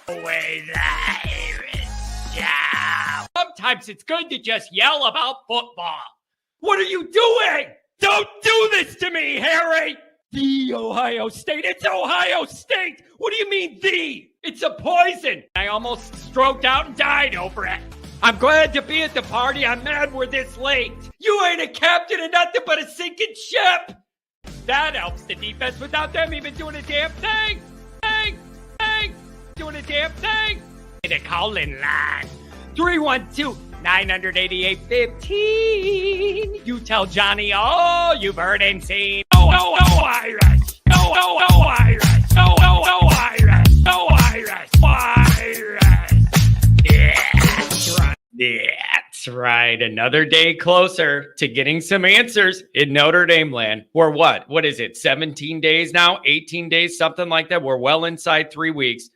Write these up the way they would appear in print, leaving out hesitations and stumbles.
With sometimes it's good to just yell about football. What are you doing? Don't do this to me, Harry! The Ohio State. It's Ohio State! What do you mean, the? It's a poison. I almost stroked out and died over it. I'm glad to be at the party. I'm mad we're this late. You ain't a captain of nothing but a sinking ship. That helps the defense without them even doing a damn thing. Doing a damn thing. The call-in line. 312-988-15. You tell Johnny all you've heard and seen. Oh, Irish. Oh, Irish. Oh, Irish. Oh, Irish. That's right. Another day closer to getting some answers in Notre Dame land. We're what? What is it? 17 days now? 18 days? Something like that. We're well inside 3 weeks.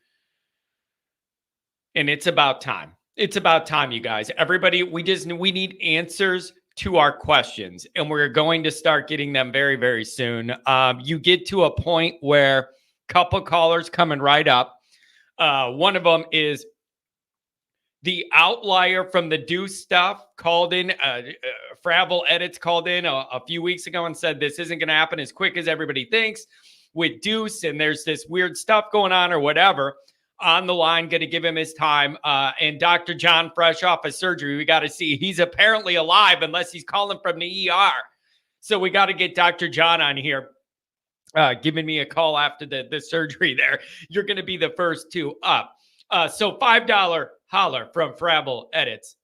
And it's about time. It's about time, you guys. Everybody, we need answers to our questions, and we're going to start getting them very, very soon. You get to a point where a couple callers coming right up. One of them is the outlier from the Deuce stuff called in. Frabble Edits called in a few weeks ago and said this isn't going to happen as quick as everybody thinks with Deuce, and there's this weird stuff going on or whatever. On the line, going to give him his time. And Dr. John, fresh off of surgery, we got to see. He's apparently alive unless he's calling from the ER. So we got to get Dr. John on here, giving me a call after the surgery there. You're going to be the first two up. So $5 holler from Frabble Edits.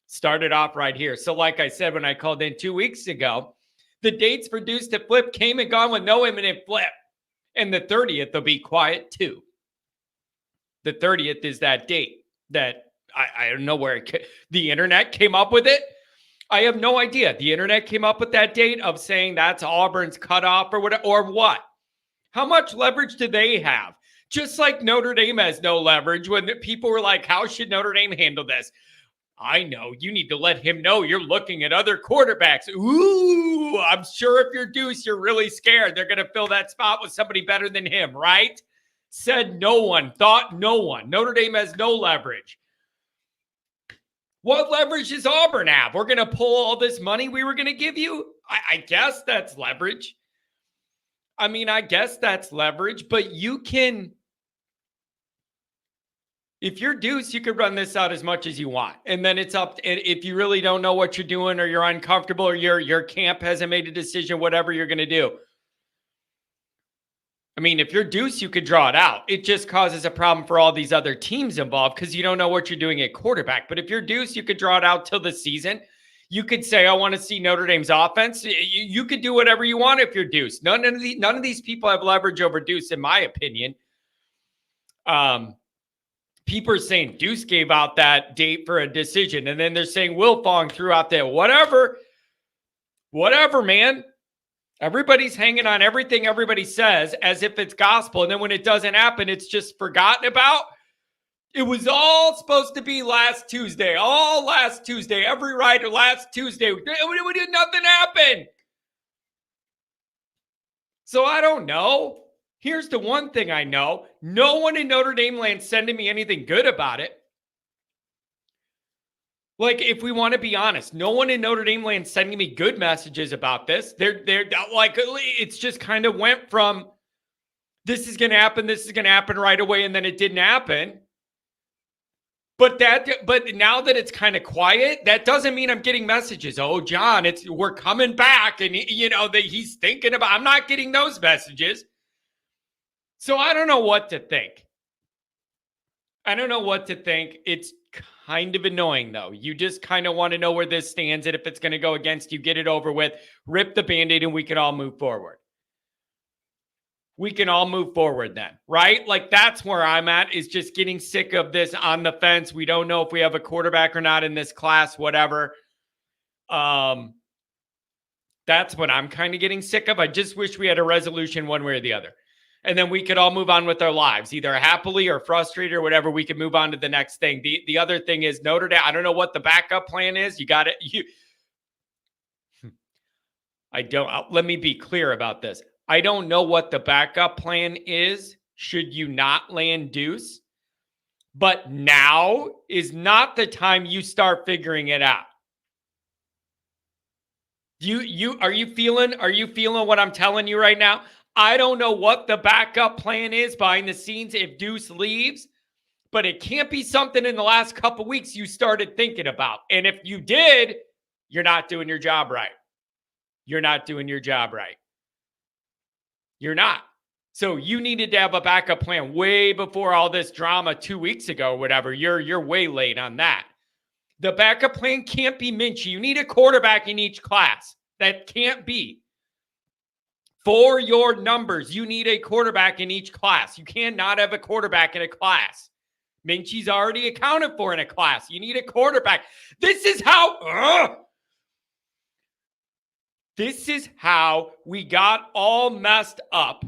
Started off right here. So like I said, when I called in 2 weeks ago, the dates for Deuce to flip came and gone with no imminent flip. And the 30th will be quiet too. The 30th is that date that I don't know where the internet came up with it. I have no idea. The internet came up with that date of saying that's Auburn's cutoff or whatever, or what? How much leverage do they have? Just like Notre Dame has no leverage when people were like, how should Notre Dame handle this? I know. You need to let him know you're looking at other quarterbacks. Ooh, I'm sure if you're Deuce, you're really scared. They're going to fill that spot with somebody better than him, right? Said no one, thought no one. Notre Dame has no leverage. What leverage does Auburn have? We're going to pull all this money we were going to give you? I guess that's leverage. I mean, I guess that's leverage, but you can, if you're Deuce, you could run this out as much as you want. And then it's up, and if you really don't know what you're doing or you're uncomfortable or your camp hasn't made a decision, whatever you're going to do. I mean, if you're Deuce, you could draw it out. It just causes a problem for all these other teams involved because you don't know what you're doing at quarterback. But if you're Deuce, you could draw it out till the season. You could say, I want to see Notre Dame's offense. You could do whatever you want if you're Deuce. None of these people have leverage over Deuce, in my opinion. People are saying Deuce gave out that date for a decision, and then they're saying Wilfong threw out that whatever, man. Everybody's hanging on everything everybody says as if it's gospel. And then when it doesn't happen, it's just forgotten about. It was all supposed to be last Tuesday. All last Tuesday. Every writer last Tuesday. Nothing happened. So I don't know. Here's the one thing I know. No one in Notre Dame land sending me anything good about it. Like, if we want to be honest, no one in Notre Dame land sending me good messages about this. They're like, it's just kind of went from this is going to happen right away, and then it didn't happen. But now that it's kind of quiet, that doesn't mean I'm getting messages. Oh, John, we're coming back, and he's thinking about. I'm not getting those messages. So I don't know what to think. It's kind of annoying, though. You just kind of want to know where this stands, and if it's going to go against you, get it over with, rip the Band-Aid, and we can all move forward. We can all move forward then, right? Like, that's where I'm at, is just getting sick of this on the fence. We don't know if we have a quarterback or not in this class, whatever. That's what I'm kind of getting sick of. I just wish we had a resolution one way or the other. And then we could all move on with our lives, either happily or frustrated or whatever. We could move on to the next thing. The other thing is Notre Dame. I don't know what the backup plan is. You got it. Let me be clear about this. I don't know what the backup plan is should you not land Deuce. But now is not the time you start figuring it out. Are you feeling what I'm telling you right now? I don't know what the backup plan is behind the scenes if Deuce leaves, but it can't be something in the last couple weeks you started thinking about. And if you did, you're not doing your job right. You're not doing your job right. You're not. So you needed to have a backup plan way before all this drama 2 weeks ago or whatever. You're way late on that. The backup plan can't be Minchie. You need a quarterback in each class. That can't be. For your numbers, you need a quarterback in each class. You cannot have a quarterback in a class. Minchie's already accounted for in a class. You need a quarterback. This is how we got all messed up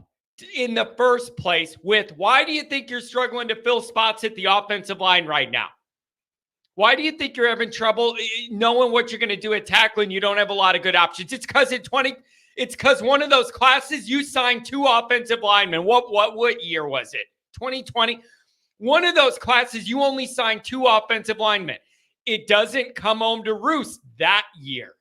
in the first place with why do you think you're struggling to fill spots at the offensive line right now? Why do you think you're having trouble knowing what you're going to do at tackling? You don't have a lot of good options. It's because one of those classes you signed 2 offensive linemen. What year was it? 2020. One of those classes you only signed 2 offensive linemen. It doesn't come home to roost that year.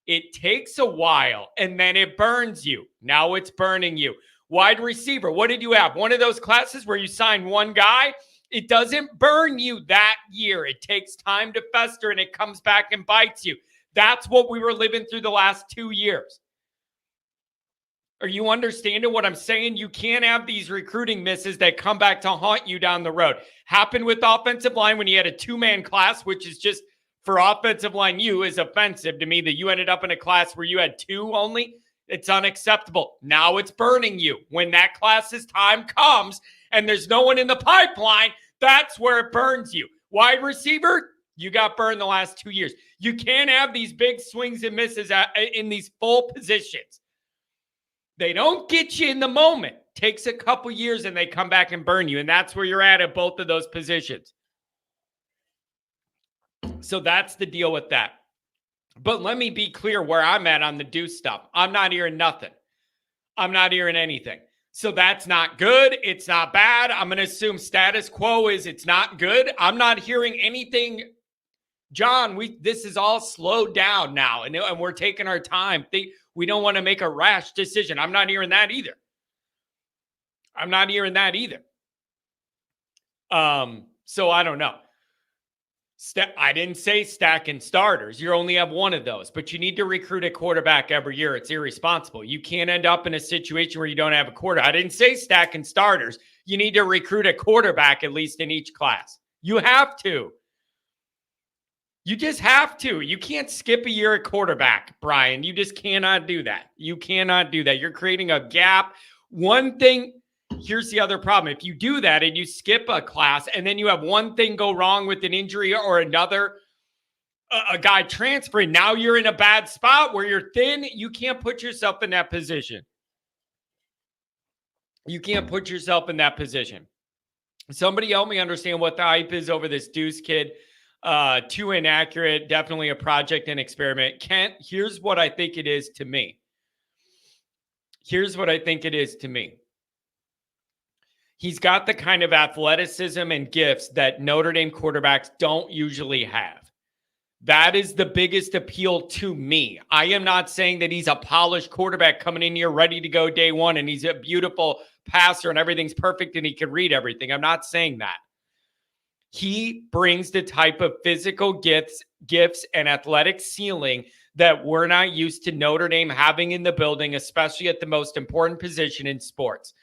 It takes a while and then it burns you. Now it's burning you. Wide receiver. What did you have? One of those classes where you sign one guy. It doesn't burn you that year. It takes time to fester and it comes back and bites you. That's what we were living through the last 2 years. Are you understanding what I'm saying? You can't have these recruiting misses that come back to haunt you down the road. Happened with offensive line when you had a 2-man class, which is just for offensive line you is offensive to me that you ended up in a class where you had 2 only. It's unacceptable. Now it's burning you. When that class's time comes and there's no one in the pipeline, that's where it burns you. Wide receiver, you got burned the last 2 years. You can't have these big swings and misses in these full positions. They don't get you in the moment. Takes a couple years and they come back and burn you. And that's where you're at both of those positions. So that's the deal with that. But let me be clear where I'm at on the Deuce stuff. I'm not hearing nothing. I'm not hearing anything. So that's not good. It's not bad. I'm going to assume status quo is it's not good. I'm not hearing anything. John, this is all slowed down now, and we're taking our time. We don't want to make a rash decision. I'm not hearing that either. So I don't know. I didn't say stacking starters. You only have one of those, but you need to recruit a quarterback every year. It's irresponsible. You can't end up in a situation where you don't have a quarterback. I didn't say stacking starters. You need to recruit a quarterback at least in each class. You have to. You just have to. You can't skip a year at quarterback, Brian. You just cannot do that. You cannot do that. You're creating a gap. One thing, here's the other problem. If you do that and you skip a class and then you have one thing go wrong with an injury or another, a guy transferring, now you're in a bad spot where you're thin. You can't put yourself in that position. You can't put yourself in that position. Somebody help me understand what the hype is over this Deuce kid. Too inaccurate, definitely a project and experiment. Kent, here's what I think it is to me. He's got the kind of athleticism and gifts that Notre Dame quarterbacks don't usually have. That is the biggest appeal to me. I am not saying that he's a polished quarterback coming in here ready to go day one and he's a beautiful passer and everything's perfect and he can read everything. I'm not saying that. He brings the type of physical gifts and athletic ceiling that we're not used to Notre Dame having in the building, especially at the most important position in sports.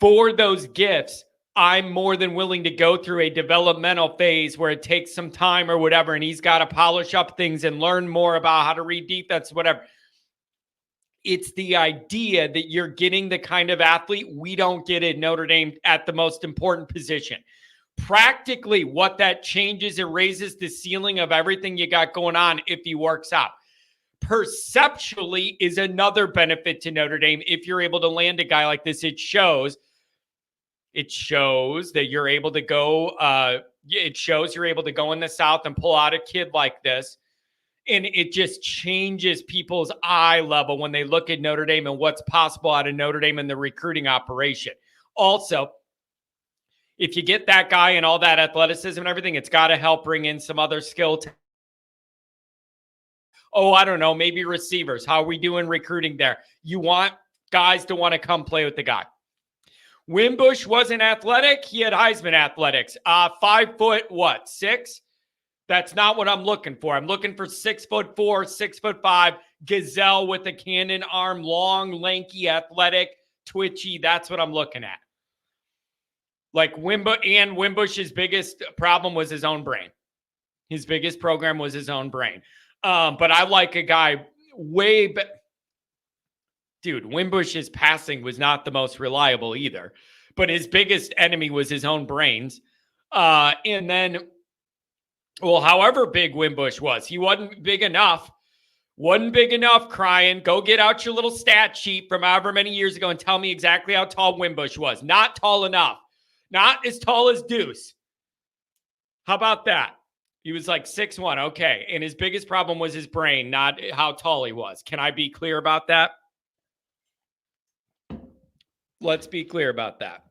For those gifts, I'm more than willing to go through a developmental phase where it takes some time or whatever, and he's got to polish up things and learn more about how to read defense, whatever. It's the idea that you're getting the kind of athlete we don't get at Notre Dame at the most important position. Practically, what that changes, it raises the ceiling of everything you got going on if he works out. Perceptually is another benefit to Notre Dame. If you're able to land a guy like this, it shows that you're able to go. It shows you're able to go in the South and pull out a kid like this. And it just changes people's eye level when they look at Notre Dame and what's possible out of Notre Dame in the recruiting operation. Also, If you get that guy and all that athleticism and everything, it's got to help bring in some other skill. I don't know, maybe receivers. How are we doing recruiting there? You want guys to want to come play with the guy. Wimbush wasn't athletic. He had Heisman athletics. 5 foot, 6? That's not what I'm looking for. I'm looking for 6'4", 6'5", gazelle with a cannon arm, long, lanky, athletic, twitchy. That's what I'm looking at. Like Wimbush's biggest problem was his own brain. His biggest program was his own brain. But I like a guy Dude, Wimbush's passing was not the most reliable either. But his biggest enemy was his own brains. And then, however big Wimbush was, he wasn't big enough. Wasn't big enough, crying. Go get out your little stat sheet from however many years ago and tell me exactly how tall Wimbush was. Not tall enough. Not as tall as Deuce. How about that? He was like 6'1". Okay. And his biggest problem was his brain, not how tall he was. Can I be clear about that? Let's be clear about that.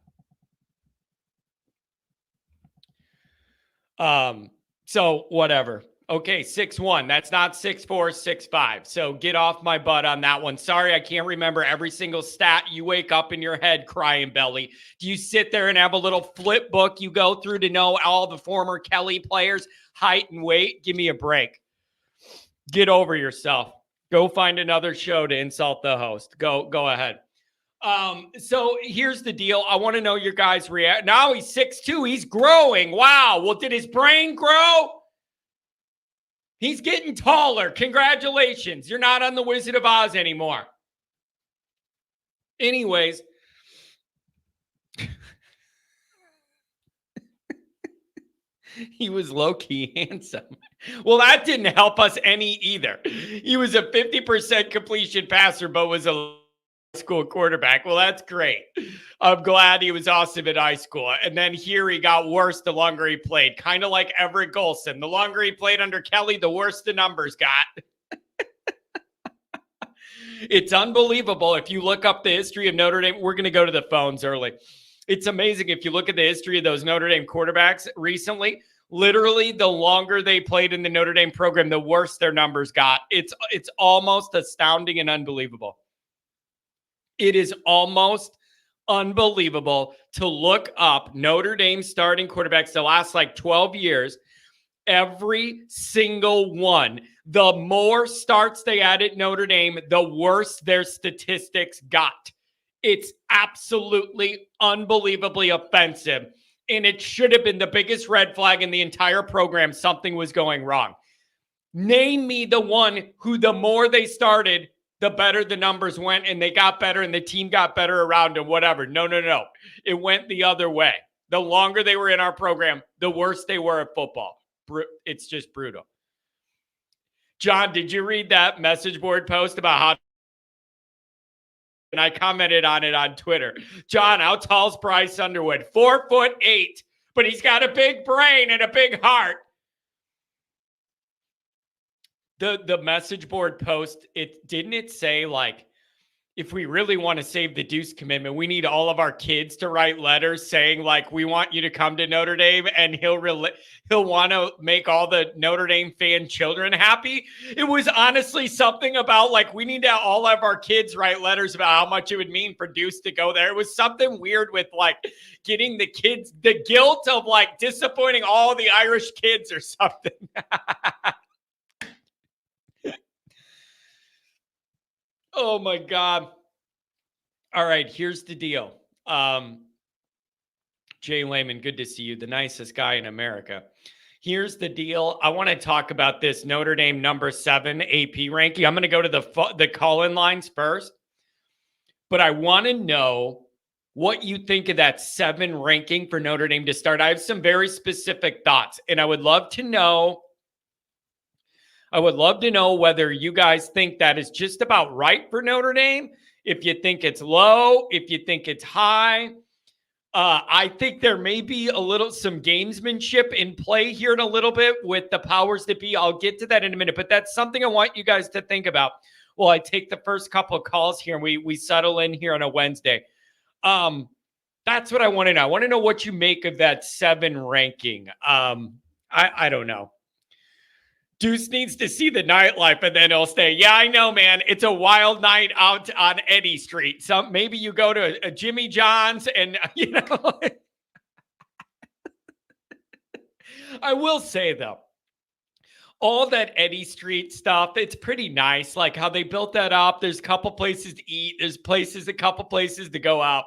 So whatever. Okay, 6'1". That's not 6'4", 6'5". So get off my butt on that one. Sorry, I can't remember every single stat. You wake up in your head crying belly. Do you sit there and have a little flip book you go through to know all the former Kelly players' height and weight? Give me a break. Get over yourself. Go find another show to insult the host. Go ahead. So here's the deal. I want to know your guys' react. Now he's 6'2". He's growing. Wow. Well, did his brain grow? He's getting taller. Congratulations. You're not on the Wizard of Oz anymore. Anyways. He was low-key handsome. Well, that didn't help us any either. He was a 50% completion passer, but was a school quarterback. Well, that's great. I'm glad he was awesome at high school. And then here he got worse the longer he played. Kind of like Everett Golson. The longer he played under Kelly, the worse the numbers got. It's unbelievable. If you look up the history of Notre Dame, we're going to go to the phones early. It's amazing. If you look at the history of those Notre Dame quarterbacks recently, literally the longer they played in the Notre Dame program, the worse their numbers got. It's almost astounding and unbelievable. It is almost unbelievable to look up Notre Dame starting quarterbacks the last 12 years. Every single one. The more starts they had at Notre Dame, the worse their statistics got. It's absolutely unbelievably offensive. And it should have been the biggest red flag in the entire program. Something was going wrong. Name me the one who the more they started, the better the numbers went and they got better and the team got better around them, whatever. No. It went the other way. The longer they were in our program, the worse they were at football. It's just brutal. John, did you read that message board post about how? And I commented on it on Twitter. John, how tall is Bryce Underwood? 4'8", but he's got a big brain and a big heart. The message board post, didn't it say if we really want to save the Deuce commitment, we need all of our kids to write letters saying we want you to come to Notre Dame, and he'll want to make all the Notre Dame fan children happy. It was honestly something about we need to all have our kids write letters about how much it would mean for Deuce to go there. It was something weird with getting the kids, the guilt of disappointing all the Irish kids or something. Oh my God. All right, here's the deal. Jay Lehman, good to see you. The nicest guy in America. Here's the deal. I want to talk about this Notre Dame number 7 AP ranking. I'm going to go to the call-in lines first. But I want to know what you think of that 7 ranking for Notre Dame to start. I have some very specific thoughts, and I would love to know whether you guys think that is just about right for Notre Dame, if you think it's low, if you think it's high. I think there may be some gamesmanship in play here in a little bit with the powers that be. I'll get to that in a minute, but that's something I want you guys to think about. I take the first couple of calls here and we settle in here on a Wednesday. That's what I want to know. I want to know what you make of that 7 ranking. I don't know. Deuce needs to see the nightlife, and then he'll say, yeah, I know, man. It's a wild night out on Eddy Street. Maybe you go to a Jimmy John's and, I will say, though, all that Eddy Street stuff, it's pretty nice. Like how they built that up. There's a couple places to eat. There's a couple places to go out.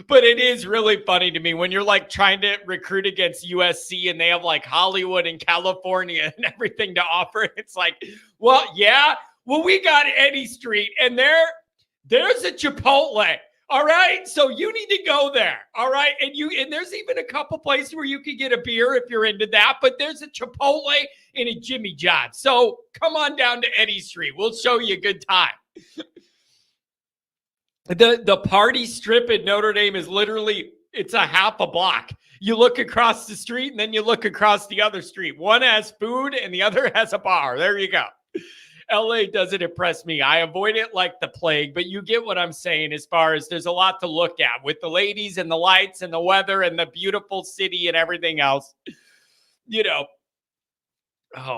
But it is really funny to me when you're like trying to recruit against USC and they have like Hollywood and California and everything to offer. It's like, well, yeah. Well, we got Eddy Street and there's a Chipotle. All right. So you need to go there. All right. And there's even a couple places where you could get a beer if you're into that, but there's a Chipotle and a Jimmy John's. So come on down to Eddy Street. We'll show you a good time. The party strip at Notre Dame is literally, it's a half a block. You look across the street and then you look across the other street. One has food and the other has a bar. There you go. LA doesn't impress me. I avoid it like the plague, but you get what I'm saying as far as there's a lot to look at with the ladies and the lights and the weather and the beautiful city and everything else.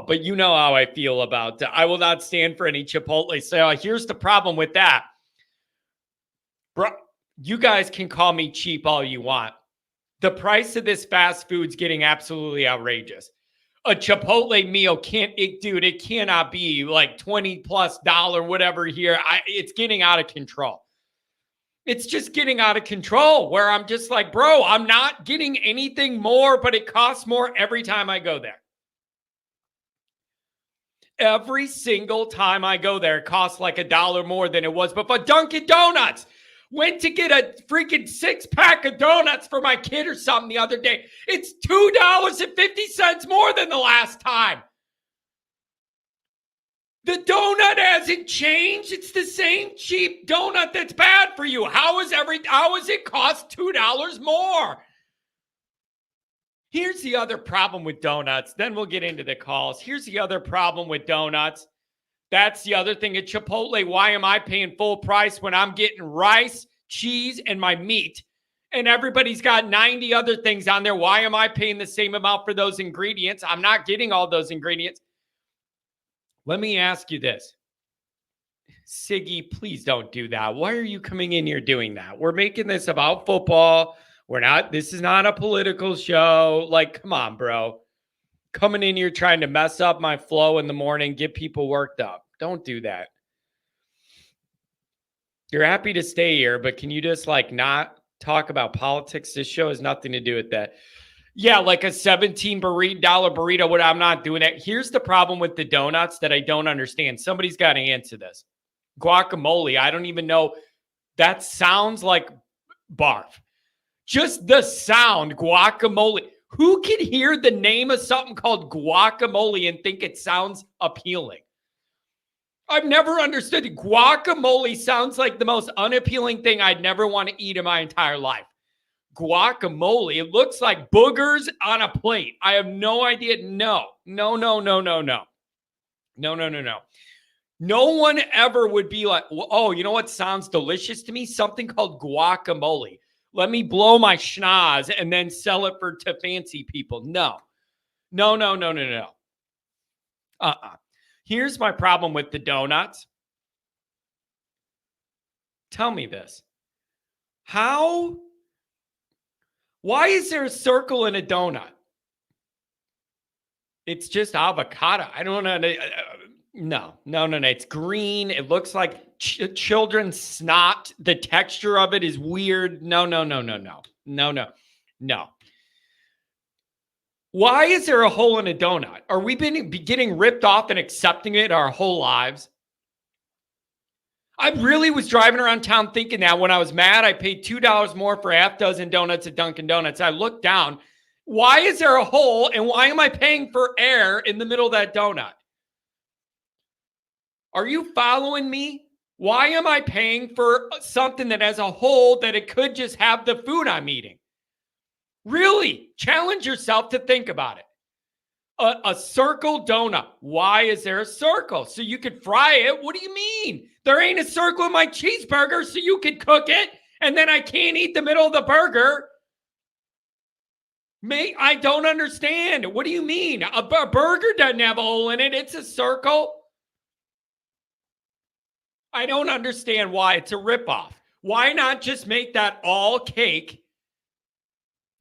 But you know how I feel about that. I will not stand for any Chipotle. So here's the problem with that. Bro, you guys can call me cheap all you want. The price of this fast food's getting absolutely outrageous. A Chipotle meal it cannot be like $20+ whatever here. It's getting out of control. It's just getting out of control where I'm just like, bro, I'm not getting anything more, but it costs more every time I go there. Every single time I go there, it costs like $1 more than it was before. Dunkin' Donuts. Went to get a freaking 6-pack of donuts for my kid or something the other day. It's $2.50 more than the last time. The donut hasn't changed. It's the same cheap donut that's bad for you. How is it cost $2 more? Here's the other problem with donuts. Then we'll get into the calls. Here's the other problem with donuts. That's the other thing at Chipotle. Why am I paying full price when I'm getting rice, cheese, and my meat? And everybody's got 90 other things on there. Why am I paying the same amount for those ingredients? I'm not getting all those ingredients. Let me ask you this. Siggy, please don't do that. Why are you coming in here doing that? We're making this about football. This is not a political show. Like, come on, bro. Coming in here trying to mess up my flow in the morning, get people worked up. Don't do that. You're happy to stay here, but can you just not talk about politics? This show has nothing to do with that. Yeah, like a $17 burrito. What? I'm not doing it. Here's the problem with the donuts that I don't understand. Somebody's got to answer this. Guacamole. I don't even know. That sounds like barf. Just the sound, guacamole. Who can hear the name of something called guacamole and think it sounds appealing? I've never understood it. Guacamole sounds like the most unappealing thing I'd never want to eat in my entire life. Guacamole. It looks like boogers on a plate. I have no idea. No. No one ever would be like, oh, you know what sounds delicious to me? Something called guacamole. Let me blow my schnoz and then sell it to fancy people. No. Here's my problem with the donuts. Tell me this. Why is there a circle in a donut? It's just avocado. I don't know. No. It's green. It looks like children's snot. The texture of it is weird. No. Why is there a hole in a donut? Are we getting ripped off and accepting it our whole lives? I really was driving around town thinking that when I was mad, I paid $2 more for a half dozen donuts at Dunkin' Donuts. I looked down. Why is there a hole and why am I paying for air in the middle of that donut? Are you following me? Why am I paying for something that has a hole that it could just have the food I'm eating? Really, challenge yourself to think about it. A circle donut. Why is there a circle? So you could fry it? What do you mean? There ain't a circle in my cheeseburger so you could cook it and then I can't eat the middle of the burger. I don't understand. What do you mean? A burger doesn't have a hole in it. It's a circle. I don't understand why it's a ripoff. Why not just make that all cake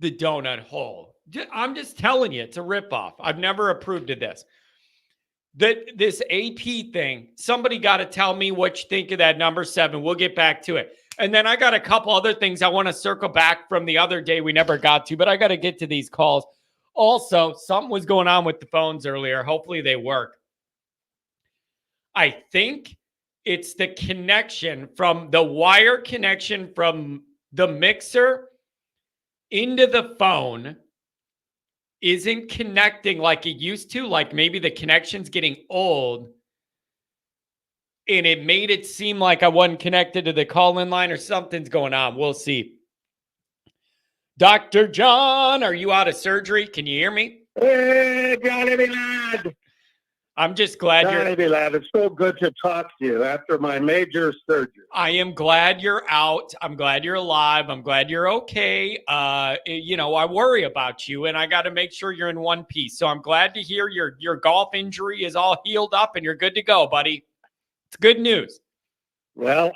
the donut hole? I'm just telling you, it's a ripoff. I've never approved of this. This AP thing, somebody got to tell me what you think of that number 7. We'll get back to it. And then I got a couple other things I want to circle back from the other day we never got to, but I got to get to these calls. Also, something was going on with the phones earlier. Hopefully they work. I think it's the connection from the wire connection from the mixer into the phone isn't connecting like it used to. Like maybe the connection's getting old. And it made it seem like I wasn't connected to the call-in line or something's going on. We'll see. Dr. John, are you out of surgery? Can you hear me? Hey, Johnny B. Lad. I'm just glad Johnny B. Lad, it's so good to talk to you after my major surgery. I am glad you're out. I'm glad you're alive. I'm glad you're okay. I worry about you, and I got to make sure you're in one piece. So I'm glad to hear your golf injury is all healed up and you're good to go, buddy. It's good news. Well,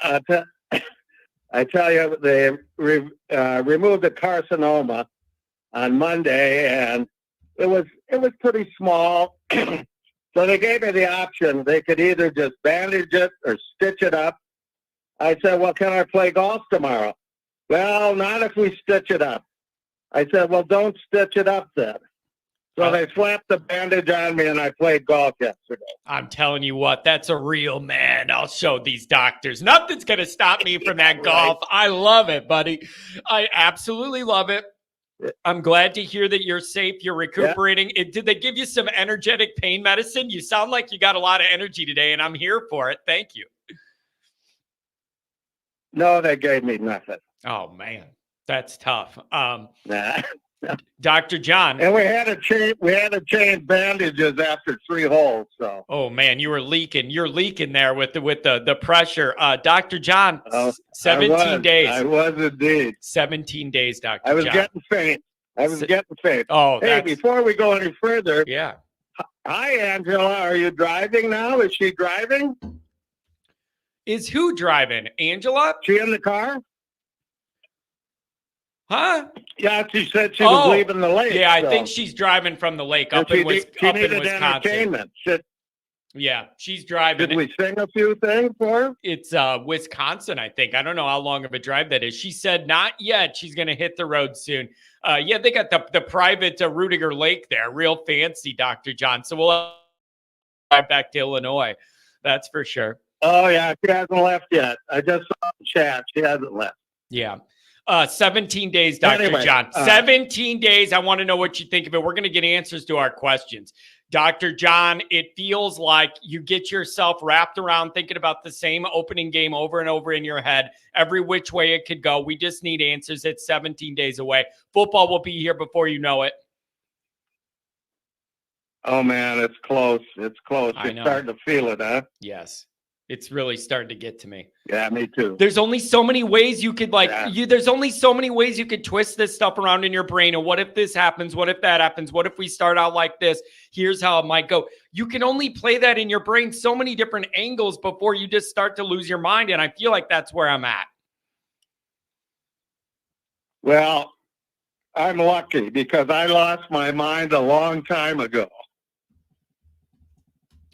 I tell you, they removed the carcinoma on Monday, and it was pretty small. So they gave me the option. They could either just bandage it or stitch it up. I said, well, can I play golf tomorrow? Well, not if we stitch it up. I said, well, don't stitch it up then. So they slapped the bandage on me, and I played golf yesterday. I'm telling you what, that's a real man. I'll show these doctors. Nothing's going to stop me from that golf. I love it, buddy. I absolutely love it. I'm glad to hear that you're safe. You're recuperating. Yeah. Did they give you some energetic pain medicine? You sound like you got a lot of energy today, and I'm here for it. Thank you. No, they gave me nothing. Oh, man. That's tough. Nah. Dr. John. And we had to change bandages after 3 holes. So. Oh man, you were leaking. You're leaking there with the pressure. Dr. John, 17 days. I was indeed. 17 days, Dr. John. I was getting faint. Oh, hey, before we go any further. Yeah. Hi, Angela. Are you driving now? Is she driving? Is who driving? Angela? She in the car? Huh? Yeah, she said she was leaving the lake. Yeah, I think she's driving from the lake up in Wisconsin. Entertainment. Yeah, she's driving. Did we sing a few things for her? It's Wisconsin, I think. I don't know how long of a drive that is. She said not yet. She's going to hit the road soon. Yeah, they got the private Rudiger Lake there. Real fancy, Dr. John. So we'll drive back to Illinois. That's for sure. Oh, yeah. She hasn't left yet. I just saw the chat. She hasn't left. Yeah. 17 days, Dr. John. 17 days. I want to know what you think of it. We're going to get answers to our questions. Dr. John, it feels like you get yourself wrapped around thinking about the same opening game over and over in your head, every which way it could go. We just need answers. It's 17 days away. Football will be here before you know it. Oh, man, it's close. It's close. You're starting to feel it, huh? Yes. It's really starting to get to me. Yeah, me too. There's only so many ways you could there's only so many ways you could twist this stuff around in your brain. And what if this happens? What if that happens? What if we start out like this? Here's how it might go. You can only play that in your brain so many different angles before you just start to lose your mind. And I feel like that's where I'm at. Well, I'm lucky because I lost my mind a long time ago.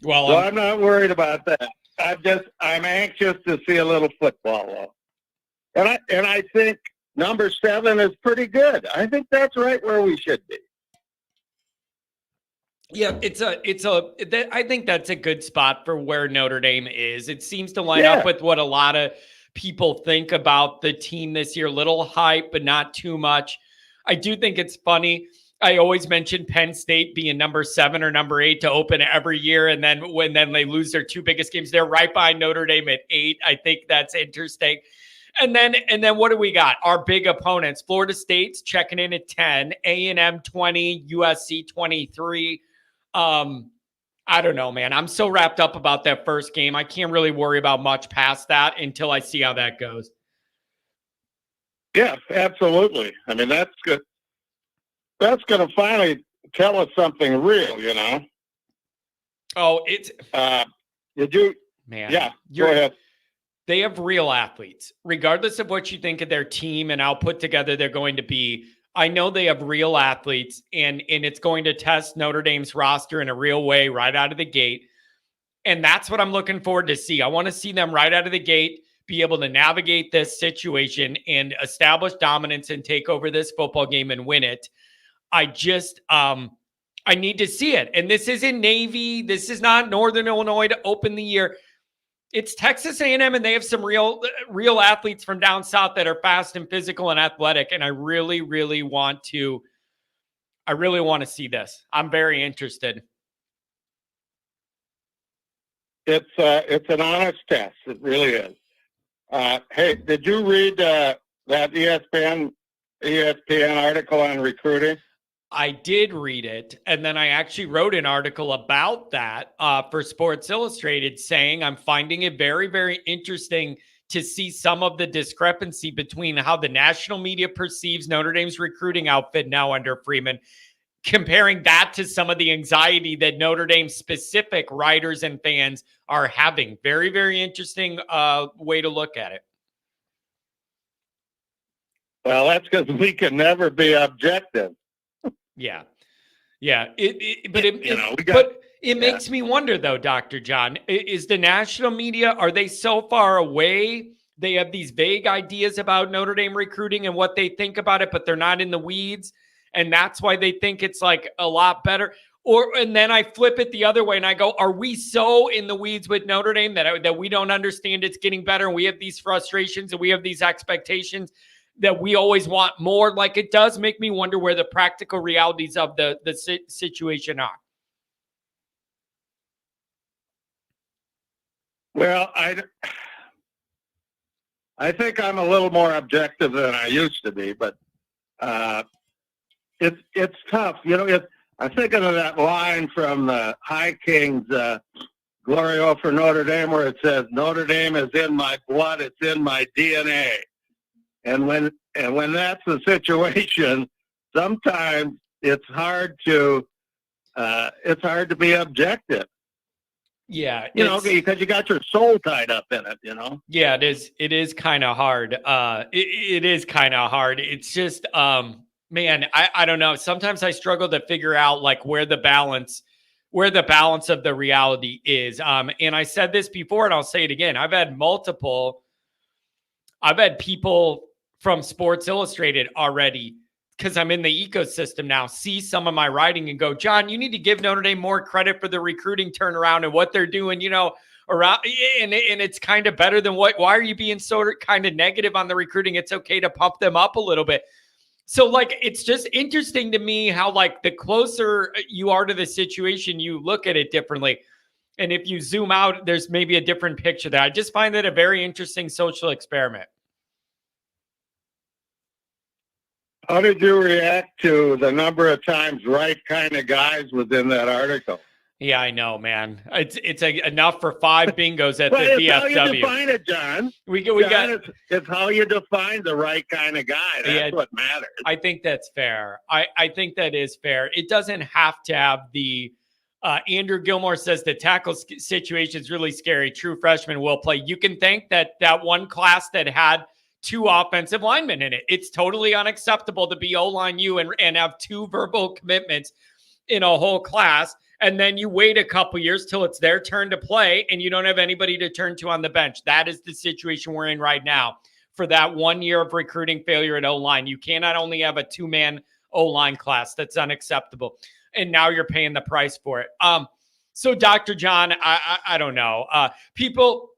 Well, so I'm not worried about that. I'm anxious to see a little football though. And I think number 7 is pretty good. I think that's right where we should be. Yeah, I think that's a good spot for where Notre Dame is. It seems to line up with what a lot of people think about the team this year. Little hype, but not too much. I do think it's funny. I always mention Penn State being number 7 or number 8 to open every year. And then when they lose their 2 biggest games, they're right behind Notre Dame at 8. I think that's interesting. And then what do we got? Our big opponents, Florida State's checking in at 10, A&M 20, USC 23. I don't know, man. I'm so wrapped up about that first game. I can't really worry about much past that until I see how that goes. Yeah, absolutely. I mean, that's good. that's going to finally tell us something real, you know. Oh, it's did you? man. Yeah, go ahead. They have real athletes, regardless of what you think of their team and how put together they're going to be. I know they have real athletes, and it's going to test Notre Dame's roster in a real way right out of the gate. And that's what I'm looking forward to see. I want to see them right out of the gate be able to navigate this situation and establish dominance and take over this football game and win it. I just I need to see it. And this isn't Navy. This is not Northern Illinois to open the year. It's Texas A&M, and they have some real athletes from down south that are fast and physical and athletic. And I really want to see this. I'm very interested. It's an honest test. It really is. Hey, did you read that ESPN article on recruiting? I did read it, and then I actually wrote an article about that for Sports Illustrated, saying I'm finding it very, very interesting to see some of the discrepancy between how the national media perceives Notre Dame's recruiting outfit now under Freeman, comparing that to some of the anxiety that Notre Dame specific writers and fans are having. Very, very interesting way to look at it. Well, that's because we can never be objective. Yeah. But it makes me wonder, though, Dr. John, is the national media, are they so far away? They have these vague ideas about Notre Dame recruiting and what they think about it, but they're not in the weeds. And that's why they think it's like a lot better. And then I flip it the other way and I go, are we so in the weeds with Notre Dame that we don't understand it's getting better? And we have these frustrations and we have these expectations that we always want more. Like, it does make me wonder where the practical realities of the situation are. Well, I think I'm a little more objective than I used to be, but it's tough. You know, I'm thinking of that line from the High Kings, Glorio for Notre Dame, where it says, Notre Dame is in my blood, it's in my DNA. And when that's the situation, sometimes it's hard to be objective. Yeah, you know, because you got your soul tied up in it. You know. Yeah, it is. It is kind of hard. It is kind of hard. It's just, man, I don't know. Sometimes I struggle to figure out like where the balance of the reality is. And I said this before, and I'll say it again. I've had people from Sports Illustrated already, because I'm in the ecosystem now, see some of my writing and go, John, you need to give Notre Dame more credit for the recruiting turnaround and what they're doing, you know, around. And it's kind of better than why are you being so kind of negative on the recruiting? It's okay to pump them up a little bit. So like, it's just interesting to me how like the closer you are to the situation, you look at it differently. And if you zoom out, there's maybe a different picture there. I just find that a very interesting social experiment. How did you react to the number of times right kind of guys was in that article? Yeah, I know, man. It's enough for 5 bingos at the it's VFW. How you define it, John. It's how you define the right kind of guy. That's what matters. I think that's fair. I think that is fair. It doesn't have to have the Andrew Gilmore says the tackle situation is really scary. True freshmen will play. You can thank that one class that had 2 offensive linemen in it. It's totally unacceptable to be O-line you and have 2 verbal commitments in a whole class. And then you wait a couple years till it's their turn to play and you don't have anybody to turn to on the bench. That is the situation we're in right now for that 1 year of recruiting failure at O-line. You cannot only have a 2-man O-line class. That's unacceptable. And now you're paying the price for it. So Dr. John, I don't know. People,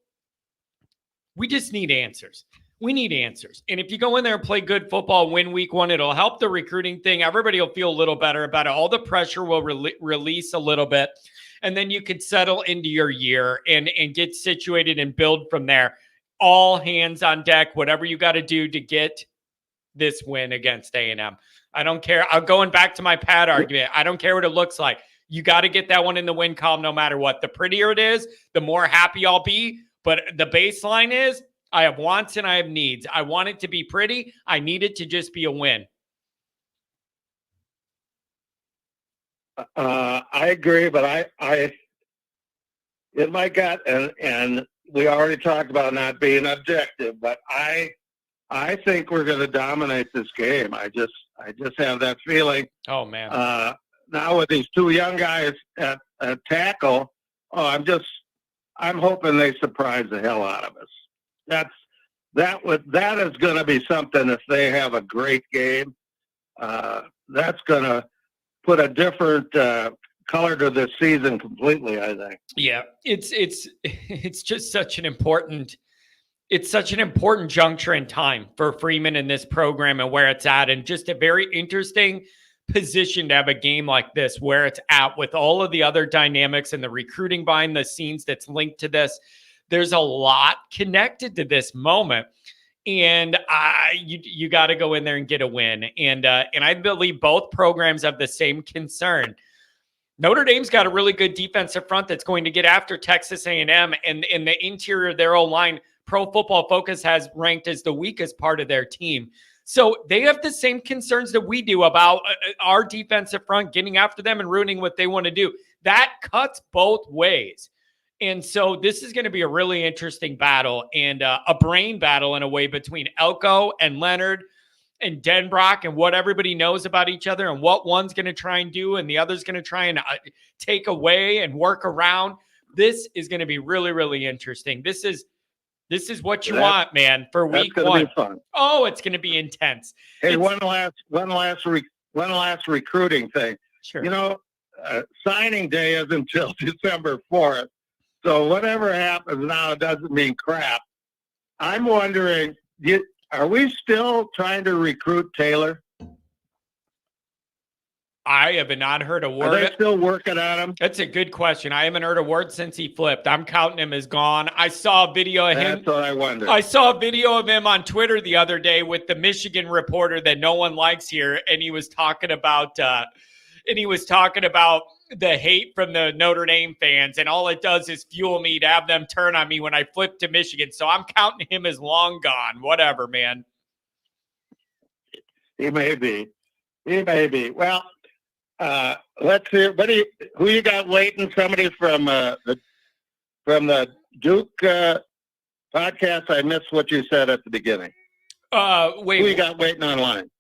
we just need answers. We need answers. And if you go in there and play good football, win week 1, it'll help the recruiting thing. Everybody will feel a little better about it. All the pressure will release a little bit. And then you can settle into your year and get situated and build from there. All hands on deck, whatever you got to do to get this win against A&M. I don't care. I'm going back to my pad argument. I don't care what it looks like. You got to get that one in the win column no matter what. The prettier it is, the more happy I'll be. But the baseline is, I have wants and I have needs. I want it to be pretty. I need it to just be a win. I agree, but I in my gut, and we already talked about not being objective, but I think we're going to dominate this game. I just have that feeling. Oh man. Now with these two young guys at tackle, I'm hoping they surprise the hell out of us. That is going to be something if they have a great game. That's going to put a different color to this season completely, I think. Yeah, it's just such an important juncture in time for Freeman in this program and where it's at, and just a very interesting position to have a game like this where it's at with all of the other dynamics and the recruiting behind the scenes that's linked to this. There's a lot connected to this moment. And you got to go in there and get a win. And I believe both programs have the same concern. Notre Dame's got a really good defensive front that's going to get after Texas A&M, and in the interior of their O-line, Pro Football Focus has ranked as the weakest part of their team. So they have the same concerns that we do about our defensive front, getting after them and ruining what they want to do. That cuts both ways. And so this is going to be a really interesting battle, and a brain battle in a way between Elko and Leonard and Denbrock, and what everybody knows about each other and what one's going to try and do and the other's going to try and take away and work around. This is going to be really, really interesting. This is what you want, man, for week one. Be fun. Oh, it's going to be intense. Hey, one last recruiting thing. Sure. Signing day is until December 4th. So whatever happens now doesn't mean crap. I'm wondering, are we still trying to recruit Taylor? I have not heard a word. Are they still working on him? That's a good question. I haven't heard a word since he flipped. I'm counting him as gone. I saw a video of him. That's what I wondered. I saw a video of him on Twitter the other day with the Michigan reporter that no one likes here, and he was talking about the hate from the Notre Dame fans, and all it does is fuel me to have them turn on me when I flip to Michigan. So I'm counting him as long gone. Whatever, man. He may be. Well, let's hear. Who you got waiting? Somebody from the Duke podcast. I missed what you said at the beginning. Wait. Who you got waiting online?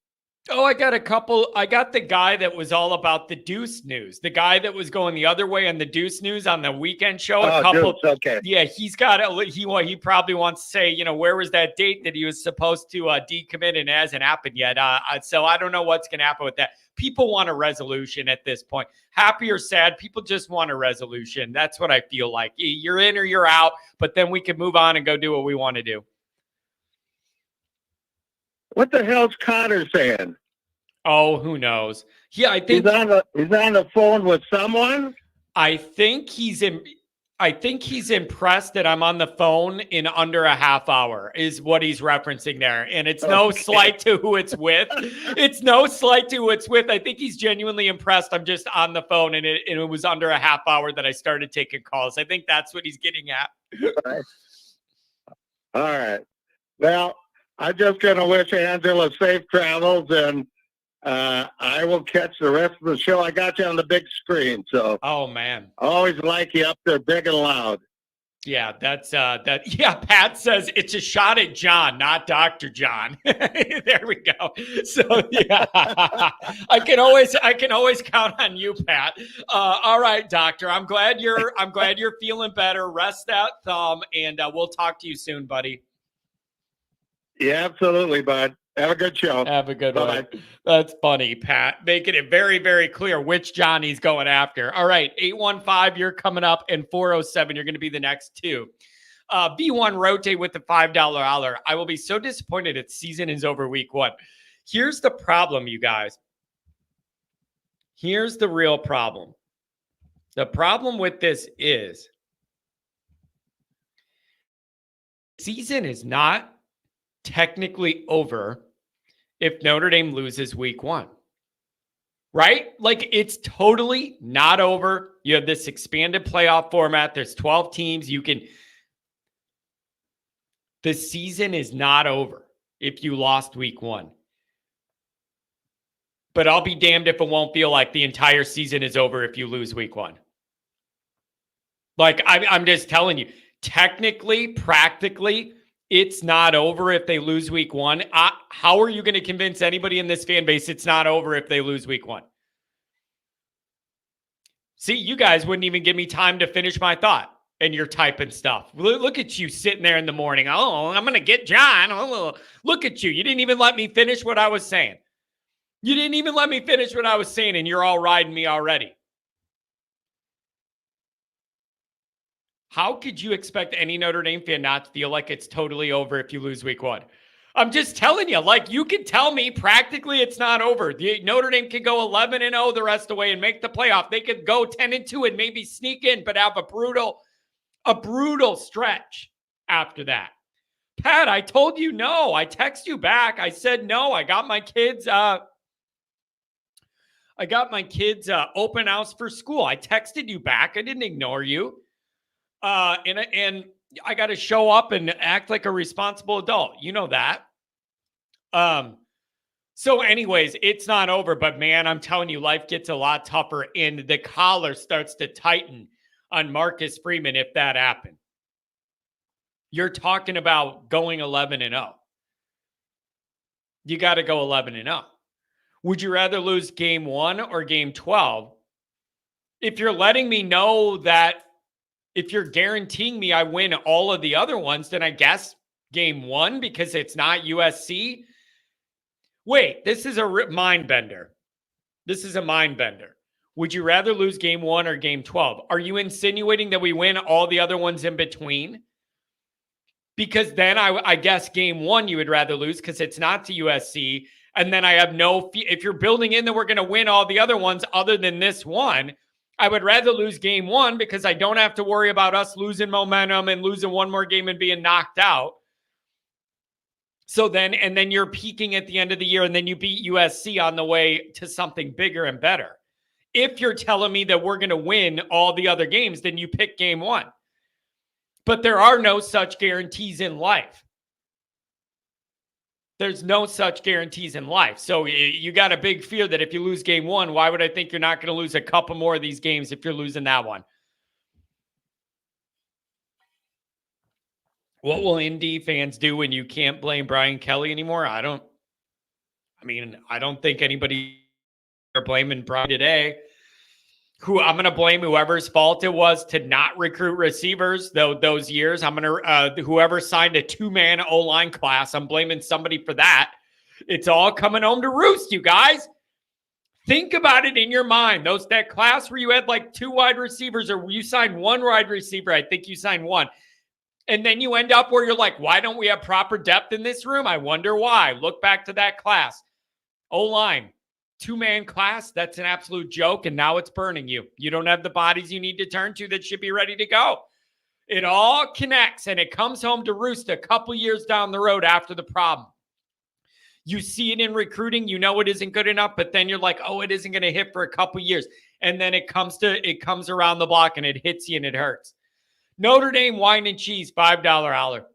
Oh, I got a couple. I got the guy that was all about the Deuce news. The guy that was going the other way on the Deuce news on the weekend show. Deuce, okay. Yeah, he's got he probably wants to say, where was that date that he was supposed to decommit, and it hasn't happened yet. So I don't know what's going to happen with that. People want a resolution at this point. Happy or sad, people just want a resolution. That's what I feel like. You're in or you're out, but then we can move on and go do what we want to do. What the hell's Connor saying? Oh, who knows? Yeah, I think he's on the phone with someone. I think he's impressed that I'm on the phone in under a half hour is what he's referencing there. And it's no slight to who it's with. It's no slight to who it's with. I think he's genuinely impressed. I'm just on the phone, and it was under a half hour that I started taking calls. I think that's what he's getting at. All right. Well, I'm just going to wish Angela safe travels, and I will catch the rest of the show. I got you on the big screen, so. Oh man, I always like you up there, big and loud. Yeah, that's that. Yeah, Pat says it's a shot at John, not Dr. John. There we go. So yeah, I can always count on you, Pat. All right, Doctor. I'm glad you're feeling better. Rest that thumb, and we'll talk to you soon, buddy. Yeah, absolutely, bud. Have a good show. Have a good Bye-bye. one. That's funny, Pat. Making it very, very clear which John he's going after. All right, 815, you're coming up, and 407, you're going to be the next two. B1 rotate with the $5 holler. I will be so disappointed if season is over week one. Here's the problem, you guys. Here's the real problem. The problem with this is season is not technically over if Notre Dame loses week one, right? Like, it's totally not over. You have this expanded playoff format. There's 12 teams. The season is not over if you lost week one. But I'll be damned if it won't feel like the entire season is over if you lose week 1. Like, I'm just telling you, technically, practically, it's not over if they lose week 1. How are you going to convince anybody in this fan base it's not over if they lose week 1? See, you guys wouldn't even give me time to finish my thought, and you're typing stuff. Look at you sitting there in the morning. Oh, I'm going to get John. Oh, look at you. You didn't even let me finish what I was saying. You didn't even let me finish what I was saying, and you're all riding me already. How could you expect any Notre Dame fan not to feel like it's totally over if you lose week 1? I'm just telling you, like, you can tell me practically it's not over. Notre Dame could go 11-0 the rest of the way and make the playoff. They could go 10-2 and maybe sneak in, but have a brutal stretch after that. Pat, I told you no. I text you back. I said no. I got my kids open house for school. I texted you back. I didn't ignore you. And I got to show up and act like a responsible adult. You know that. So anyways, it's not over, but man, I'm telling you, life gets a lot tougher and the collar starts to tighten on Marcus Freeman if that happened. You're talking about going 11-0. You got to go 11-0. Would you rather lose game 1 or game 12? If you're letting me know that, if you're guaranteeing me I win all of the other ones, then I guess game 1 because it's not USC. Wait, this is a mind bender. This is a mind bender. Would you rather lose game 1 or game 12? Are you insinuating that we win all the other ones in between? Because then I guess game 1 you would rather lose because it's not to USC. And then I have if you're building in that we're going to win all the other ones other than this one, I would rather lose game 1 because I don't have to worry about us losing momentum and losing one more game and being knocked out. So then you're peaking at the end of the year and then you beat USC on the way to something bigger and better. If you're telling me that we're going to win all the other games, then you pick game 1. But there are no such guarantees in life. There's no such guarantees in life. So you got a big fear that if you lose game 1, why would I think you're not going to lose a couple more of these games if you're losing that one? What will Indy fans do when you can't blame Brian Kelly anymore? I don't think anybody are blaming Brian today. I'm going to blame whoever's fault it was to not recruit receivers those years. I'm going to whoever signed a 2-man O-line class, I'm blaming somebody for that. It's all coming home to roost, you guys. Think about it in your mind. That class where you had like 2 wide receivers or you signed 1 wide receiver. I think you signed 1. And then you end up where you're like, why don't we have proper depth in this room? I wonder why. Look back to that class. O-line. 2-man class, that's an absolute joke, and now it's burning you. You don't have the bodies you need to turn to that should be ready to go. It all connects, and it comes home to roost a couple years down the road after the problem. You see it in recruiting, you know it isn't good enough, but then you're like, oh, it isn't going to hit for a couple years. And then it comes around the block, and it hits you, and it hurts. Notre Dame wine and cheese, $5 hour.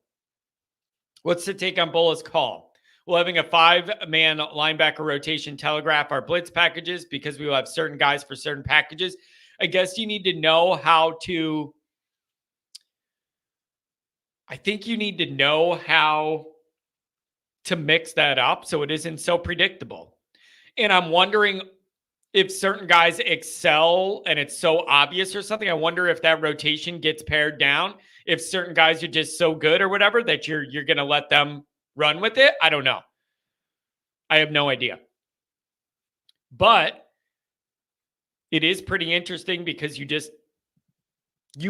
What's the take on Bola's call? We'll having a 5-man linebacker rotation telegraph our blitz packages because we will have certain guys for certain packages. I guess you need to know how to mix that up so it isn't so predictable. And I'm wondering if certain guys excel and it's so obvious or something. I wonder if that rotation gets pared down. If certain guys are just so good or whatever that you're going to let them run with it. I don't know. I have no idea. But it is pretty interesting because you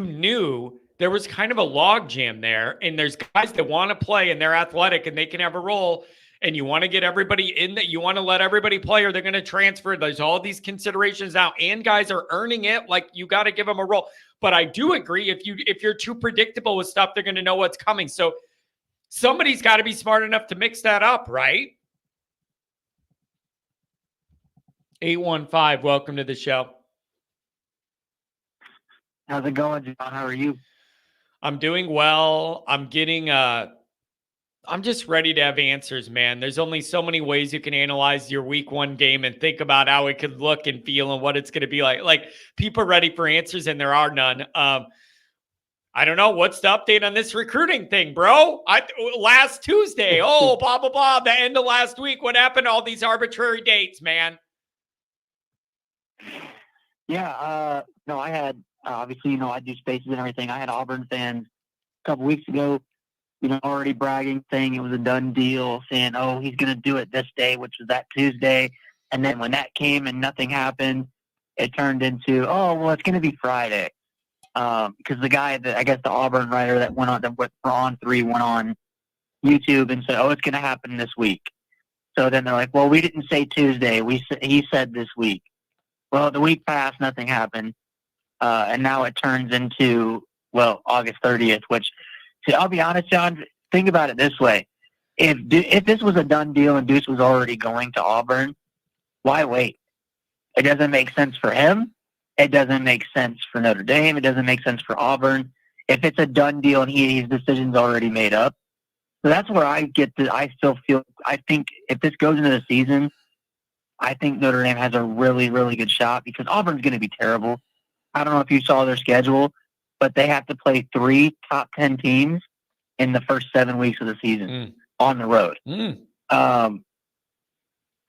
knew there was kind of a log jam there, and there's guys that want to play and they're athletic and they can have a role, and you want to get everybody in that, you want to let everybody play or they're going to transfer. There's all these considerations now, and guys are earning it. Like, you got to give them a role. But I do agree, if you're too predictable with stuff, they're going to know what's coming. So somebody's got to be smart enough to mix that up, right? 815, welcome to the show. How's it going, John? How are you? I'm doing well. I'm getting I'm just ready to have answers, man. There's only so many ways you can analyze your week 1 game and think about how it could look and feel and what it's going to be like. Like, people are ready for answers and there are none. I don't know. What's the update on this recruiting thing, bro? Last Tuesday. Oh, blah, blah, blah. The end of last week. What happened to all these arbitrary dates, man? Yeah. No, I had, obviously, I do spaces and everything. I had Auburn fans a couple weeks ago, already bragging, saying it was a done deal, saying, oh, he's going to do it this day, which was that Tuesday. And then when that came and nothing happened, it turned into, oh, well, it's going to be Friday. Because the guy that, I guess the Auburn writer that went on, On 3 went on YouTube and said, oh, it's going to happen this week. So then they're like, well, we didn't say Tuesday. He said this week. Well, the week passed, nothing happened. And now it turns into, August 30th, which, see, I'll be honest, John, think about it this way. If this was a done deal and Deuce was already going to Auburn, why wait? It doesn't make sense for him. It doesn't make sense for Notre Dame. It doesn't make sense for Auburn. If it's a done deal and his decision's already made up. So that's where I think if this goes into the season, I think Notre Dame has a really, really good shot because Auburn's going to be terrible. I don't know if you saw their schedule, but they have to play 3 top 10 teams in the first 7 weeks of the season on the road.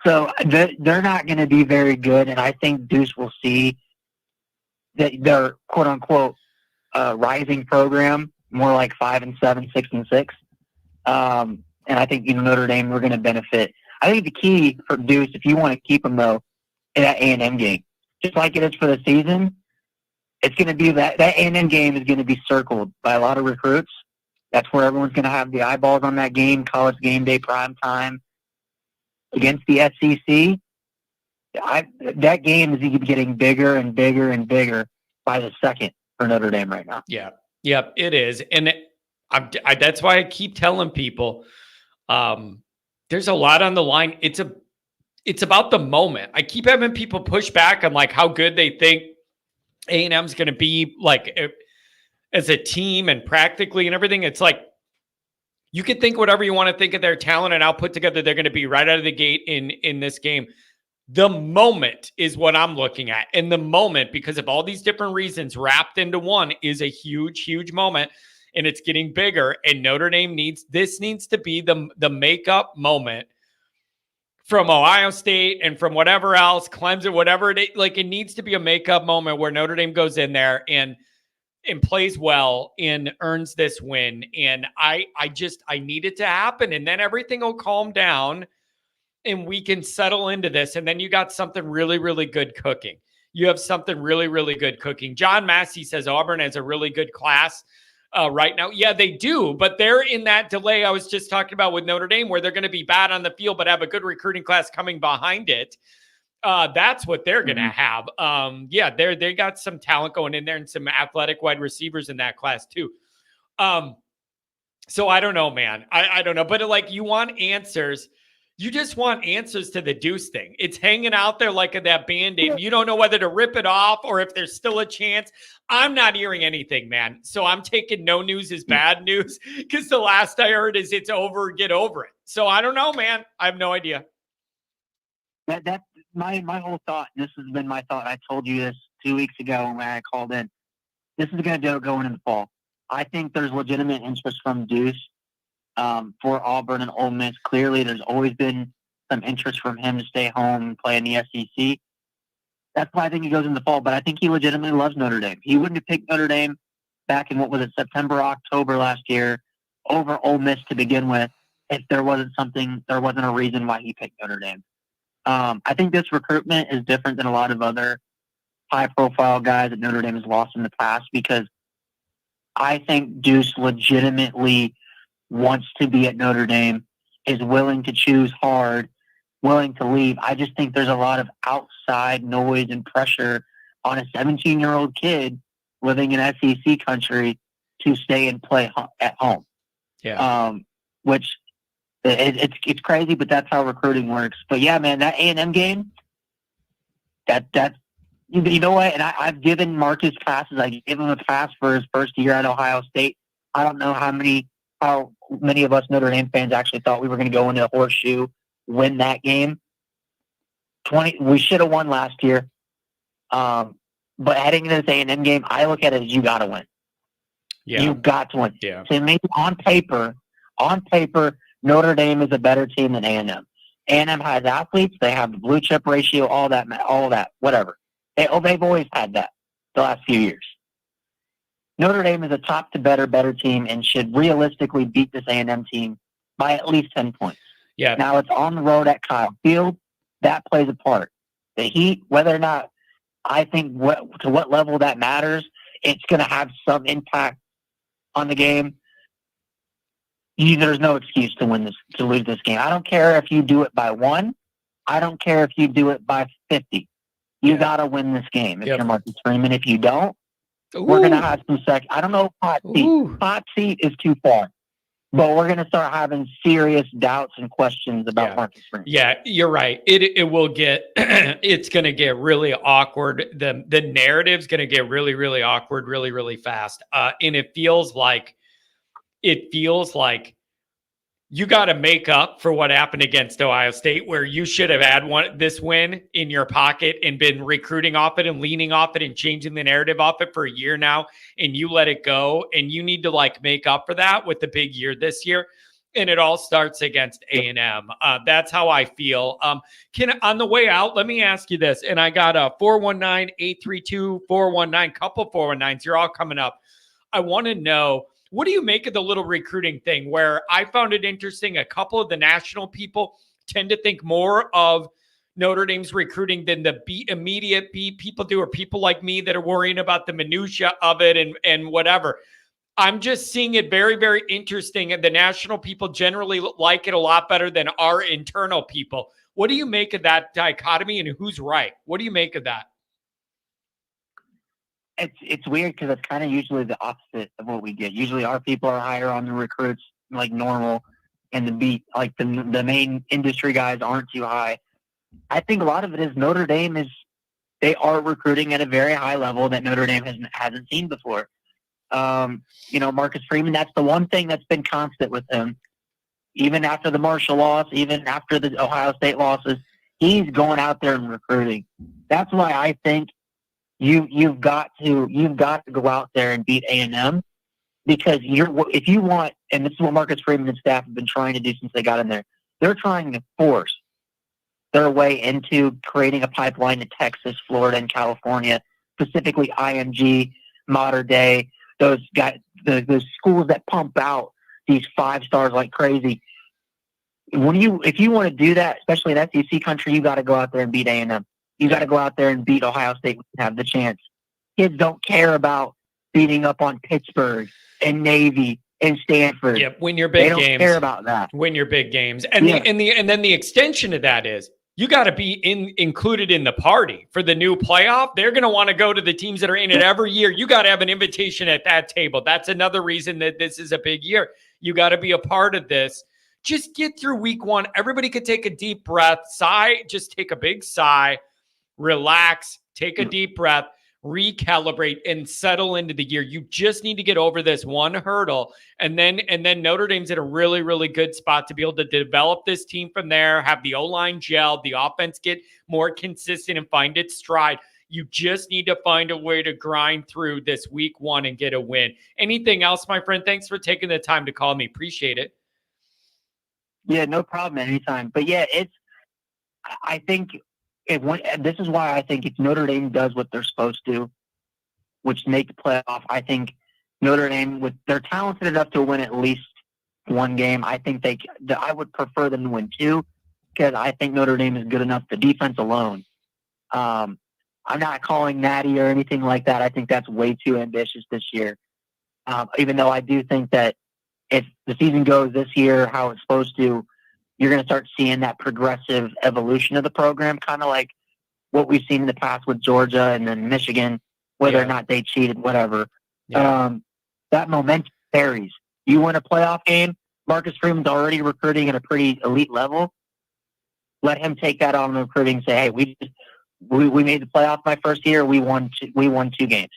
So they're not going to be very good, and I think Deuce will see that their quote-unquote rising program, more like 5-7, 6-6. And I think, Notre Dame, we're going to benefit. I think the key for Deuce, if you want to keep him, though, is that A&M game. Just like it is for the season, it's going to be that A&M game is going to be circled by a lot of recruits. That's where everyone's going to have the eyeballs on that game, college game day, prime time, against the SEC. That game is getting bigger and bigger and bigger by the second for Notre Dame right now. Yeah. Yep, it is. And that's why I keep telling people there's a lot on the line. It's about the moment. I keep having people push back on like how good they think A&M's going to be like as a team and practically and everything. It's like you can think whatever you want to think of their talent and how put together they're going to be right out of the gate in this game. The moment is what I'm looking at. And the moment, because of all these different reasons wrapped into one, is a huge, huge moment. And it's getting bigger. And Notre Dame needs to be the makeup moment from Ohio State and from whatever else, Clemson, whatever it needs to be a makeup moment where Notre Dame goes in there and plays well and earns this win. And I need it to happen. And then everything will calm down and we can settle into this. And then you got something really, really good cooking. You have something really, really good cooking. John Massey says Auburn has a really good class right now. Yeah, they do, but they're in that delay I was just talking about with Notre Dame where they're going to be bad on the field, but have a good recruiting class coming behind it. That's what they're going to have. They got some talent going in there and some athletic wide receivers in that class too. So I don't know, man. I don't know, but you want answers. You just want answers to the Deuce thing. It's hanging out there like that Band-Aid. You don't know whether to rip it off or if there's still a chance. I'm not hearing anything, man. So I'm taking no news as bad news because the last I heard is it's over, get over it. So I don't know, man. I have no idea. That's my whole thought. This has been my thought. I told you this 2 weeks ago when I called in. This is going to go in the fall. I think there's legitimate interest from Deuce. For Auburn and Ole Miss. Clearly, there's always been some interest from him to stay home and play in the SEC. That's why I think he goes in the fall, but I think he legitimately loves Notre Dame. He wouldn't have picked Notre Dame back in, September, October last year over Ole Miss to begin with if there wasn't a reason why he picked Notre Dame. I think this recruitment is different than a lot of other high-profile guys that Notre Dame has lost in the past because I think Deuce legitimately wants to be at Notre Dame, is willing to choose hard, willing to leave. I just think there's a lot of outside noise and pressure on a 17-year-old kid living in SEC country to stay and play at home. Yeah. Which it's crazy, but that's how recruiting works. But yeah, man, that A&M game, that you know what? And I've given Marcus passes. I gave him a pass for his first year at Ohio State. I don't know how many how many of us Notre Dame fans actually thought we were going to go into the horseshoe, win that game. We should have won last year. But heading into this A&M game, I look at it as you got to win. Yeah. You got to win. Yeah. So maybe on paper, Notre Dame is a better team than A&M. A&M has athletes. They have the blue chip ratio, all that, whatever. They've always had that the last few years. Notre Dame is a top to better team and should realistically beat this A&M team by at least 10 points. Yeah. Now it's on the road at Kyle Field. That plays a part. The heat, whether or not I think to what level that matters, it's going to have some impact on the game. There's no excuse to lose this game. I don't care if you do it by 1. I don't care if you do it by 50. You got to win this game if you're Marcus Freeman. If you don't, we're going to have some I don't know hot seat. Hot seat is too far. But we're going to start having serious doubts and questions about Marcus Freeman. Yeah, you're right. It will get it's going to get really awkward. The narrative's going to get really, really awkward really, really fast. And it feels like you got to make up for what happened against Ohio State, where you should have had this win in your pocket and been recruiting off it and leaning off it and changing the narrative off it for a year now, and you let it go, and you need to make up for that with the big year this year. And it all starts against A&M. That's how I feel. On the way out, let me ask you this, and I got a 419-832-419, couple 419s. You're all coming up. I want to know, what do you make of the little recruiting thing, where I found it interesting? A couple of the national people tend to think more of Notre Dame's recruiting than the immediate people do, or people like me that are worrying about the minutia of it and whatever. I'm just seeing it very, very interesting. And the national people generally like it a lot better than our internal people. What do you make of that dichotomy, and who's right? What do you make of that? It's weird because it's kind of usually the opposite of what we get. Usually our people are higher on the recruits like normal, and the main industry guys aren't too high. I think a lot of it is Notre Dame they are recruiting at a very high level that Notre Dame hasn't seen before. Marcus Freeman, that's the one thing that's been constant with him. Even after the Marshall loss, even after the Ohio State losses, he's going out there and recruiting. That's why I think you've got to go out there and beat A&M, because if you want, and this is what Marcus Freeman and staff have been trying to do since they got in there. They're trying to force their way into creating a pipeline to Texas, Florida, and California, specifically IMG, Mater Dei, those guys, those schools that pump out these 5 stars like crazy. If you want to do that, especially in SEC country, you got to go out there and beat A&M. You got to go out there and beat Ohio State and have the chance. Kids don't care about beating up on Pittsburgh and Navy and Stanford. Yeah, win your big games. They don't care about that. Win your big games, and then the extension of that is you got to be included in the party for the new playoff. They're going to want to go to the teams that are in it every year. You got to have an invitation at that table. That's another reason that this is a big year. You got to be a part of this. Just get through week 1. Everybody could take a deep breath, sigh, just take a big sigh, relax, take a deep breath, recalibrate, and settle into the year. You just need to get over this one hurdle. And then Notre Dame's in a really, really good spot to be able to develop this team from there, have the O-line gel, the offense get more consistent and find its stride. You just need to find a way to grind through this week 1 and get a win. Anything else, my friend? Thanks for taking the time to call me. Appreciate it. Yeah, no problem. Anytime. But yeah, I think this is why I think if Notre Dame does what they're supposed to, which make the playoff, I think Notre Dame, they're talented enough to win at least 1 game. I think I would prefer them to win 2, because I think Notre Dame is good enough. The defense alone. I'm not calling natty or anything like that. I think that's way too ambitious this year. Even though I do think that if the season goes this year how it's supposed to, you're going to start seeing that progressive evolution of the program, kind of like what we've seen in the past with Georgia and then Michigan, whether or not they cheated, whatever. Yeah. That momentum varies. You win a playoff game, Marcus Freeman's already recruiting at a pretty elite level. Let him take that on recruiting and say, hey, we made the playoff my first year. We won 2 games.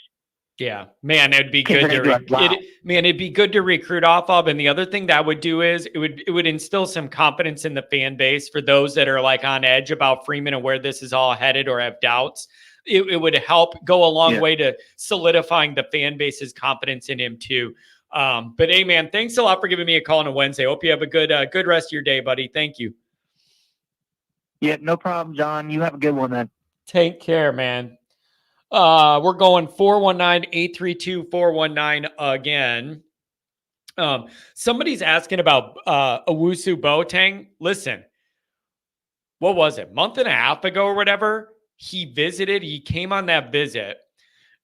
Yeah, man, it'd be Kids good are to gonna be like, wow. it'd be good to recruit off of. And the other thing that would do is it would instill some confidence in the fan base for those that are like on edge about Freeman and where this is all headed or have doubts. It would help go a long way to solidifying the fan base's confidence in him too. But hey, man, thanks a lot for giving me a call on a Wednesday. Hope you have a good rest of your day, buddy. Thank you. Yeah, no problem, John. You have a good one then. Take care, man. We're going 419-832-419 again. Somebody's asking about Owusu Boateng. Listen, what was it? Month and a half ago or whatever? He came on that visit.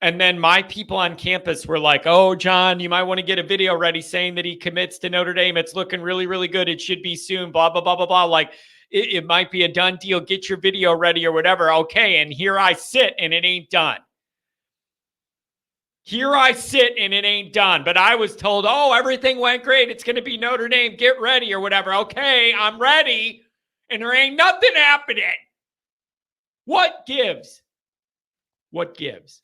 And then my people on campus were like, oh, John, you might want to get a video ready saying that he commits to Notre Dame. It's looking really, really good. It should be soon, blah, blah, blah, blah, blah. Like, it might be a done deal. Get your video ready or whatever. Okay, and here I sit and it ain't done. Here I sit and it ain't done. But I was told, oh, everything went great. It's going to be Notre Dame. Get ready or whatever. Okay, I'm ready. And there ain't nothing happening. What gives? What gives?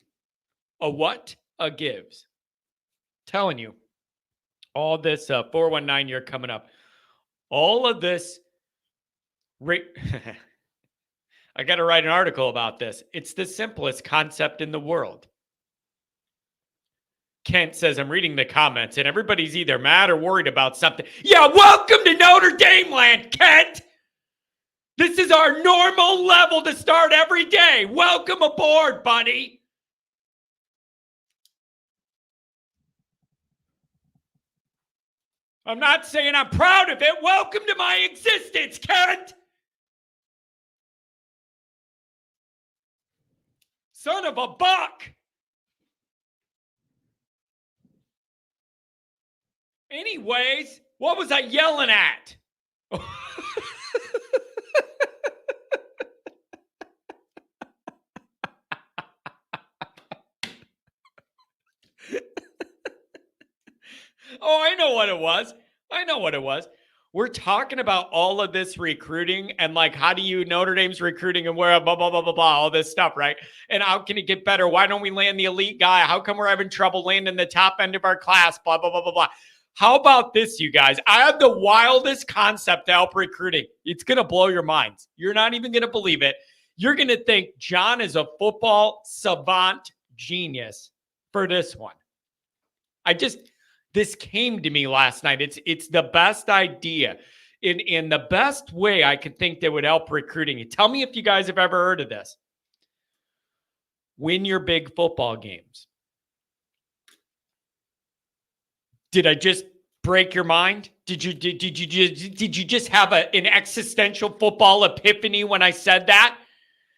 A what? A gives. Telling you. All this 419 year coming up. All of this. I got to write an article about this. It's the simplest concept in the world. Kent says, I'm reading the comments, and everybody's either mad or worried about something. Yeah, welcome to Notre Dame land, Kent. This is our normal level to start every day. Welcome aboard, buddy. I'm not saying I'm proud of it. Welcome to my existence, Kent. Son of a buck. Anyways, what was I yelling at? Oh, I know what it was. We're talking about all of this recruiting and like, how do you Notre Dame's recruiting and where blah, blah, blah, blah, blah, all this stuff, right? And how can it get better? Why don't we land the elite guy? How come we're having trouble landing the top end of our class? Blah, blah, blah, blah, blah. How about this, you guys? I have the wildest concept to help recruiting. It's going to blow your minds. You're not even going to believe it. You're going to think John is a football savant genius for this one. This came to me last night. It's the best idea in the best way I could think that would help recruiting. Tell me if you guys have ever heard of this. Win your big football games. Did I just break your mind? Did you just have an existential football epiphany when I said that?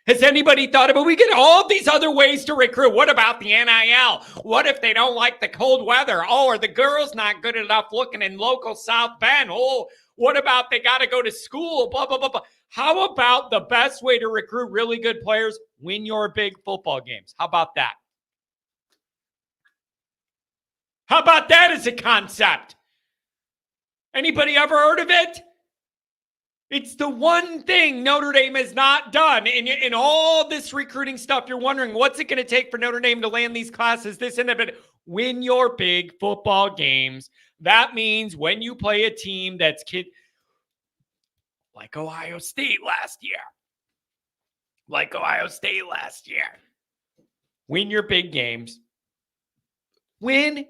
Has anybody thought about, we get all these other ways to recruit? What about the NIL? What if they don't like the cold weather? Oh, are the girls not good enough looking in local South Bend? Oh, what about they got to go to school? Blah, blah, blah, blah. How about the best way to recruit really good players? Win your big football games. How about that? How about that as a concept? Anybody ever heard of it? It's the one thing Notre Dame has not done. In all this recruiting stuff, you're wondering, what's it going to take for Notre Dame to land these classes, this and that? But win your big football games. That means when you play a team that's like Ohio State last year. Win your big games. Win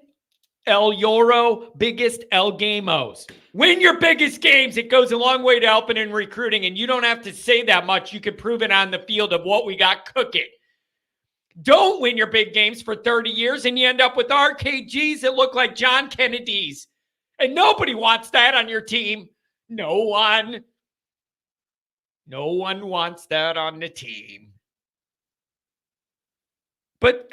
El Lloro, biggest El Gamos. Win your biggest games. It goes a long way to helping in recruiting, and you don't have to say that much. You can prove it on the field of what we got cooking. Don't win your big games for 30 years, and you end up with RKGs that look like John Kennedy's. And nobody wants that on your team. No one. No one wants that on the team. But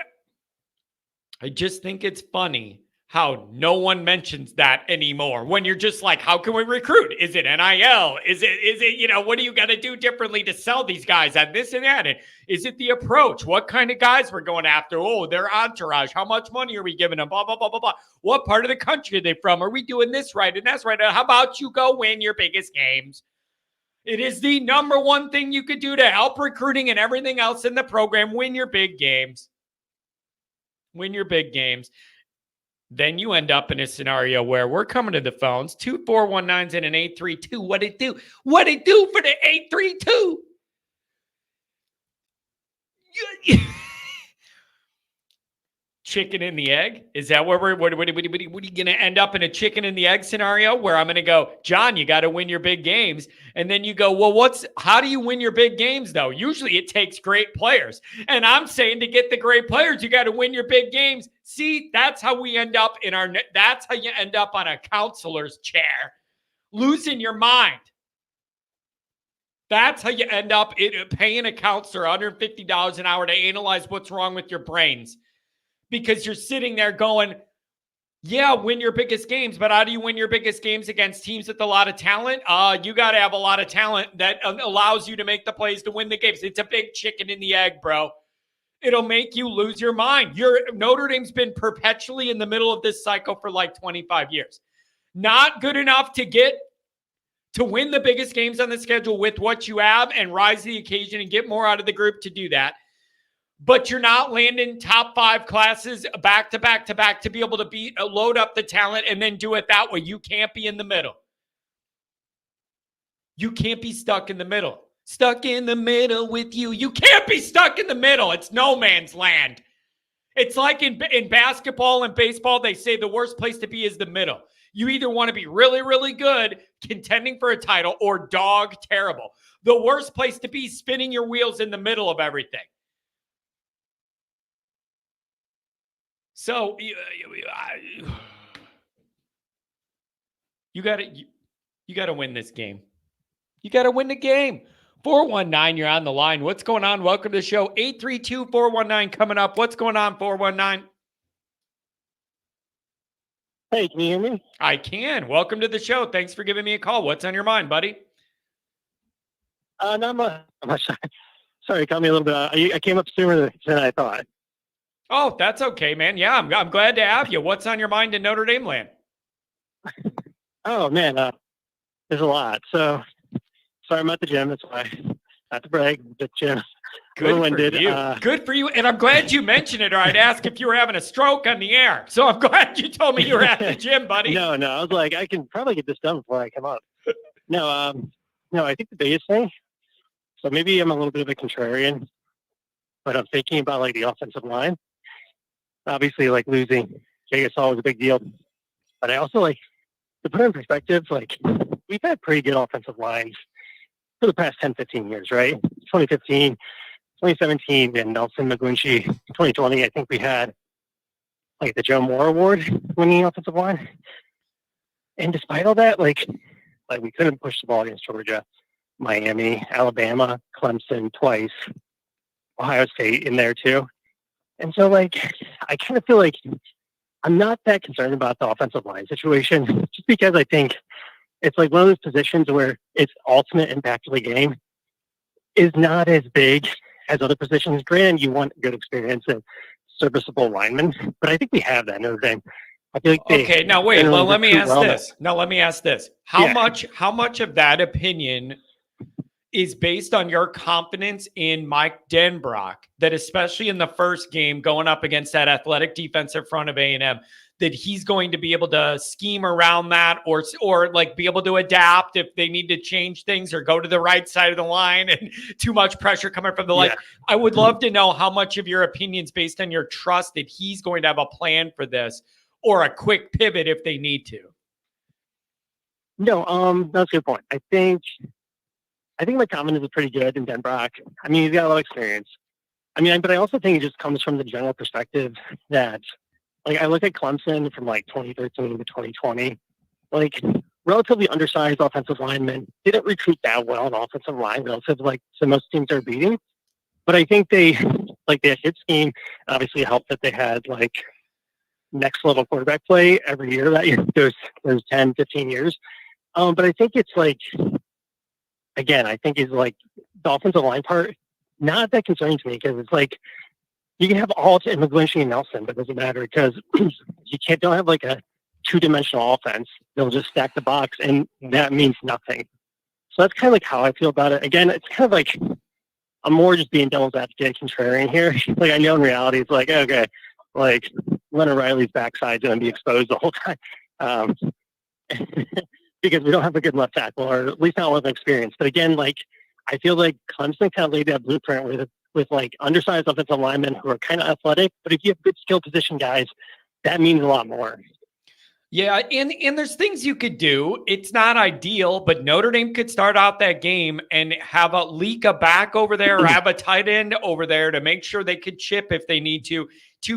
I just think it's funny how no one mentions that anymore. When you're just like, how can we recruit? Is it NIL? Is it, what do you got to do differently to sell these guys and this and that? And is it the approach? What kind of guys we're going after? Oh, their entourage. How much money are we giving them? Blah, blah, blah, blah, blah. What part of the country are they from? Are we doing this right and that's right? How about you go win your biggest games? It is the number one thing you could do to help recruiting and everything else in the program. Win your big games. win your big games. Then you end up in a scenario where we're coming to the phones, 2 419s and an 832. What it do? What it do for the 832? Chicken in the egg? Is that where what are you going to end up in a chicken in the egg scenario where I'm going to go, John, you got to win your big games. And then you go, well, how do you win your big games though? Usually it takes great players. And I'm saying to get the great players, you got to win your big games. See, that's how we end up that's how you end up on a counselor's chair, losing your mind. That's how you end up paying a counselor $150 an hour to analyze what's wrong with your brains. Because you're sitting there going, yeah, win your biggest games, but how do you win your biggest games against teams with a lot of talent? You got to have a lot of talent that allows you to make the plays to win the games. It's a big chicken in the egg, bro. It'll make you lose your mind. Notre Dame's been perpetually in the middle of this cycle for like 25 years. Not good enough to win the biggest games on the schedule with what you have and rise to the occasion and get more out of the group to do that. But you're not landing top 5 classes back to back to back to be able to load up the talent and then do it that way. You can't be in the middle. You can't be stuck in the middle. Stuck in the middle with you. You can't be stuck in the middle. It's no man's land. It's like in basketball and baseball, they say the worst place to be is the middle. You either want to be really, really good, contending for a title, or dog terrible. The worst place to be spinning your wheels in the middle of everything. So you got to win this game. You got to win the game. 419, you're on the line. What's going on? Welcome to the show. 832-419 coming up. What's going on, 419? Hey, can you hear me? I can. Welcome to the show. Thanks for giving me a call. What's on your mind, buddy? Not much. Sorry, you caught me a little bit. I came up sooner than I thought. Oh, that's okay, man. Yeah, I'm glad to have you. What's on your mind in Notre Dame land? Oh, man, there's a lot. So, sorry, I'm at the gym. That's why. Not to brag, the gym. Good for you. Good for you. And I'm glad you mentioned it, or I'd ask if you were having a stroke on the air. So I'm glad you told me you were at the gym, buddy. No. I was like, I can probably get this done before I come up. No, I think the biggest thing, so maybe I'm a little bit of a contrarian, but I'm thinking about, like, the offensive line. Obviously, like, losing JSL was a big deal. But I also, like, to put it in perspective, like, we've had pretty good offensive lines for the past 10, 15 years, right? 2015, 2017, and Nelson McGlinchey. 2020, I think we had, like, the Joe Moore Award winning offensive line. And despite all that, like we couldn't push the ball against Georgia, Miami, Alabama, Clemson twice, Ohio State in there too. And so, like, I kind of feel like I'm not that concerned about the offensive line situation, just because I think it's like one of those positions where its ultimate impact of the game is not as big as other positions. Granted, you want good experience and serviceable linemen, but I think we have that in Notre Dame. I feel like okay, now wait. Well, let me ask this. How much of that opinion is based on your confidence in Mike Denbrock, that especially in the first game going up against that athletic defensive front of A&M, that he's going to be able to scheme around that or like be able to adapt if they need to change things or go to the right side of the line and too much pressure coming from the left. Yeah. I would love to know how much of your opinion's based on your trust that he's going to have a plan for this or a quick pivot if they need to. No, that's a good point. I think my confidence is pretty good in Denbrock. I mean, he's got a lot of experience. I mean, but I also think it just comes from the general perspective that, like, I look at Clemson from, like, 2013 to 2020, like, relatively undersized offensive linemen, didn't recruit that well in offensive line relative to, like, so most teams are beating. But I think they had hit scheme. Obviously it helped that they had, like, next level quarterback play every year that year, those 10, 15 years. But I think it's like, again, I think is like the offensive line part, not that concerning to me, because it's like you can have Alt and McGlinchey and Nelson, but it doesn't matter because you don't have like a two-dimensional offense. They'll just stack the box, and that means nothing. So that's kind of like how I feel about it. Again, it's kind of like I'm more just being devil's advocate, contrarian here. Like, I know in reality, it's like, okay, like Leonard Riley's backside's going to be exposed the whole time. Because we don't have a good left tackle, or at least not with experience. But again, like, I feel like Clemson kind of laid that blueprint with like undersized offensive linemen who are kind of athletic, but if you have good skill position guys, that means a lot more. Yeah, and there's things you could do. It's not ideal, but Notre Dame could start out that game and have a back over there, or have a tight end over there to make sure they could chip if they need to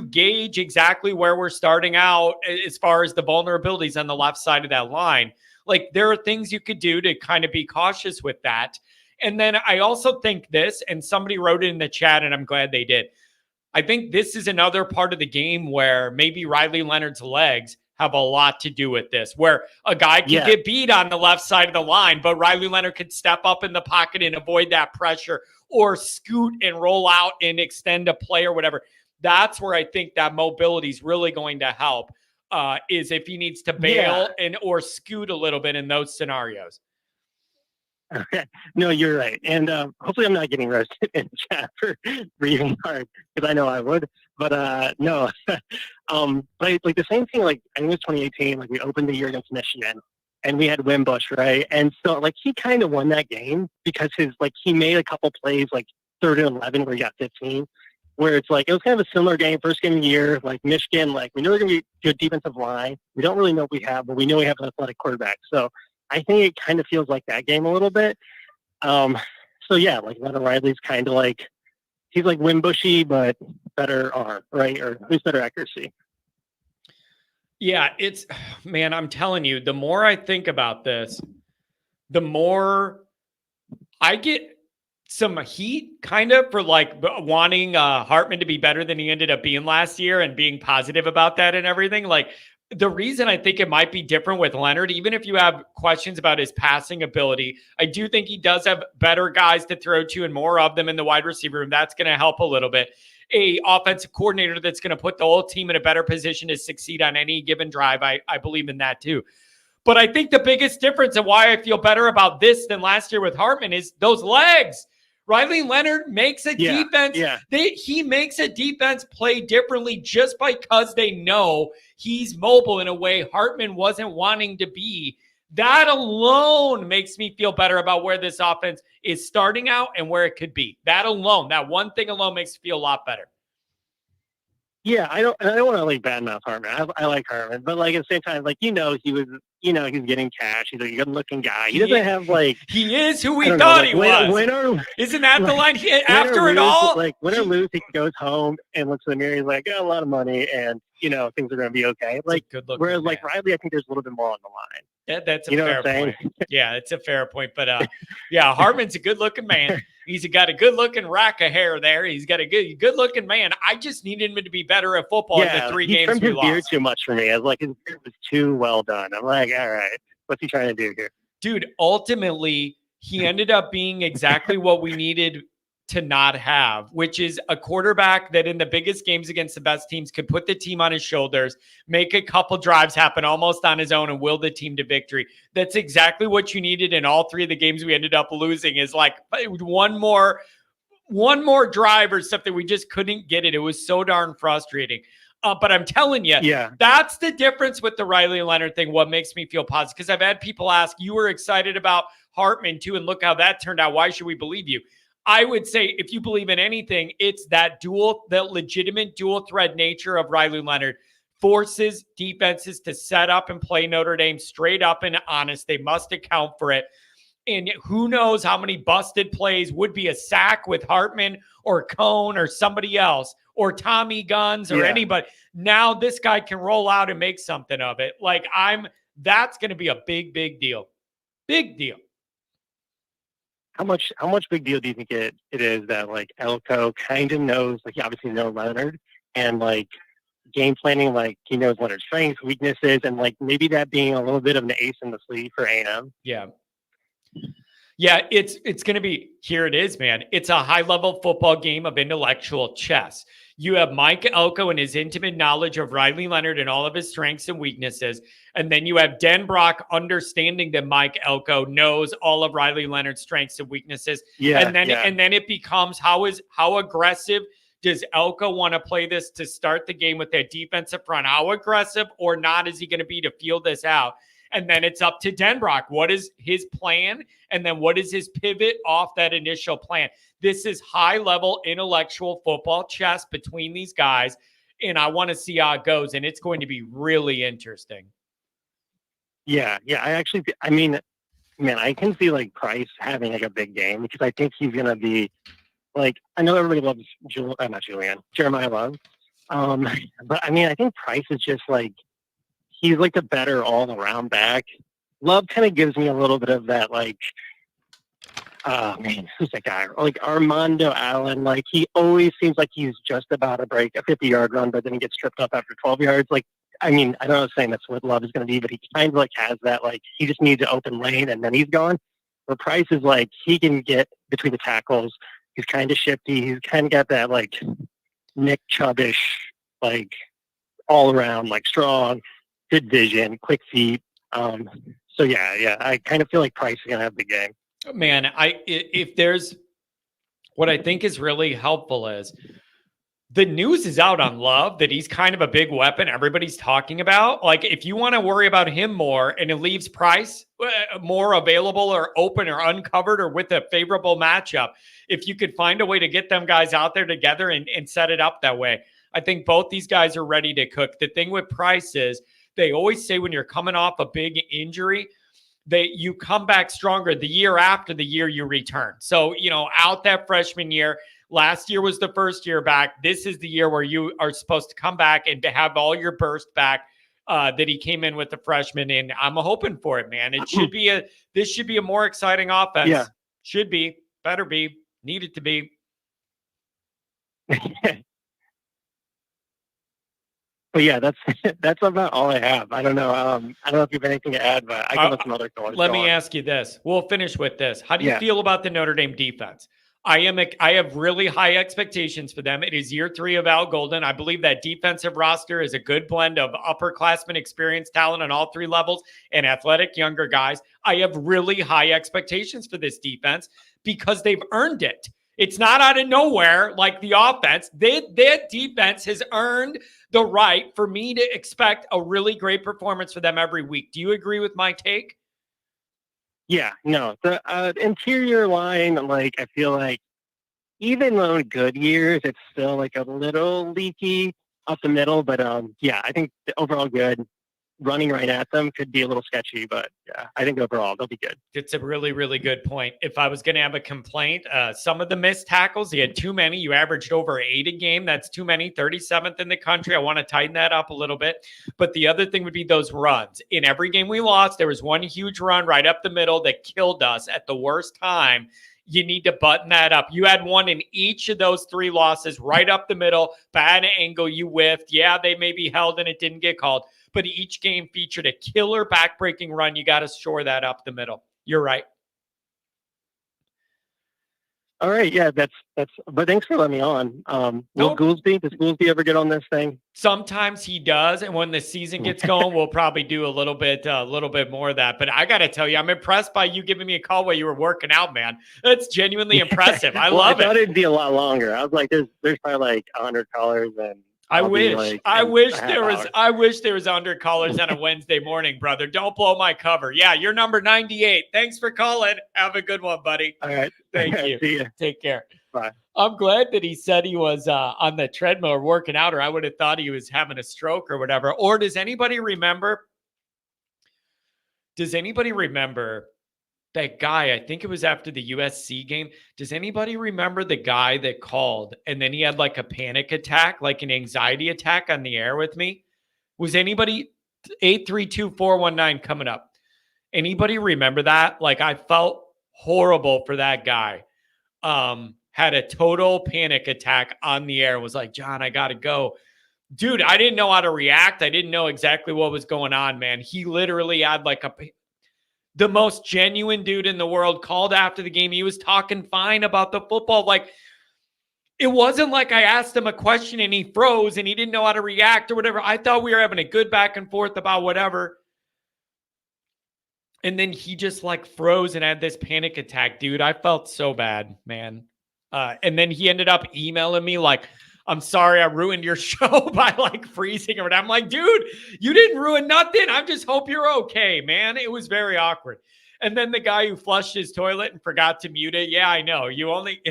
gauge exactly where we're starting out as far as the vulnerabilities on the left side of that line. Like, there are things you could do to kind of be cautious with that. And then I also think this, and somebody wrote it in the chat, and I'm glad they did. I think this is another part of the game where maybe Riley Leonard's legs have a lot to do with this, where a guy can get beat on the left side of the line, but Riley Leonard can step up in the pocket and avoid that pressure, or scoot and roll out and extend a play or whatever. That's where I think that mobility is really going to help, is if he needs to bail or scoot a little bit in those scenarios. Okay. No, you're right. And hopefully I'm not getting roasted in the chat for breathing hard, because I know I would. But no. But like the same thing, like I think it was 2018, like we opened the year against Michigan and we had Wimbush, right? And so like he kind of won that game because he made a couple plays like 3rd and 11 where he got 15, where it's like it was kind of a similar game, first game of the year, like Michigan, like we know they're going to be good defensive line. We don't really know what we have, but we know we have an athletic quarterback. So I think it kind of feels like that game a little bit. So yeah, like Leonard Riley's kind of like, he's like Wimbushy, but better arm, right? Or at least better accuracy. Yeah, man, I'm telling you, the more I think about this, the more I get some heat kind of for like wanting Hartman to be better than he ended up being last year and being positive about that and everything. Like, the reason I think it might be different with Leonard, even if you have questions about his passing ability, I do think he does have better guys to throw to and more of them in the wide receiver room. That's going to help a little bit. A offensive coordinator that's going to put the whole team in a better position to succeed on any given drive. I believe in that too. But I think the biggest difference and why I feel better about this than last year with Hartman is those legs. Riley Leonard makes a defense. He makes a defense play differently just because they know he's mobile in a way Hartman wasn't wanting to be. That alone makes me feel better about where this offense is starting out and where it could be. That one thing alone makes me feel a lot better. Yeah, I don't want to like badmouth Hartman. I like Hartman, but like at the same time, like he was getting cash. He's a good-looking guy. He doesn't have like he is who we thought he was. Isn't that the line? After it all, like win or lose, he goes home and looks in the mirror. He's like, got a lot of money, and things are going to be okay. Like whereas like Riley, I think there's a little bit more on the line. That's a fair point. Yeah, it's a fair point. But yeah, Hartman's a good-looking man. He's got a good-looking rack of hair there. He's got a good-looking man. I just needed him to be better at football in the 3 games we lost. He trimmed his beard too much for me. I was like, his beard was too well done. I'm like, all right, what's he trying to do here? Dude, ultimately, he ended up being exactly what we needed to not have, which is a quarterback that in the biggest games against the best teams could put the team on his shoulders, make a couple drives happen almost on his own and will the team to victory. That's exactly what you needed in all 3 of the games we ended up losing, is like one more drive or something. We just couldn't get it. It was so darn frustrating. But I'm telling you, that's the difference with the Riley Leonard thing. What makes me feel positive, because I've had people ask, you were excited about Hartman too, and look how that turned out. Why should we believe you? I would say if you believe in anything, it's that legitimate dual thread nature of Riley Leonard forces defenses to set up and play Notre Dame straight up and honest. They must account for it. And who knows how many busted plays would be a sack with Hartman or Cone or somebody else or Tommy Guns or anybody. Now this guy can roll out and make something of it. Like that's going to be a big, big deal. Big deal. How much big deal do you think it is that like Elko kind of knows, like he obviously knows Leonard, and like game planning, like he knows Leonard's strengths, weaknesses, and like maybe that being a little bit of an ace in the sleeve for A&M? Yeah, it's going to be, here it is, man. It's a high-level football game of intellectual chess. You have Mike Elko and his intimate knowledge of Riley Leonard and all of his strengths and weaknesses. And then you have Den Brock understanding that Mike Elko knows all of Riley Leonard's strengths and weaknesses. And then it becomes how aggressive Does Elko want to play this to start the game with that defensive front? How aggressive or not is he going to be to feel this out? And then it's up to Denbrock. What is his plan? And then what is his pivot off that initial plan? This is high-level intellectual football chess between these guys, and I want to see how it goes, and it's going to be really interesting. Yeah. I mean, man, I can see like Price having like a big game because I think he's gonna be like, I know everybody loves Jeremiah Love, but I mean, I think Price is just like, he's like the better all-around back. Love kind of gives me a little bit of that, like, man, who's that guy? Like Armando Allen. Like, he always seems like he's just about to break a 50-yard run, but then he gets tripped up after 12 yards. Like, I mean, I don't know saying that's what Love is going to be, but he kind of like has that, like, he just needs an open lane and then he's gone. But Price is like, he can get between the tackles. He's kind of shifty. He's kind of got that, like, Nick Chubbish, like, all around, like, strong, good vision, quick feet. So yeah, I kind of feel like Price is gonna have the game. Man, if there's what I think is really helpful is the news is out on Love that he's kind of a big weapon everybody's talking about. Like, if you want to worry about him more and it leaves Price more available or open or uncovered or with a favorable matchup, if you could find a way to get them guys out there together and set it up that way, I think both these guys are ready to cook. The thing with Price is they always say when you're coming off a big injury, you come back stronger the year after the year you return. So, out that freshman year, last year was the first year back. This is the year where you are supposed to come back and to have all your burst back that he came in with the freshman. And I'm hoping for it, man. This should be a more exciting offense. Yeah. Should be, better be, needed to be. But yeah, that's about all I have. I don't know. I don't know if you have anything to add, but I can let some other callers. Let me ask you this. We'll finish with this. How do you feel about the Notre Dame defense? I have really high expectations for them. It is year 3 of Al Golden. I believe that defensive roster is a good blend of upperclassmen, experienced talent on all 3 levels, and athletic younger guys. I have really high expectations for this defense because they've earned it. It's not out of nowhere like the offense. Their defense has earned the right for me to expect a really great performance for them every week. Do you agree with my take? Yeah, no. The interior line, like, I feel like even on good years, it's still like a little leaky up the middle. But yeah, I think the overall good. Running right at them could be a little sketchy, but yeah, I think overall they'll be good. It's a really, really good point. If I was going to have a complaint, some of the missed tackles, he had too many. You averaged over 8 a game. That's too many, 37th in the country. I want to tighten that up a little bit. But the other thing would be those runs. In every game we lost, there was one huge run right up the middle that killed us at the worst time. You need to button that up. You had one in each of those 3 losses right up the middle, bad angle, you whiffed. Yeah, they may be held and it didn't get called. But each game featured a killer backbreaking run. You got to shore that up the middle. You're right. All right. Yeah, that's, but thanks for letting me on. Does Goolsby ever get on this thing? Sometimes he does. And when the season gets going, we'll probably do a little bit more of that. But I got to tell you, I'm impressed by you giving me a call while you were working out, man. That's genuinely impressive. I love it. I thought it'd be a lot longer. I was like, there's probably like 100 callers and I wish there was undercallers on a Wednesday morning, brother. Don't blow my cover. Yeah, you're number 98. Thanks for calling. Have a good one, buddy. All right. Thank you. See you. Take care. Bye. I'm glad that he said he was on the treadmill or working out, or I would have thought he was having a stroke or whatever. Or does anybody remember that guy? I think it was after the USC game. Does anybody remember the guy that called and then he had like a panic attack, like an anxiety attack on the air with me? Was anybody 832-419 coming up? Anybody remember that? Like, I felt horrible for that guy. Had a total panic attack on the air. Was like, John, I got to go. Dude, I didn't know how to react. I didn't know exactly what was going on, man. He literally had like the most genuine dude in the world called after the game. He was talking fine about the football. Like, it wasn't like I asked him a question and he froze and he didn't know how to react or whatever. I thought we were having a good back and forth about whatever. And then he just like froze and had this panic attack, dude. I felt so bad, man. And then he ended up emailing me like I'm sorry I ruined your show by like freezing or whatever. I'm like, dude, you didn't ruin nothing. I just hope you're okay, man. It was very awkward. And then the guy who flushed his toilet and forgot to mute it. Yeah, I know. You only...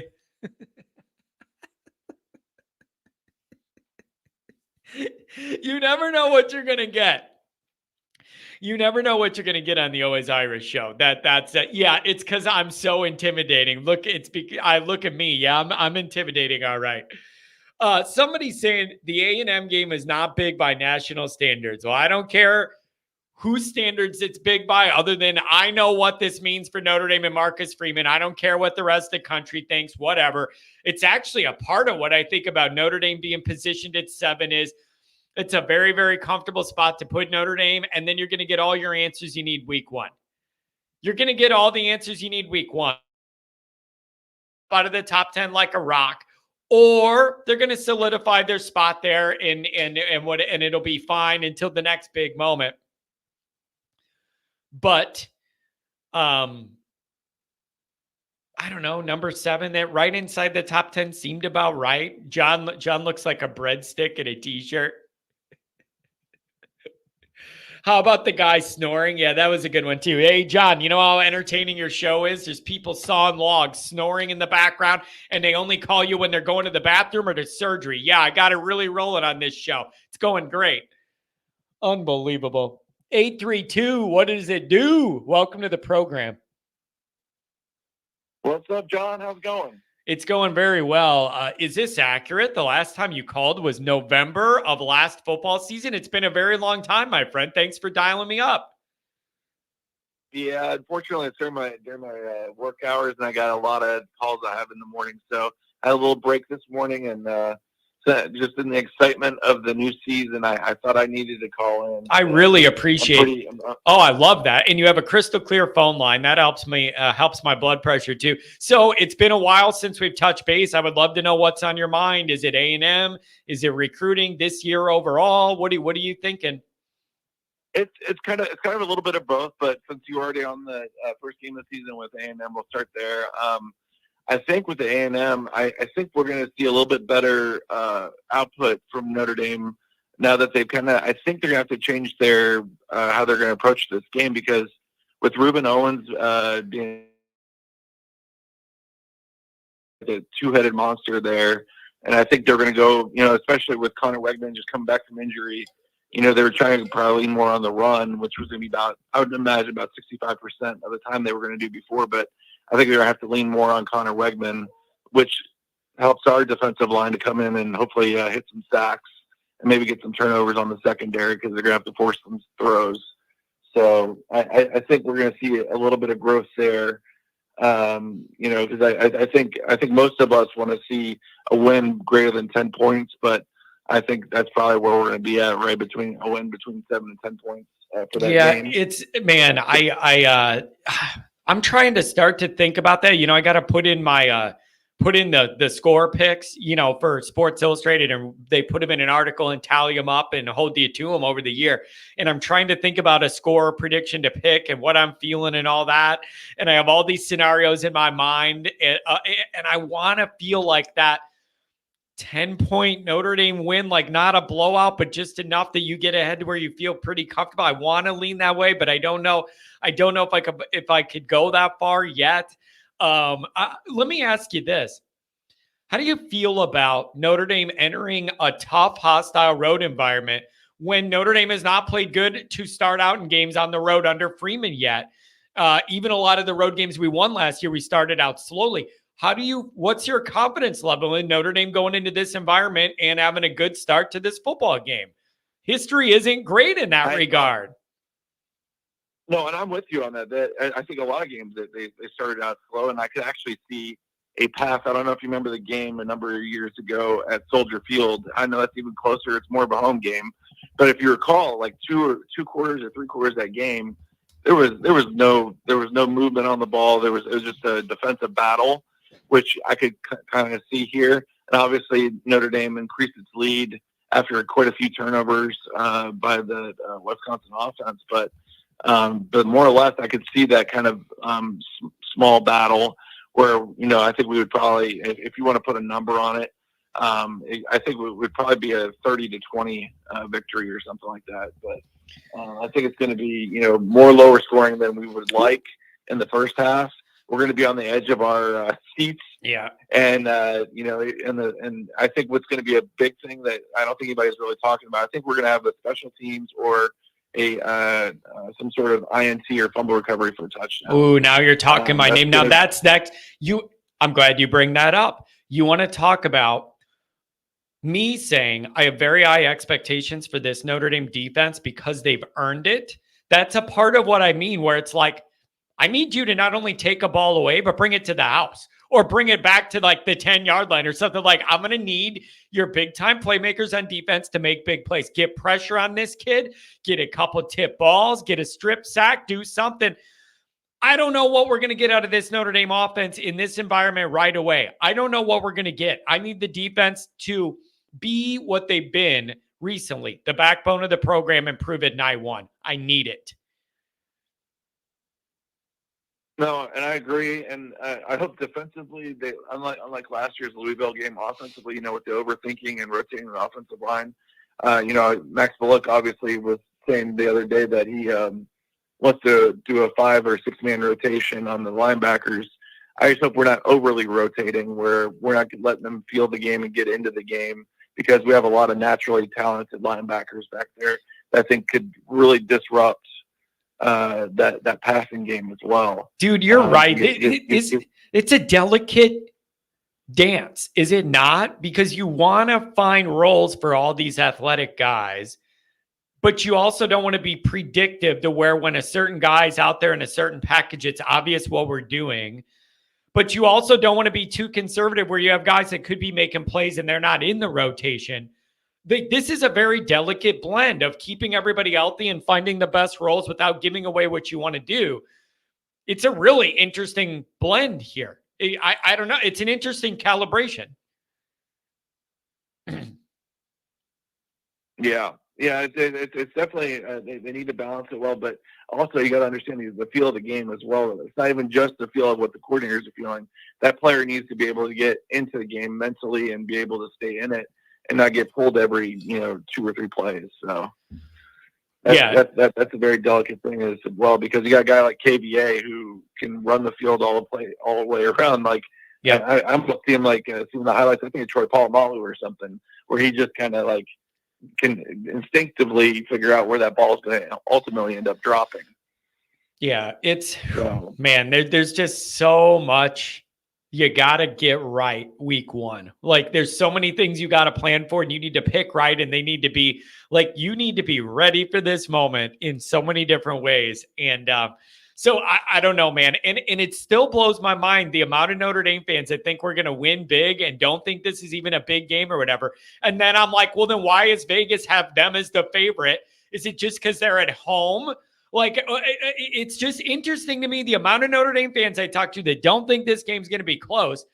You never know what you're going to get. You never know what you're going to get on the Always Irish show. That's yeah, it's because I'm so intimidating. Look, I look at me. Yeah, I'm intimidating. All right. Somebody's saying the A&M game is not big by national standards. Well, I don't care whose standards it's big by, other than I know what this means for Notre Dame and Marcus Freeman. I don't care what the rest of the country thinks, whatever. It's actually a part of what I think about Notre Dame being positioned at 7 is it's a very, very comfortable spot to put Notre Dame, and then you're going to get all your answers you need week 1. You're going to get all the answers you need week 1 out of the top 10 like a rock, or they're going to solidify their spot there and it'll be fine until the next big moment. But I don't know, number 7, that right inside the top 10 seemed about right. John looks like a breadstick in a t-shirt. How about the guy snoring? Yeah, that was a good one too. Hey, John, you know how entertaining your show is? There's people sawing logs, snoring in the background, and they only call you when they're going to the bathroom or to surgery. Yeah, I got it really rolling on this show. It's going great. Unbelievable. 832, what does it do? Welcome to the program. What's up, John? How's it going? It's going very well. Is this accurate? The last time you called was November of last football season. It's been a very long time, my friend. Thanks for dialing me up. Yeah, unfortunately, it's during my work hours, and I got a lot of calls I have in the morning. So I had a little break this morning, and so just in the excitement of the new season, I thought I needed to call in. I really appreciate it. Oh, I love that. And you have a crystal clear phone line. That helps me, helps my blood pressure too. So it's been a while since we've touched base. I would love to know what's on your mind. Is it A&M? Is it recruiting this year overall? What are you thinking? It's kind of a little bit of both, but since you're already on the first game of the season with A&M, we'll start there. I think with the A&M, I think we're going to see a little bit better output from Notre Dame now that they've I think they're going to have to change their how they're going to approach this game, because with Reuben Owens being the two-headed monster there, and I think they're going to go, especially with Connor Wegman just coming back from injury, they were trying to probably lean more on the run, which was going to be I would imagine about 65% of the time they were going to do before, but I think they're going to have to lean more on Connor Wegman, which helps our defensive line to come in and hopefully hit some sacks and maybe get some turnovers on the secondary, because they're going to have to force some throws. So I think we're going to see a little bit of growth there, because I think most of us want to see a win greater than 10 points, but I think that's probably where we're going to be at, right between a win between 7 and 10 points for that game. Yeah, it's, man, I'm trying to start to think about that. I got to put in the score picks, for Sports Illustrated, and they put them in an article and tally them up and hold you to them over the year. And I'm trying to think about a score prediction to pick and what I'm feeling and all that. And I have all these scenarios in my mind, and I want to feel like that 10-point Notre Dame win, like not a blowout, but just enough that you get ahead to where you feel pretty comfortable. I want to lean that way, but I don't know. I don't know if I could go that far yet. Let me ask you this. How do you feel about Notre Dame entering a tough, hostile road environment when Notre Dame has not played good to start out in games on the road under Freeman yet? Even a lot of the road games we won last year, we started out slowly. What's your confidence level in Notre Dame going into this environment and having a good start to this football game? History isn't great in that regard. No, and I'm with you on that. I think a lot of games that they started out slow, and I could actually see a path. I don't know if you remember the game a number of years ago at Soldier Field. I know that's even closer. It's more of a home game. But if you recall, like two quarters or 3 quarters of that game, there was no movement on the ball. It was just a defensive battle, which I could kind of see here. And obviously Notre Dame increased its lead after quite a few turnovers by the Wisconsin offense. But more or less, I could see that kind of small battle where, I think we would probably, if you want to put a number on it, I think it would probably be a 30-20 victory or something like that. But I think it's going to be, more lower scoring than we would like in the first half. We're going to be on the edge of our seats. Yeah. And, and I think what's going to be a big thing that I don't think anybody's really talking about, I think we're going to have a special teams or some sort of INT or fumble recovery for a touchdown. Ooh, now you're talking my name. Now that's next. I'm glad you bring that up. You want to talk about me saying I have very high expectations for this Notre Dame defense because they've earned it. That's a part of what I mean, where it's like, I need you to not only take a ball away, but bring it to the house or bring it back to like the 10-yard line or something. Like, I'm going to need your big time playmakers on defense to make big plays. Get pressure on this kid, get a couple tip balls, get a strip sack, do something. I don't know what we're going to get out of this Notre Dame offense in this environment right away. I don't know what we're going to get. I need the defense to be what they've been recently, the backbone of the program, and prove it night one. I need it. No, and I agree, and I hope defensively, they unlike last year's Louisville game, offensively, with the overthinking and rotating the offensive line. Max Bullock obviously was saying the other day that he wants to do a 5 or 6 man rotation on the linebackers. I just hope we're not overly rotating, where we're not letting them feel the game and get into the game, because we have a lot of naturally talented linebackers back there that I think could really disrupt that passing game as well. Dude, you're right. It's a delicate dance, is it not? Because you want to find roles for all these athletic guys, but you also don't want to be predictive to where when a certain guy's out there in a certain package, it's obvious what we're doing. But you also don't want to be too conservative where you have guys that could be making plays and they're not in the rotation. This is a very delicate blend of keeping everybody healthy and finding the best roles without giving away what you want to do. It's a really interesting blend here. I don't know. It's an interesting calibration. Yeah, it's definitely they need to balance it well, but also you got to understand the feel of the game as well. It's not even just the feel of what the coordinators are feeling. That player needs to be able to get into the game mentally and be able to stay in it and not get pulled every 2 or 3 plays. So that's a very delicate thing as well, because you got a guy like KVA who can run the field all the way around. Like, yeah, I'm seeing seeing the highlights. I think of Troy Polamalu or something, where he just kind of like can instinctively figure out where that ball is going to ultimately end up dropping. Yeah, man, there's just so much you got to get right week one. Like, there's so many things you got to plan for, and you need to pick right, and they need to be like, you need to be ready for this moment in so many different ways. And so I don't know, man. And it still blows my mind, the amount of Notre Dame fans that think we're going to win big and don't think this is even a big game or whatever. And then I'm like, well, then why is Vegas have them as the favorite? Is it just because they're at home? Like, it's just interesting to me, the amount of Notre Dame fans I talk to that don't think this game's going to be close.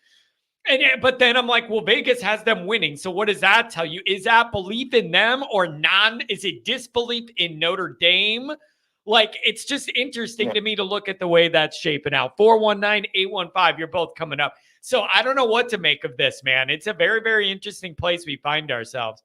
But then I'm like, well, Vegas has them winning. So what does that tell you? Is that belief in them or is it disbelief in Notre Dame? Like, it's just interesting to me to look at the way that's shaping out. 419-815, you're both coming up. So I don't know what to make of this, man. It's a very, very interesting place we find ourselves.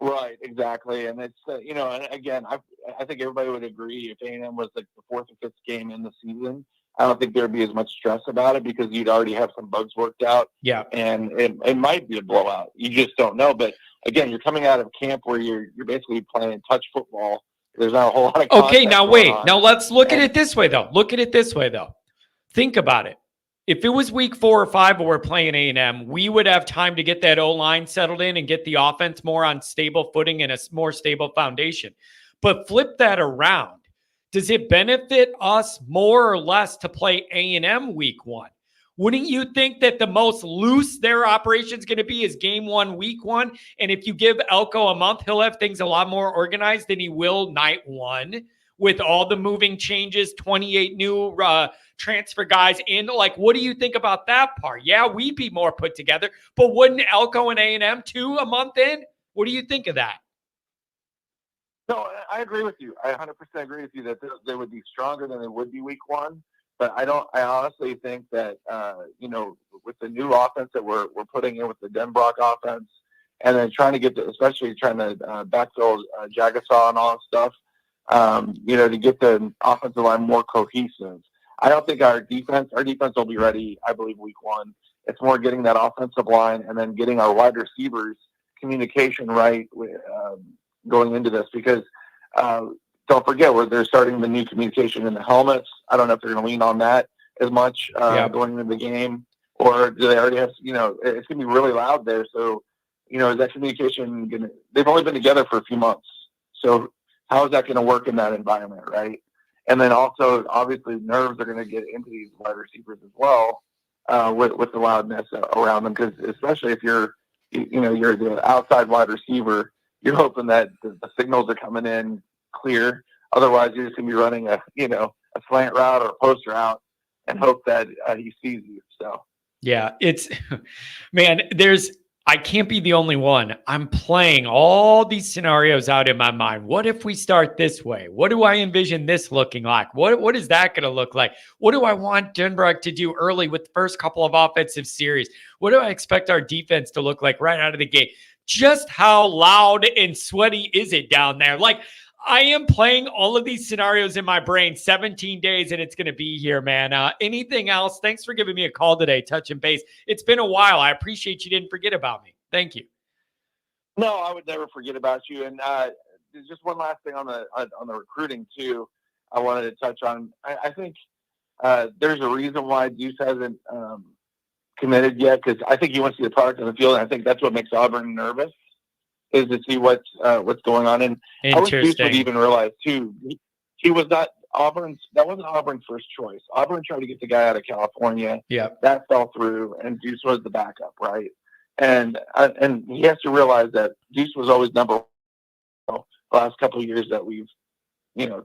Right, exactly. And it's, and again, I think everybody would agree if A&M was like the 4th or 5th game in the season, I don't think there'd be as much stress about it because you'd already have some bugs worked out. Yeah. And it might be a blowout. You just don't know. But again, you're coming out of camp where you're basically playing touch football. There's not a whole lot of contact. Okay, now wait. On. Now let's look at it this way, though. Think about it. If it was week 4 or 5 where we're playing A&M, we would have time to get that O-line settled in and get the offense more on stable footing and a more stable foundation. But flip that around. Does it benefit us more or less to play A&M week 1? Wouldn't you think that the most loose their operation is going to be is game 1, week 1? And if you give Elko a month, he'll have things a lot more organized than he will night 1 with all the moving changes, 28 new transfer guys in. Like, what do you think about that part? Yeah, we'd be more put together, but wouldn't Elko and A&M too a month in? What do you think of that? No, I agree with you. I 100% agree with you that they would be stronger than they would be week 1. But I honestly think that, with the new offense that we're putting in with the Denbrock offense, and then trying to especially trying to backfill Jagasaw and all that stuff, to get the offensive line more cohesive. I don't think our defense will be ready, I believe, week 1. It's more getting that offensive line and then getting our wide receivers communication right going into this, because don't forget, they're starting the new communication in the helmets. I don't know if they're going to lean on that as much going into the game, or do they already have, it's going to be really loud there. So, is that communication they've only been together for a few months. So how is that going to work in that environment, right? And then also, obviously, nerves are going to get into these wide receivers as well with the loudness around them, because especially if you're the outside wide receiver, you're hoping that the signals are coming in clear. Otherwise, you're just going to be running a slant route or a post route and hope that he sees you. So yeah, it's man, I can't be the only one. I'm playing all these scenarios out in my mind. What if we start this way? What do I envision this looking like? What is that going to look like? What do I want Denbrock to do early with the first couple of offensive series? What do I expect our defense to look like right out of the gate? Just how loud and sweaty is it down there? Like, I am playing all of these scenarios in my brain, 17 days, and it's going to be here, man. Anything else? Thanks for giving me a call today, Touch and Base. It's been a while. I appreciate you didn't forget about me. Thank you. No, I would never forget about you. And just one last thing on the recruiting too, I wanted to touch on. I think there's a reason why Deuce hasn't committed yet, because I think he wants to see the product on the field, and I think that's what makes Auburn nervous, is to see what's going on. And I wish Deuce would even realize too, he was not Auburn's. That wasn't Auburn's first choice. Auburn tried to get the guy out of California. Yeah, that fell through, and Deuce was the backup, right? And he has to realize that Deuce was always number one the last couple of years that we've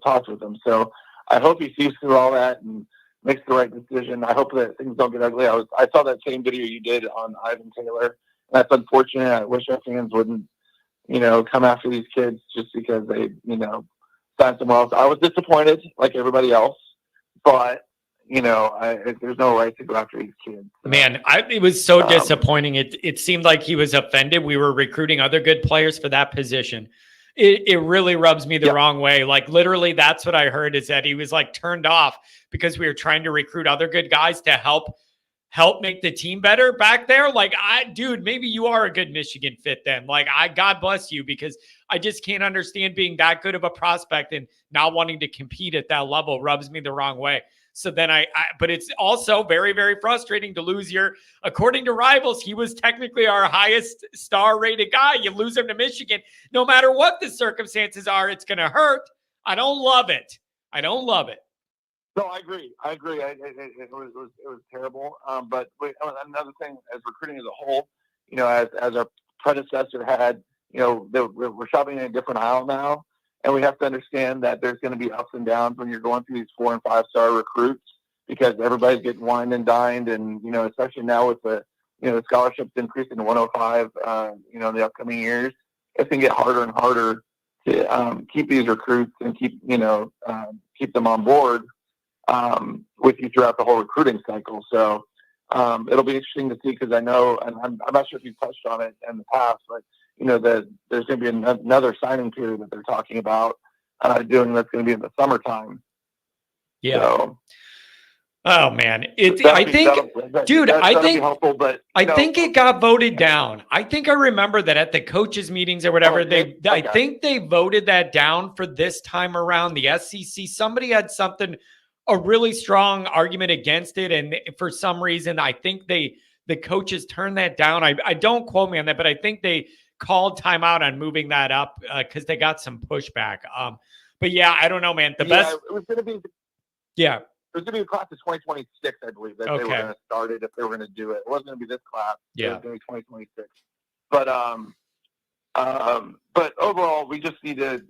talked with him. So I hope he sees through all that and makes the right decision. I hope that things don't get ugly. I saw that same video you did on Ivan Taylor. That's unfortunate. I wish our fans wouldn't come after these kids just because they, signed somewhere else. I was disappointed like everybody else, but, there's no right to go after these kids. So, man, it was so disappointing. It seemed like he was offended. We were recruiting other good players for that position. It really rubs me the wrong way. Like, literally, that's what I heard, is that he was like turned off because we were trying to recruit other good guys to help make the team better back there. Like, dude, maybe you are a good Michigan fit then. Like, God bless you, because I just can't understand being that good of a prospect and not wanting to compete at that level. Rubs me the wrong way. So then but it's also very, very frustrating to lose according to Rivals, he was technically our highest star rated guy. You lose him to Michigan, no matter what the circumstances are, it's going to hurt. I don't love it. No, I agree. It was terrible. But another thing, as recruiting as a whole, as our predecessor had, we're shopping in a different aisle now, and we have to understand that there's going to be ups and downs when you're going through these 4- and 5-star recruits, because everybody's getting wined and dined, and especially now with the scholarships increasing to 105, in the upcoming years, it's going to get harder and harder to keep these recruits and keep them on board with you throughout the whole recruiting cycle. So it'll be interesting to see, because I know, and I'm not sure if you've touched on it in the past, but that there's going to be another signing period that they're talking about doing, that's going to be in the summertime. Yeah. So, oh man, I think it got voted down. I think I remember that at the coaches meetings or whatever, I think they voted that down for this time around. The SEC, somebody had a really strong argument against it, and for some reason, I think the coaches turned that down. I don't quote me on that, but I think they called timeout on moving that up because they got some pushback. But yeah, I don't know, man. It was going to be a class of 2026, I believe, that they were going to start it if they were going to do it. It wasn't going to be this class. Yeah. It was going to be 2026. But overall, we just need to,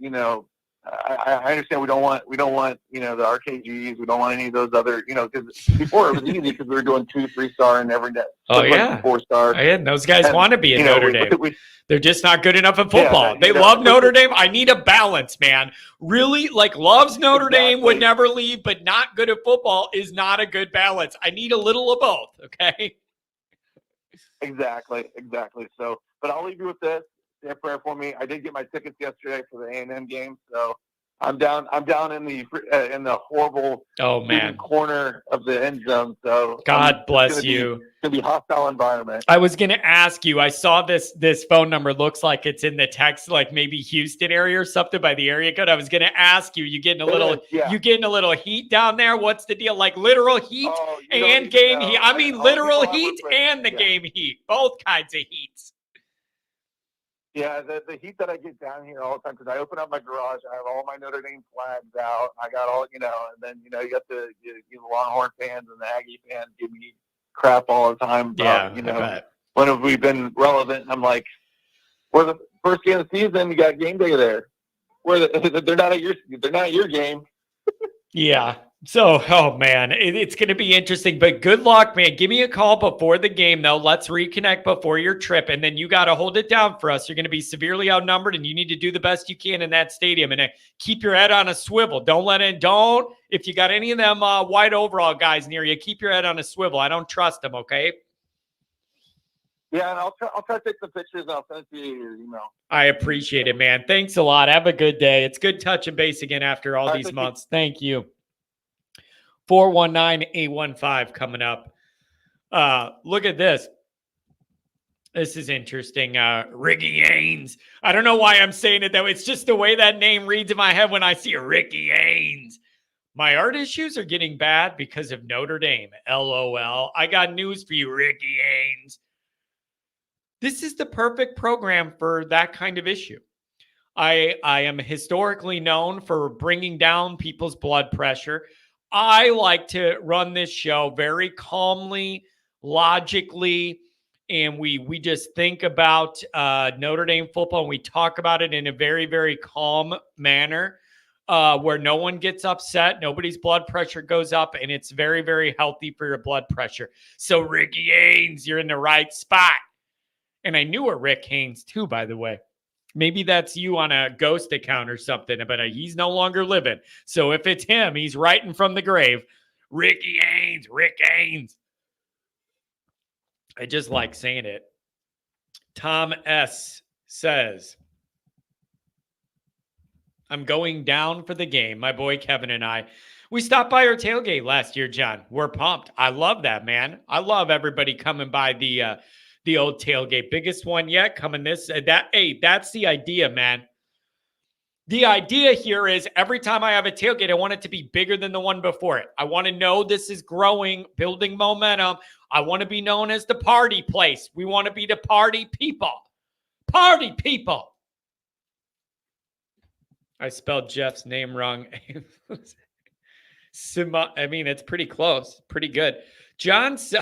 I understand we don't want the RKGs. We don't want any of those other, because before it was easy because we were doing 2, 3-star and every day. Oh, yeah. 4-star. And those guys want to be in Notre Dame. They're just not good enough at football. They love Notre Dame. I need a balance, man. Really, loves Notre Dame, would never leave, but not good at football is not a good balance. I need a little of both, okay? Exactly. So, but I'll leave you with this. Say a prayer for me. I did get my tickets yesterday for the A&M game, so I'm down in the horrible corner of the end zone. So God bless you. It's gonna be a hostile environment. I was gonna ask you. I saw this phone number. Looks like it's in the text, like maybe Houston area or something by the area code. I was gonna ask you. You getting a little heat down there? What's the deal? Like literal heat and game heat. I mean literal heat and the game heat. Both kinds of heats. Yeah, the heat that I get down here all the time, because I open up my garage, I have all my Notre Dame flags out. I got all, and then, you got the Longhorn fans and the Aggie fans give me crap all the time about, when have we been relevant? And I'm like, we're the first game of the season, you got game day there. They're not at your game. Yeah. So, oh man, it's going to be interesting, but good luck, man. Give me a call before the game, though. Let's reconnect before your trip, and then you got to hold it down for us. You're going to be severely outnumbered, and you need to do the best you can in that stadium, and keep your head on a swivel. If you got any of them white overall guys near you, keep your head on a swivel. I don't trust them, okay? Yeah, and I'll try to take the pictures, and I'll send it to you in your email. I appreciate it, man. Thanks a lot. Have a good day. It's good touching base again after all these months. Thank you. 419-815 coming up. Look at this. This is interesting. Ricky Haynes. I don't know why I'm saying it that way. It's just the way that name reads in my head when I see Ricky Haynes. My art issues are getting bad because of Notre Dame. LOL. I got news for you, Ricky Haynes. This is the perfect program for that kind of issue. I am historically known for bringing down people's blood pressure. I like to run this show very calmly, logically, and we just think about Notre Dame football, and we talk about it in a very, very calm manner where no one gets upset, nobody's blood pressure goes up, and it's very, very healthy for your blood pressure. So, Ricky Haynes, you're in the right spot. And I knew a Rick Haynes, too, by the way. Maybe that's you on a ghost account or something, but he's no longer living. So if it's him, he's writing from the grave. Rick Haynes. I just like saying it. Tom S. says, I'm going down for the game. My boy Kevin and I, we stopped by our tailgate last year, John. We're pumped. I love that, man. I love everybody coming by the old tailgate. Biggest one yet coming that's the idea, man. The idea here is every time I have a tailgate, I want it to be bigger than the one before it. I want to know this is growing, building momentum. I want to be known as the party place. We want to be the party people. Party people. I spelled Jeff's name wrong. It's pretty close. Pretty good. John's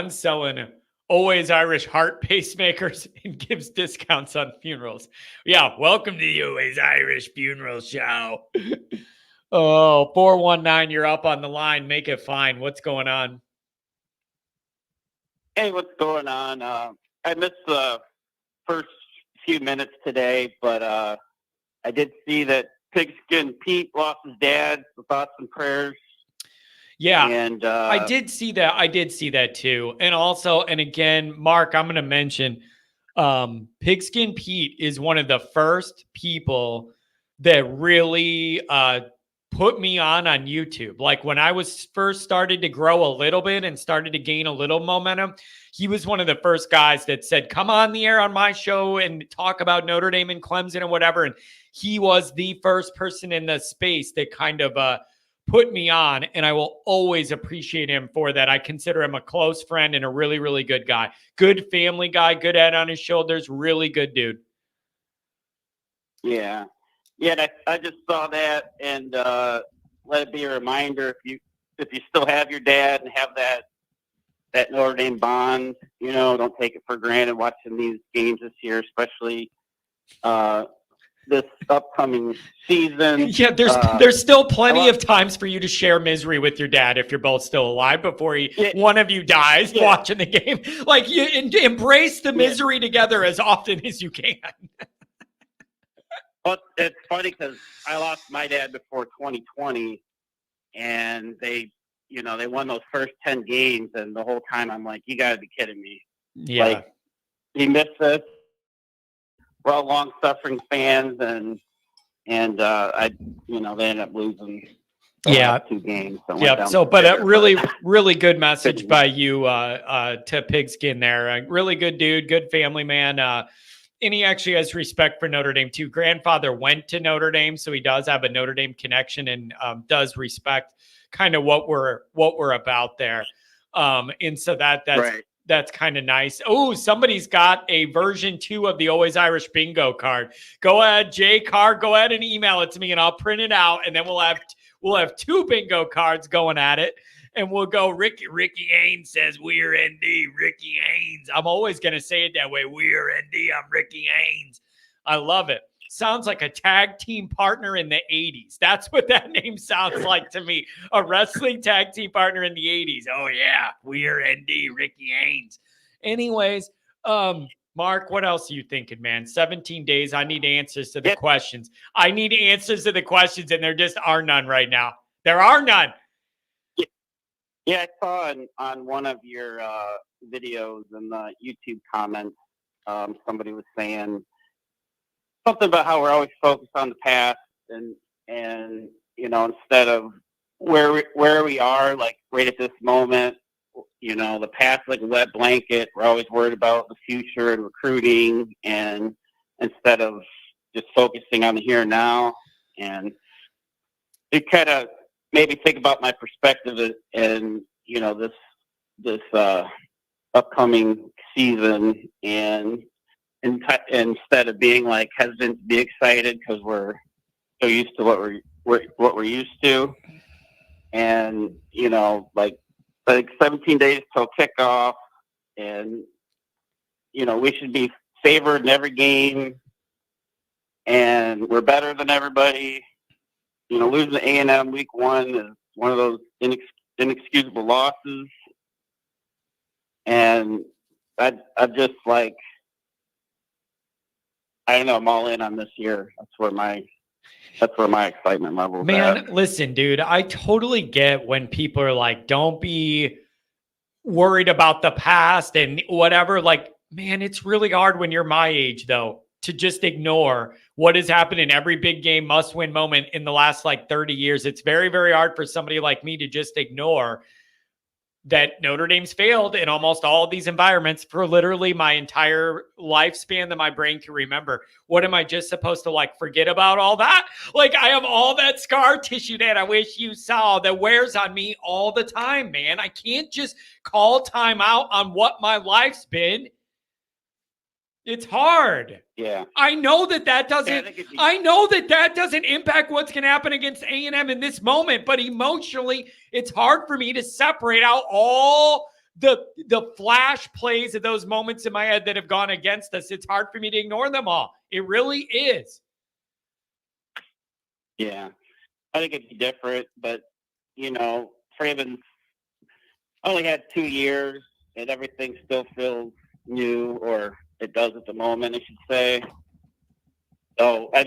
selling always Irish heart pacemakers and gives discounts on funerals. Yeah, welcome to the Always Irish Funeral Show. Oh, 419, you're up on the line. Make it fine. What's going on? Hey, what's going on? I missed the first few minutes today, but I did see that Pigskin Pete lost his dad. So thoughts and prayers. Yeah, and I did see that. I did see that too. And also, and again, Mark, I'm going to mention Pigskin Pete is one of the first people that really put me on YouTube. Like when I was first started to grow a little bit and started to gain a little momentum, he was one of the first guys that said, come on the air on my show and talk about Notre Dame and Clemson and whatever. And he was the first person in the space that kind of put me on, and I will always appreciate him for that. I consider him a close friend and a really, really good guy. Good family guy, good head on his shoulders, really good dude. Yeah. Yeah, I just saw that, and let it be a reminder, if you still have your dad and have that Notre Dame bond, don't take it for granted watching these games this year, especially this upcoming season. Yeah, there's still plenty love- of times for you to share misery with your dad if you're both still alive before Yeah. one of you dies Yeah. watching the game. Like, you embrace the misery together as often as you can. But it's funny because I lost my dad before 2020, and they won those first 10 games, and the whole time I'm like, you got to be kidding me. Yeah. Like, he missed this. We're all long-suffering fans, and they ended up losing the last 2 games. So Yeah. So, but a really good message by you to Pigskin there. A really good dude, good family man. And he actually has respect for Notre Dame too. Grandfather went to Notre Dame, so he does have a Notre Dame connection and does respect kind of what we're about there. And so that's right. That's kind of nice. Oh, somebody's got a version 2 of the Always Irish bingo card. Go ahead, Jay Carr. Go ahead and email it to me, and I'll print it out, and then we'll have 2 bingo cards going at it. And we'll go, Ricky Haynes says, we're ND, Ricky Haynes. I'm always going to say it that way. We're ND, I'm Ricky Haynes. I love it. Sounds like a tag team partner in the 80s. That's what that name sounds like to me. A wrestling tag team partner in the 80s. Oh, yeah. We're ND, Ricky Haynes. Anyways, Mark, what else are you thinking, man? 17 days. I need answers to the questions. I need answers to the questions, and there just are none right now. There are none. Yeah, I saw on one of your videos in the YouTube comments, somebody was saying something about how we're always focused on the past, and instead of where we are, like right at this moment, the past like a wet blanket. We're always worried about the future and recruiting, and instead of just focusing on the here and now, and it kind of made me think about my perspective and this upcoming season, and instead of being like hesitant to be excited because we're so used to what we're used to, and like 17 days till kickoff, and we should be favored in every game, and we're better than everybody. Losing to A&M week 1 is one of those inexcusable losses, and I'm just like, I don't know. I'm all in on this year. That's where my excitement level is. Man, at. Listen, dude, I totally get when people are like, don't be worried about the past and whatever. Like, man, it's really hard when you're my age, though, to just ignore what has happened in every big game must-win moment in the last 30 years. It's very, very hard for somebody like me to just ignore that Notre Dame's failed in almost all of these environments for literally my entire lifespan that my brain can remember. What am I just supposed to forget about all that? I have all that scar tissue that I wish you saw that wears on me all the time, man. I can't just call time out on what my life's been. It's hard. Yeah. I know that doesn't. I know that doesn't impact what's going to happen against A&M in this moment. But emotionally, it's hard for me to separate out all the flash plays of those moments in my head that have gone against us. It's hard for me to ignore them all. It really is. Yeah, I think it'd be different, but Fraven's only had 2 years, and everything still feels new, or it does at the moment, I should say. So I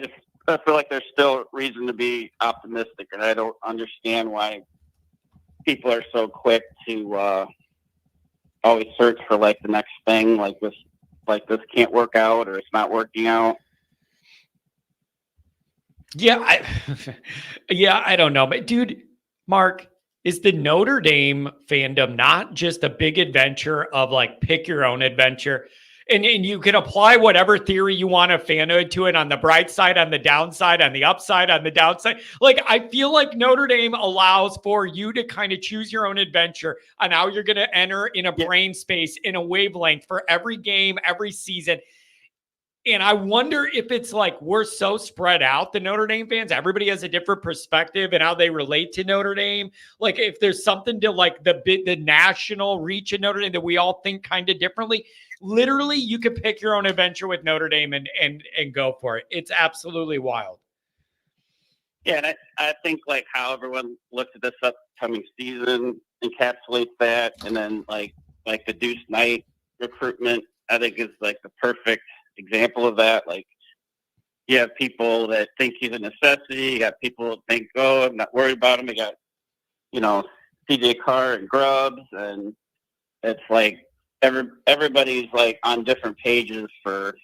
feel like there's still reason to be optimistic, and I don't understand why people are so quick to always search for the next thing, like this can't work out, or it's not working out. Yeah, I don't know, but dude, Mark, is the Notre Dame fandom not just a big adventure of pick your own adventure? And you can apply whatever theory you want of fanhood to it on the bright side, on the downside, on the upside, on the downside. I feel like Notre Dame allows for you to kind of choose your own adventure on how you're going to enter in a brain space, in a wavelength for every game, every season. And I wonder if it's we're so spread out, the Notre Dame fans, everybody has a different perspective and how they relate to Notre Dame. If there's something to the national reach of Notre Dame that we all think kind of differently. literally you could pick your own adventure with Notre Dame and go for it. It's absolutely wild. Yeah, and I think like how everyone looks at this upcoming season encapsulates that, and then like the Deuce Knight recruitment, I think is like the perfect example of that. Like you have people that think he's a necessity. You got people that think, oh, I'm not worried about him. You got, CJ Carr and Grubbs, and it's like everybody's like on different pages for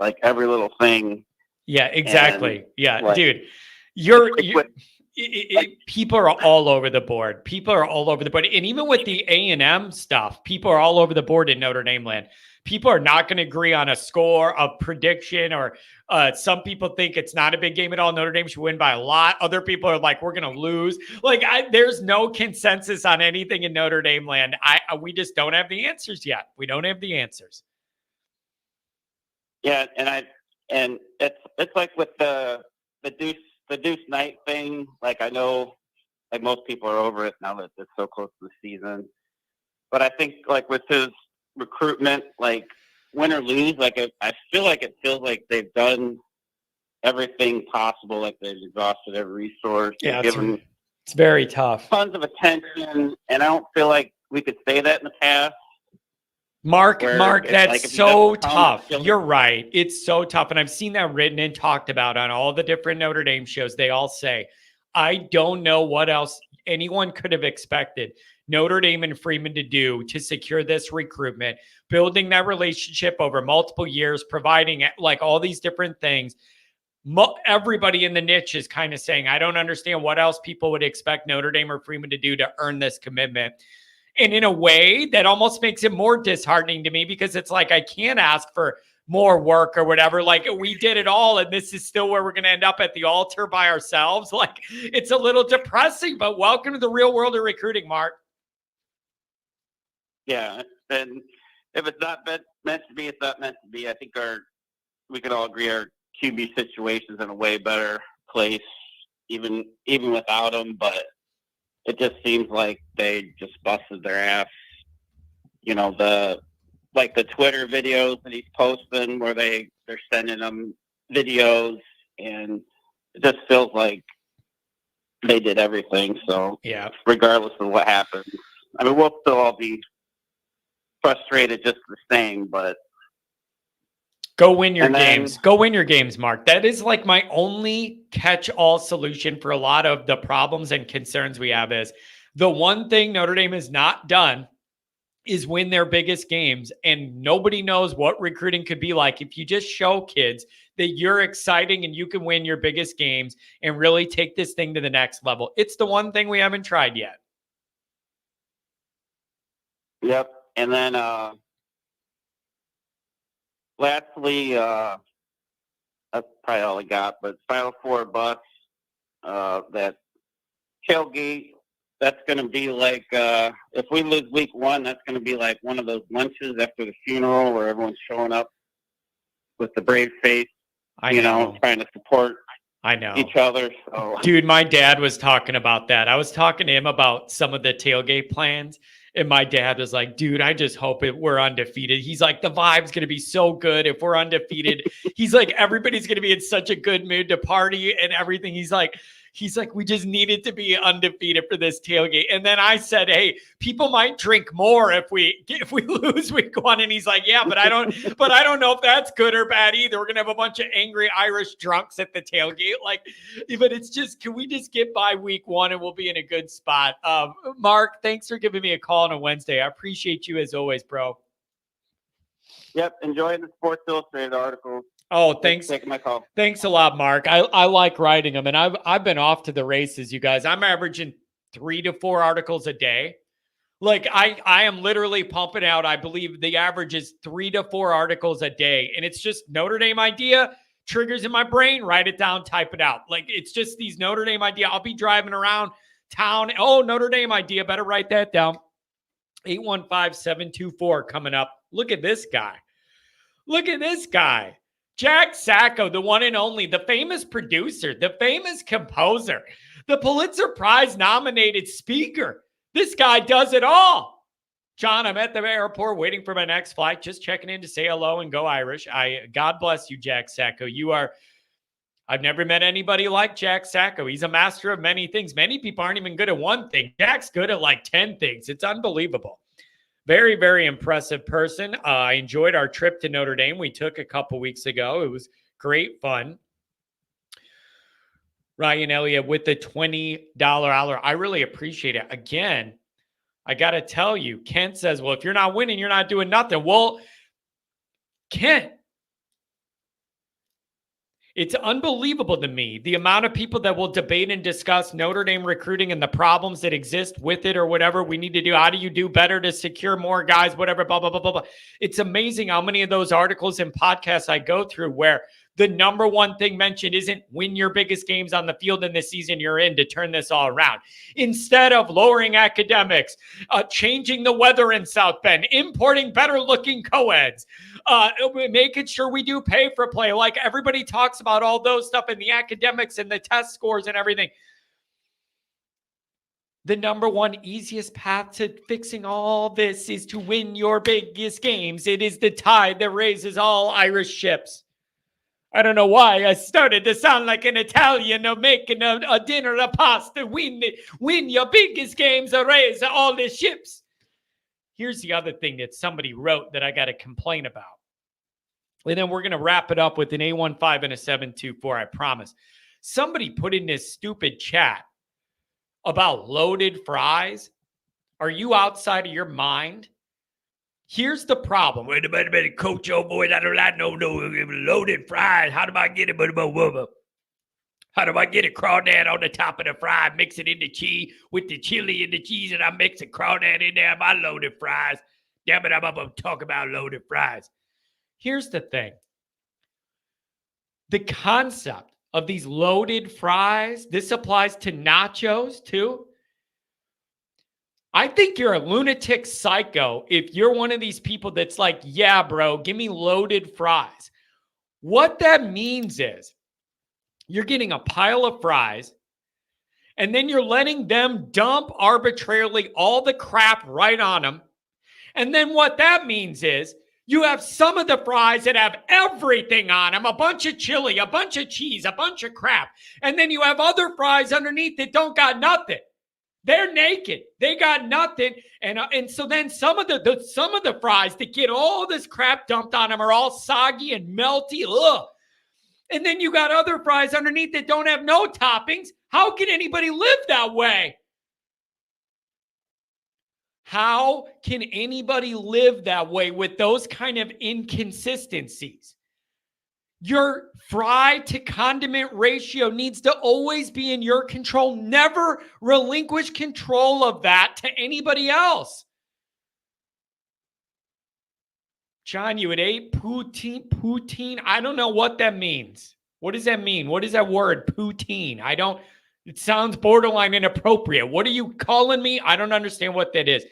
like every little thing. Yeah, exactly. And, yeah, like, dude, people are all over the board. People are all over the board. And even with the A&M stuff, people are all over the board in Notre Dame land. People are not going to agree on a score, a prediction, or some people think it's not a big game at all. Notre Dame should win by a lot. Other people are like, we're going to lose. Like, there's no consensus on anything in Notre Dame land. We just don't have the answers yet. We don't have the answers. Yeah, and it's like with the Deuce Knight thing. Like I know, like most people are over it now that it's so close to the season. But I think like with his recruitment, like win or lose, like I feel like it feels like they've done everything possible. Like they've exhausted every resource. Yeah, given it's very tough. Tons of attention, and I don't feel like we could say that in the past. Mark, that's like so tough. You're right. It's so tough. And I've seen that written and talked about on all the different Notre Dame shows. They all say, I don't know what else anyone could have expected Notre Dame and Freeman to do to secure this recruitment, building that relationship over multiple years, providing like all these different things. Everybody in the niche is kind of saying, I don't understand what else people would expect Notre Dame or Freeman to do to earn this commitment. And in a way that almost makes it more disheartening to me, because it's like, I can't ask for more work or whatever. Like we did it all, and this is still where we're going to end up at the altar by ourselves. Like it's a little depressing, but welcome to the real world of recruiting, Mark. Yeah. And if it's not meant to be, it's not meant to be. I think we can all agree our QB situation's in a way better place, even without him, but it just seems like they just busted their ass. The Twitter videos that he's posting where they're sending them videos, and it just feels like they did everything. So yeah, regardless of what happens, I mean, we'll still all be frustrated just the same, but go win your games. Go win your games, Mark. That is like my only catch-all solution for a lot of the problems and concerns we have. Is the one thing Notre Dame has not done is win their biggest games. And nobody knows what recruiting could be like if you just show kids that you're exciting and you can win your biggest games and really take this thing to the next level. It's the one thing we haven't tried yet. Yep. And then lastly, that's probably all I got, but Final Four bus, that tailgate, that's going to be like, if we lose week 1, that's going to be like one of those lunches after the funeral where everyone's showing up with the brave face, trying to support each other. So. Dude, my dad was talking about that. I was talking to him about some of the tailgate plans. And my dad was like, dude, I just hope we're undefeated. He's like, the vibe's going to be so good if we're undefeated. He's like, everybody's going to be in such a good mood to party and everything. He's like, we just needed to be undefeated for this tailgate. And then I said, hey, people might drink more if we lose week 1. And he's like, yeah, but I don't know if that's good or bad either. We're going to have a bunch of angry Irish drunks at the tailgate. Like, but it's just, can we just get by week 1 and we'll be in a good spot? Mark, thanks for giving me a call on a Wednesday. I appreciate you as always, bro. Yep. Enjoying the Sports Illustrated articles. Oh, thanks. Taking my call. Thanks a lot, Mark. I like writing them, and I've been off to the races, you guys. I'm averaging 3 to 4 articles a day. Like I am literally pumping out. I believe the average is 3 to 4 articles a day, and it's just Notre Dame idea triggers in my brain. Write it down, type it out. Like it's just these Notre Dame idea. I'll be driving around town. Oh, Notre Dame idea. Better write that down. 815-724 coming up. Look at this guy. Look at this guy. Jack Sacco, the one and only, the famous producer, the famous composer, the Pulitzer Prize nominated speaker. This guy does it all. John, I'm at the airport waiting for my next flight. Just checking in to say hello and go Irish. God bless you, Jack Sacco. I've never met anybody like Jack Sacco. He's a master of many things. Many people aren't even good at one thing. Jack's good at like 10 things. It's unbelievable. Very, very impressive person. I enjoyed our trip to Notre Dame we took a couple weeks ago. It was great fun. Ryan Elliott with the $20 hour. I really appreciate it. Again, I got to tell you, Kent says, well, if you're not winning, you're not doing nothing. Well, Kent, it's unbelievable to me, the amount of people that will debate and discuss Notre Dame recruiting and the problems that exist with it or whatever we need to do. How do you do better to secure more guys, whatever, blah, blah, blah, blah, blah. It's amazing how many of those articles and podcasts I go through where the number one thing mentioned isn't win your biggest games on the field in the season you're in to turn this all around. Instead of lowering academics, changing the weather in South Bend, importing better looking co-eds, making sure we do pay for play. Like everybody talks about all those stuff and the academics and the test scores and everything. The number one easiest path to fixing all this is to win your biggest games. It is the tide that raises all Irish ships. I don't know why I started to sound like an Italian of making a dinner of pasta. Win your biggest games, raise all the ships. Here's the other thing that somebody wrote that I got to complain about. And then we're going to wrap it up with an A15 and a 724, I promise. Somebody put in this stupid chat about loaded fries. Are you outside of your mind? Here's the problem. Wait a minute, coach, oh boy, I don't like no loaded fries. How do I get it? How do I get it? Crawdad on the top of the fry, mix it in the cheese with the chili and the cheese, and I mix the crawdad in there, my loaded fries. Damn it, I'm up and talk about loaded fries. Here's the thing. The concept of these loaded fries, this applies to nachos too. I think you're a lunatic psycho if you're one of these people that's like, yeah, bro, give me loaded fries. What that means is you're getting a pile of fries and then you're letting them dump arbitrarily all the crap right on them. And then what that means is you have some of the fries that have everything on them, a bunch of chili, a bunch of cheese, a bunch of crap. And then you have other fries underneath that don't got nothing. They're naked. They got nothing. And so then some of the fries that get all this crap dumped on them are all soggy and melty. Ugh. And then you got other fries underneath that don't have no toppings. How can anybody live that way? How can anybody live that way with those kind of inconsistencies? Your fry to condiment ratio needs to always be in your control. Never relinquish control of that to anybody else. John, you had ate poutine. I don't know what that means. What does that mean? What is that word, poutine? It sounds borderline inappropriate. What are you calling me? I don't understand what that is.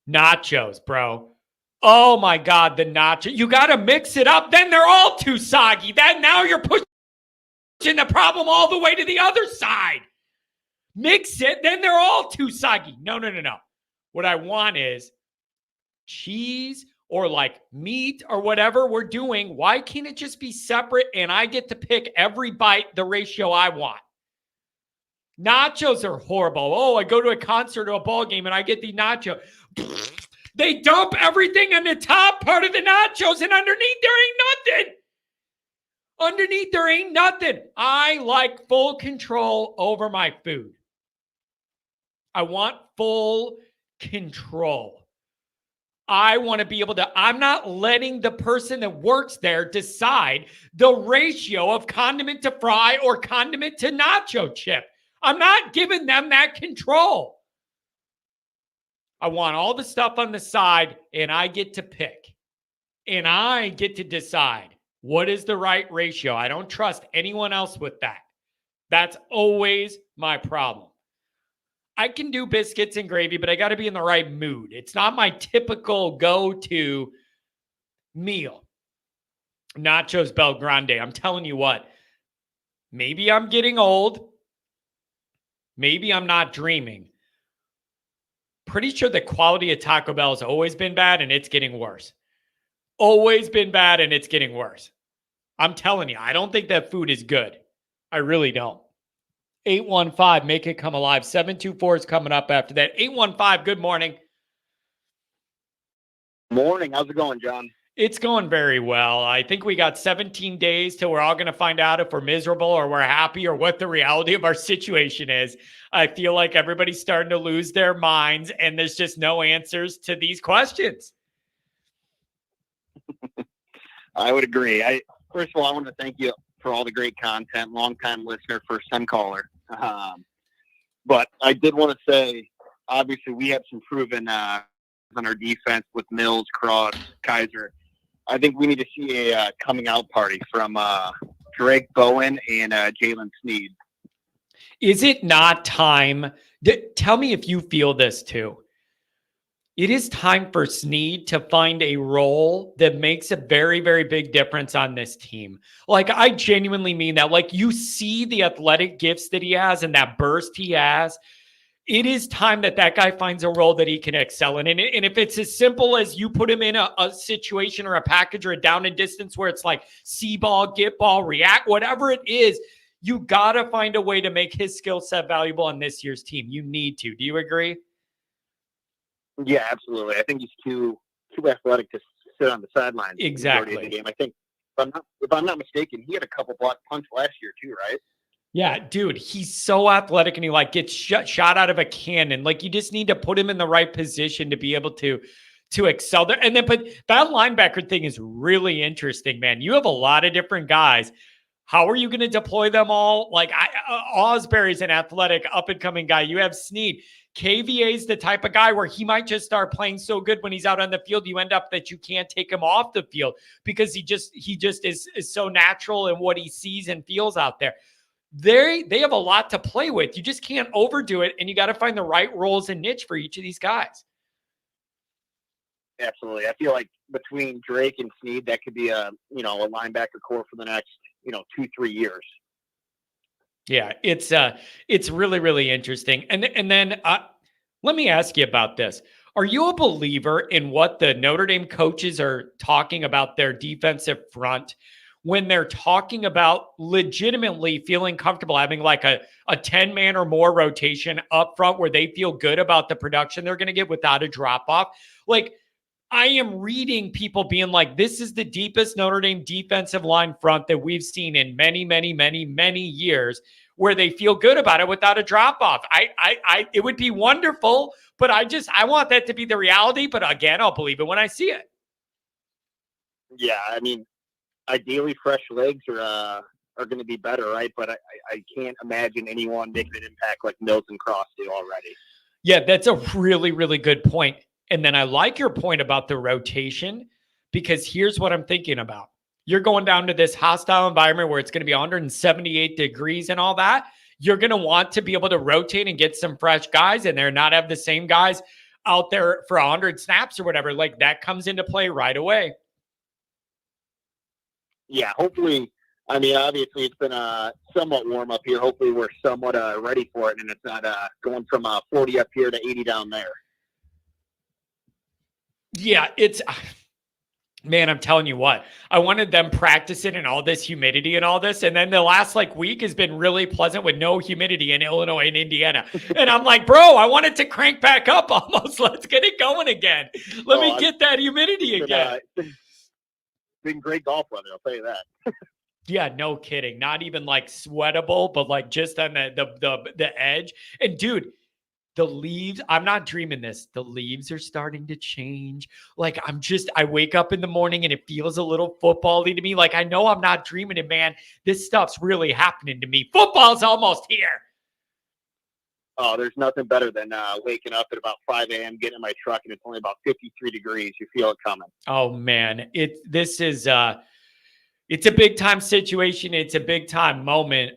Nachos, bro. Oh my God, the nacho. You got to mix it up. Then they're all too soggy. Now you're pushing the problem all the way to the other side. Mix it, then they're all too soggy. No. What I want is cheese or like meat or whatever we're doing. Why can't it just be separate and I get to pick every bite the ratio I want? Nachos are horrible. Oh, I go to a concert or a ball game and I get the nacho. They dump everything in the top part of the nachos and underneath there ain't nothing. I like full control over my food. I want full control. I want to be able to, I'm not letting the person that works there decide the ratio of condiment to fry or condiment to nacho chip. I'm not giving them that control. I want all the stuff on the side and I get to pick. And I get to decide what is the right ratio. I don't trust anyone else with that. That's always my problem. I can do biscuits and gravy, but I got to be in the right mood. It's not my typical go-to meal. Nachos Bel Grande. I'm telling you what, maybe I'm getting old. Maybe I'm not dreaming. pretty sure the quality of Taco Bell has always been bad and it's getting worse. Always been bad and it's getting worse. I'm telling you, I don't think that food is good. I really don't. 815, make it come alive. 724 is coming up after that. 815, good morning. Morning. How's it going, John? It's going very well. I think we got 17 days till we're all going to find out if we're miserable or we're happy or what the reality of our situation is. I feel like everybody's starting to lose their minds and there's just no answers to these questions. I would agree. First of all, I want to thank you for all the great content. Long-time listener, first-time caller. But I did want to say, obviously, we have some proven on our defense with Mills, Cross, Kaiser. I think we need to see a coming out party from Drake Bowen and Jalen Sneed. Is it not time? Tell me if you feel this too. It is time for Sneed to find a role that makes a very, very big difference on this team. Like, I genuinely mean that. Like, you see the athletic gifts that he has and that burst he has. It is time that that guy finds a role that he can excel in. And if it's as simple as you put him in a situation or a package or a down and distance where it's like see ball, get ball, react, whatever it is, you got to find a way to make his skill set valuable on this year's team. You need to. Do you agree? Yeah, absolutely. I think he's too athletic to sit on the sidelines. Exactly. The game. I think, if I'm not mistaken, he had a couple block punts last year too, right? Yeah, dude, he's so athletic and he like gets shot out of a cannon. Like, you just need to put him in the right position to be able to excel there. And then, but that linebacker thing is really interesting, man. You have a lot of different guys. How are you going to deploy them all? Like, Osbury's an athletic up-and-coming guy. You have Sneed. KVA is the type of guy where he might just start playing so good when he's out on the field, you end up that you can't take him off the field because he just is so natural in what he sees and feels out there. They have a lot to play with. You just can't overdo it, and you got to find the right roles and niche for each of these guys. Absolutely. I feel like between Drake and Sneed, that could be a linebacker core for the next 2-3 years. Yeah, it's really, really interesting. And then let me ask you about this. Are you a believer in what the Notre Dame coaches are talking about their defensive front when they're talking about legitimately feeling comfortable having like a 10-man or more rotation up front where they feel good about the production they're going to get without a drop-off? Like, I am reading people being like, this is the deepest Notre Dame defensive line front that we've seen in many, many, many, many years, where they feel good about it without a drop-off. It would be wonderful, but I want that to be the reality. But again, I'll believe it when I see it. Yeah, I mean, ideally fresh legs are going to be better, right? But I can't imagine anyone making an impact like Mills and Cross do already. Yeah, that's a really, really good point. And then I like your point about the rotation, because here's what I'm thinking about. You're going down to this hostile environment where it's going to be 178 degrees and all that. You're going to want to be able to rotate and get some fresh guys in there, not have the same guys out there for 100 snaps or whatever. Like, that comes into play right away. Yeah, hopefully. I mean, obviously it's been somewhat warm up here. Hopefully we're somewhat ready for it, and it's not going from 40 up here to 80 down there. Yeah, man, I'm telling you what, I wanted them practicing in all this humidity and all this. And then the last week has been really pleasant with no humidity in Illinois and Indiana. And I'm like, bro, I want it to crank back up almost. Let's get it going again. Let me get that humidity again. It's been great golf weather, I'll tell you that. Yeah, no kidding. Not even sweatable, but just on the edge. And dude, the leaves, I'm not dreaming this. The leaves are starting to change. I wake up in the morning and it feels a little football-y to me. I know I'm not dreaming it, man. This stuff's really happening to me. Football's almost here. Oh, there's nothing better than waking up at about 5 a.m., getting in my truck, and it's only about 53 degrees. You feel it coming. Oh, man. It's a big-time situation. It's a big-time moment.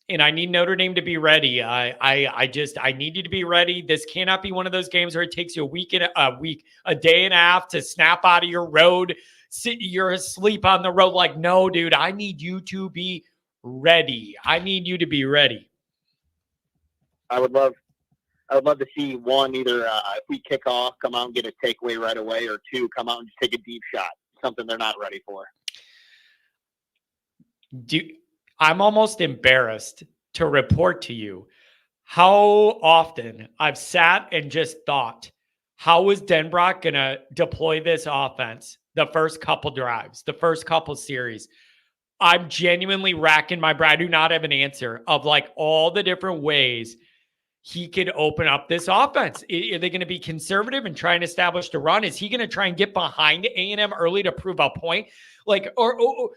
And I need Notre Dame to be ready. I need you to be ready. This cannot be one of those games where it takes you a day and a half to snap out of your road. You're asleep on the road. No, dude, I need you to be ready. I need you to be ready. I would love I would love to see one, either if we kick off, come out and get a takeaway right away, or two, come out and just take a deep shot, something they're not ready for. I'm almost embarrassed to report to you how often I've sat and just thought, how is Denbrock going to deploy this offense the first couple drives, the first couple series? I'm genuinely racking my brain. I do not have an answer of like all the different ways he could open up this offense. Are they going to be conservative and try and establish the run? Is he going to try and get behind A&M early to prove a point? Like, or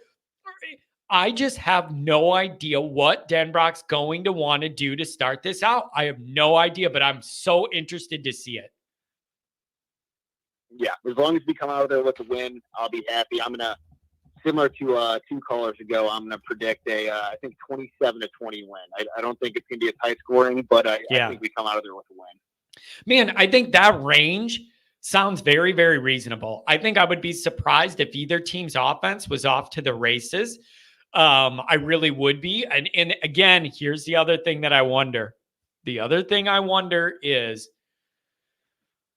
I just have no idea what Denbrock's going to want to do to start this out. I have no idea, but I'm so interested to see it. Yeah, as long as we come out of there with a win, I'll be happy. I'm going to, similar to 2 callers ago, I'm going to predict I think 27-20 win. I don't think it's going to be as high scoring, but I think we come out of there with a win. Man, I think that range sounds very, very reasonable. I think I would be surprised if either team's offense was off to the races. I really would be. And again, here's the other thing that I wonder. The other thing I wonder is,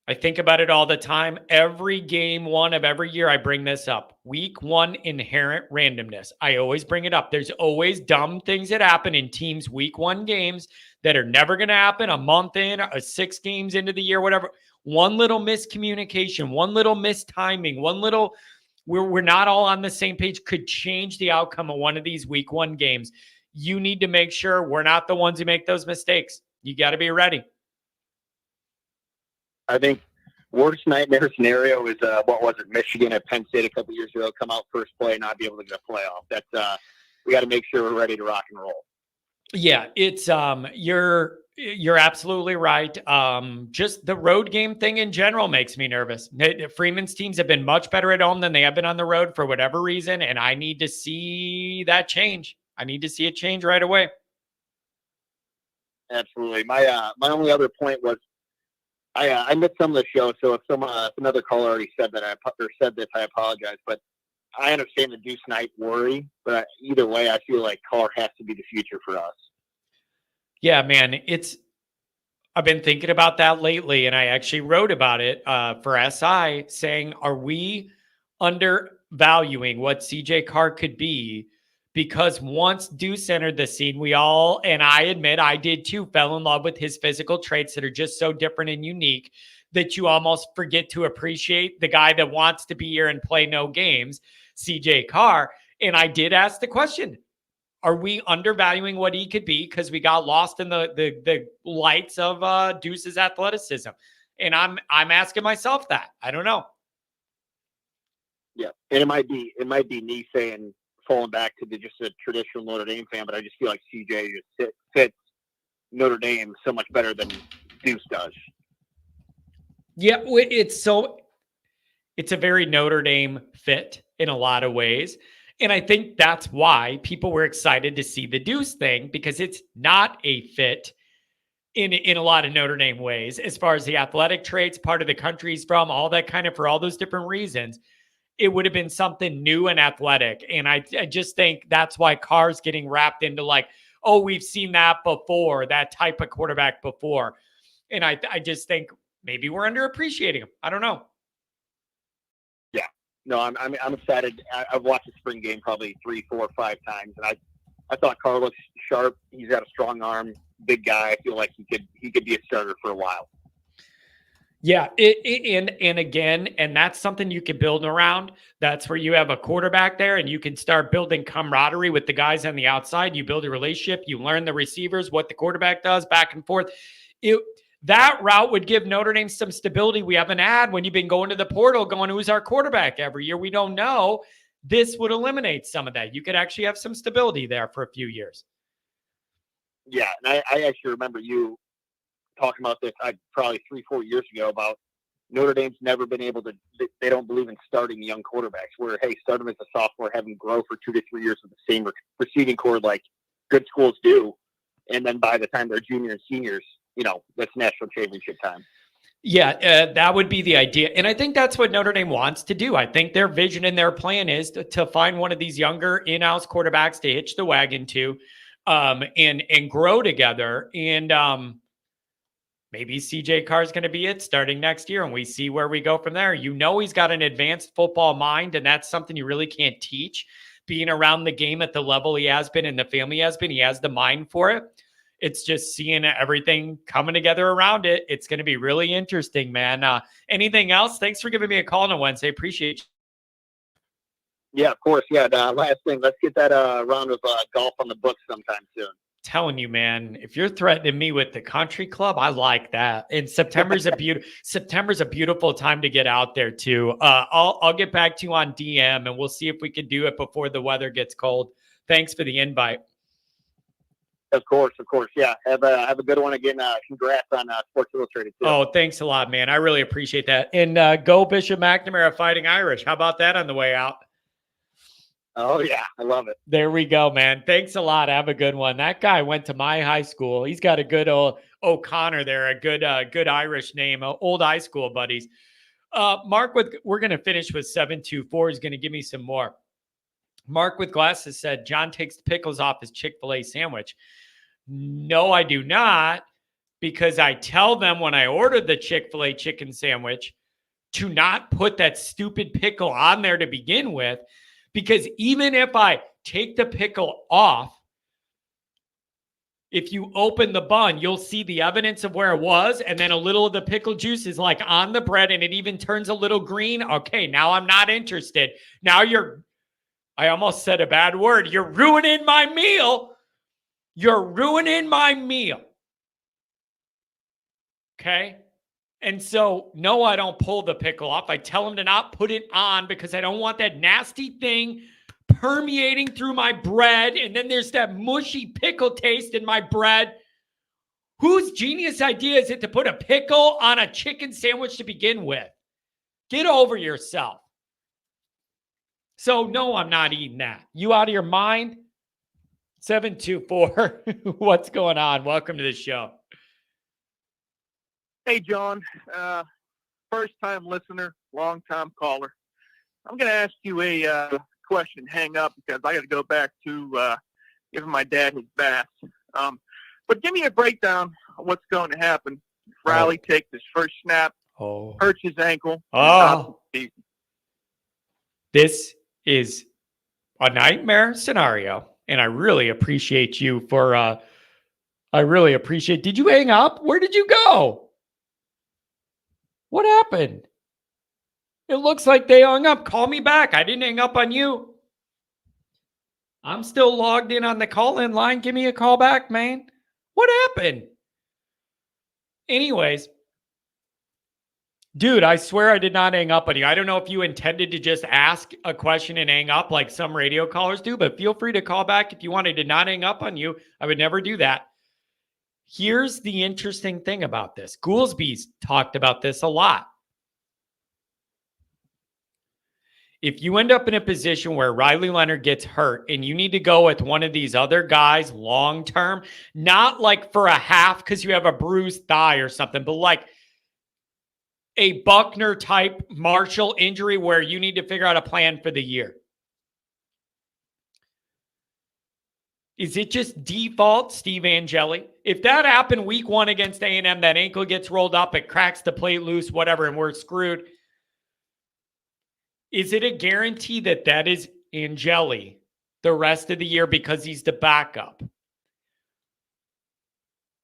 I think about it all the time. Every game one of every year, I bring this up. Week 1 inherent randomness. I always bring it up. There's always dumb things that happen in teams' week 1 games that are never going to happen a month in, 6 games into the year, whatever. One little miscommunication, one little mistiming, one little we're not all on the same page could change the outcome of one of these week 1 games. You need to make sure we're not the ones who make those mistakes. You got to be ready. I think worst nightmare scenario is what was it, Michigan at Penn State a couple years ago, come out first play and not be able to get a playoff. That's we got to make sure we're ready to rock and roll. Yeah, it's you're absolutely right. Just the road game thing in general makes me nervous. Freeman's teams have been much better at home than they have been on the road for whatever reason, and I need to see that change. I need to see it change right away. Absolutely. My only other point was I missed some of the show, so if another caller already said that said this, I apologize. But I understand the Deuce Knight worry, but either way, I feel like Carr has to be the future for us. Yeah, man, I've been thinking about that lately, and I actually wrote about it for SI, saying, are we undervaluing what CJ Carr could be? Because once Deuce entered the scene, we all, and I admit I did too, fell in love with his physical traits that are just so different and unique that you almost forget to appreciate the guy that wants to be here and play no games, CJ Carr. And I did ask the question, are we undervaluing what he could be because we got lost in the lights of Deuce's athleticism? And I'm asking myself that. I don't know. Yeah, and it might be me saying, falling back to just a traditional Notre Dame fan, but I just feel like CJ just fits Notre Dame so much better than Deuce does. Yeah, it's a very Notre Dame fit in a lot of ways. And I think that's why people were excited to see the Deuce thing, because it's not a fit in a lot of Notre Dame ways, as far as the athletic traits, part of the country he's from, all that kind of, for all those different reasons. It would have been something new and athletic. And I just think that's why Carr's getting wrapped into like, oh, we've seen that before, that type of quarterback before. And I just think maybe we're underappreciating him. I don't know. Yeah, no, I'm excited. I've watched the spring game probably 3, 4, 5 times. And I thought Carr looks sharp. He's got a strong arm, big guy. I feel like he could be a starter for a while. Yeah, and again, and that's something you can build around. That's where you have a quarterback there, and you can start building camaraderie with the guys on the outside. You build a relationship. You learn the receivers, what the quarterback does, back and forth. That route would give Notre Dame some stability we haven't had when you've been going to the portal, going, who's our quarterback every year? We don't know. This would eliminate some of that. You could actually have some stability there for a few years. Yeah, and I actually remember you talking about this probably 3-4 years ago about Notre Dame's never been able to, they don't believe in starting young quarterbacks where, hey, start them as a sophomore, have them grow for 2 to 3 years with the same receiving core like good schools do. And then by the time they're junior and seniors, that's national championship time. Yeah, that would be the idea. And I think that's what Notre Dame wants to do. I think their vision and their plan is to find one of these younger in-house quarterbacks to hitch the wagon to and grow together. And maybe CJ Carr is going to be it starting next year, and we see where we go from there. You know, he's got an advanced football mind, and that's something you really can't teach. Being around the game at the level he has been and the family has been, he has the mind for it. It's just seeing everything coming together around it. It's going to be really interesting, man. Anything else? Thanks for giving me a call on a Wednesday. Appreciate you. Yeah, of course. Yeah. Last thing, let's get that round of golf on the books sometime soon. Telling you, man, if you're threatening me with the country club, I like that. And September's a beautiful time to get out there too. I'll get back to you on DM, and we'll see if we can do it before the weather gets cold. Thanks for the invite. Of course. Yeah. Have a good one again. Congrats on Sports Illustrated too. Oh, thanks a lot, man. I really appreciate that. And go Bishop McNamara Fighting Irish. How about that on the way out? Oh, yeah. I love it. There we go, man. Thanks a lot. Have a good one. That guy went to my high school. He's got a good old O'Connor there, a good Irish name, old high school buddies. Mark, we're going to finish with 724. He's going to give me some more. Mark with glasses said, John takes the pickles off his Chick-fil-A sandwich. No, I do not, because I tell them when I order the Chick-fil-A chicken sandwich to not put that stupid pickle on there to begin with. Because even if I take the pickle off, if you open the bun, you'll see the evidence of where it was. And then a little of the pickle juice is like on the bread and it even turns a little green. Okay, now I'm not interested. Now I almost said a bad word. You're ruining my meal. You're ruining my meal. Okay? And so, no, I don't pull the pickle off. I tell him to not put it on because I don't want that nasty thing permeating through my bread. And then there's that mushy pickle taste in my bread. Whose genius idea is it to put a pickle on a chicken sandwich to begin with? Get over yourself. So, no, I'm not eating that. You out of your mind? 724. What's going on? Welcome to the show. Hey, John, first-time listener, long-time caller. I'm going to ask you a question, hang up, because I got to go back to giving my dad his bath. But give me a breakdown of what's going to happen. Riley takes his first snap, hurts his ankle. This is a nightmare scenario, and I really appreciate you for did you hang up? Where did you go? What happened? It looks like they hung up. Call me back. I didn't hang up on you. I'm still logged in on the call-in line. Give me a call back, man. What happened? Anyways, dude, I swear I did not hang up on you. I don't know if you intended to just ask a question and hang up like some radio callers do, but feel free to call back if you want. I did not hang up on you. I would never do that. Here's the interesting thing about this. Goolsby's talked about this a lot. If you end up in a position where Riley Leonard gets hurt and you need to go with one of these other guys long-term, not like for a half because you have a bruised thigh or something, but like a Buckner type Marshall injury where you need to figure out a plan for the year. Is it just default Steve Angeli? If that happened week 1 against A&M, that ankle gets rolled up, it cracks the plate loose, whatever, and we're screwed. Is it a guarantee that that is Angeli the rest of the year because he's the backup?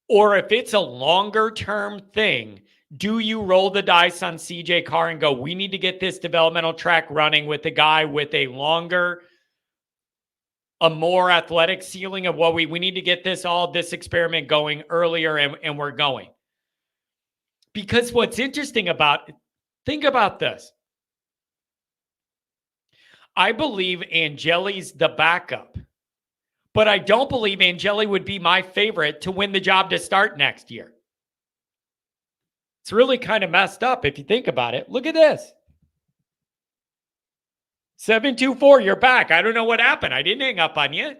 Or if it's a longer term thing, do you roll the dice on CJ Carr and go, we need to get this developmental track running with a guy with a more athletic ceiling of what we need to get this experiment going earlier and we're going. Because what's interesting think about this. I believe Angeli's the backup, but I don't believe Angeli would be my favorite to win the job to start next year. It's really kind of messed up if you think about it. Look at this. 724, you're back. I don't know what happened. I didn't hang up on you.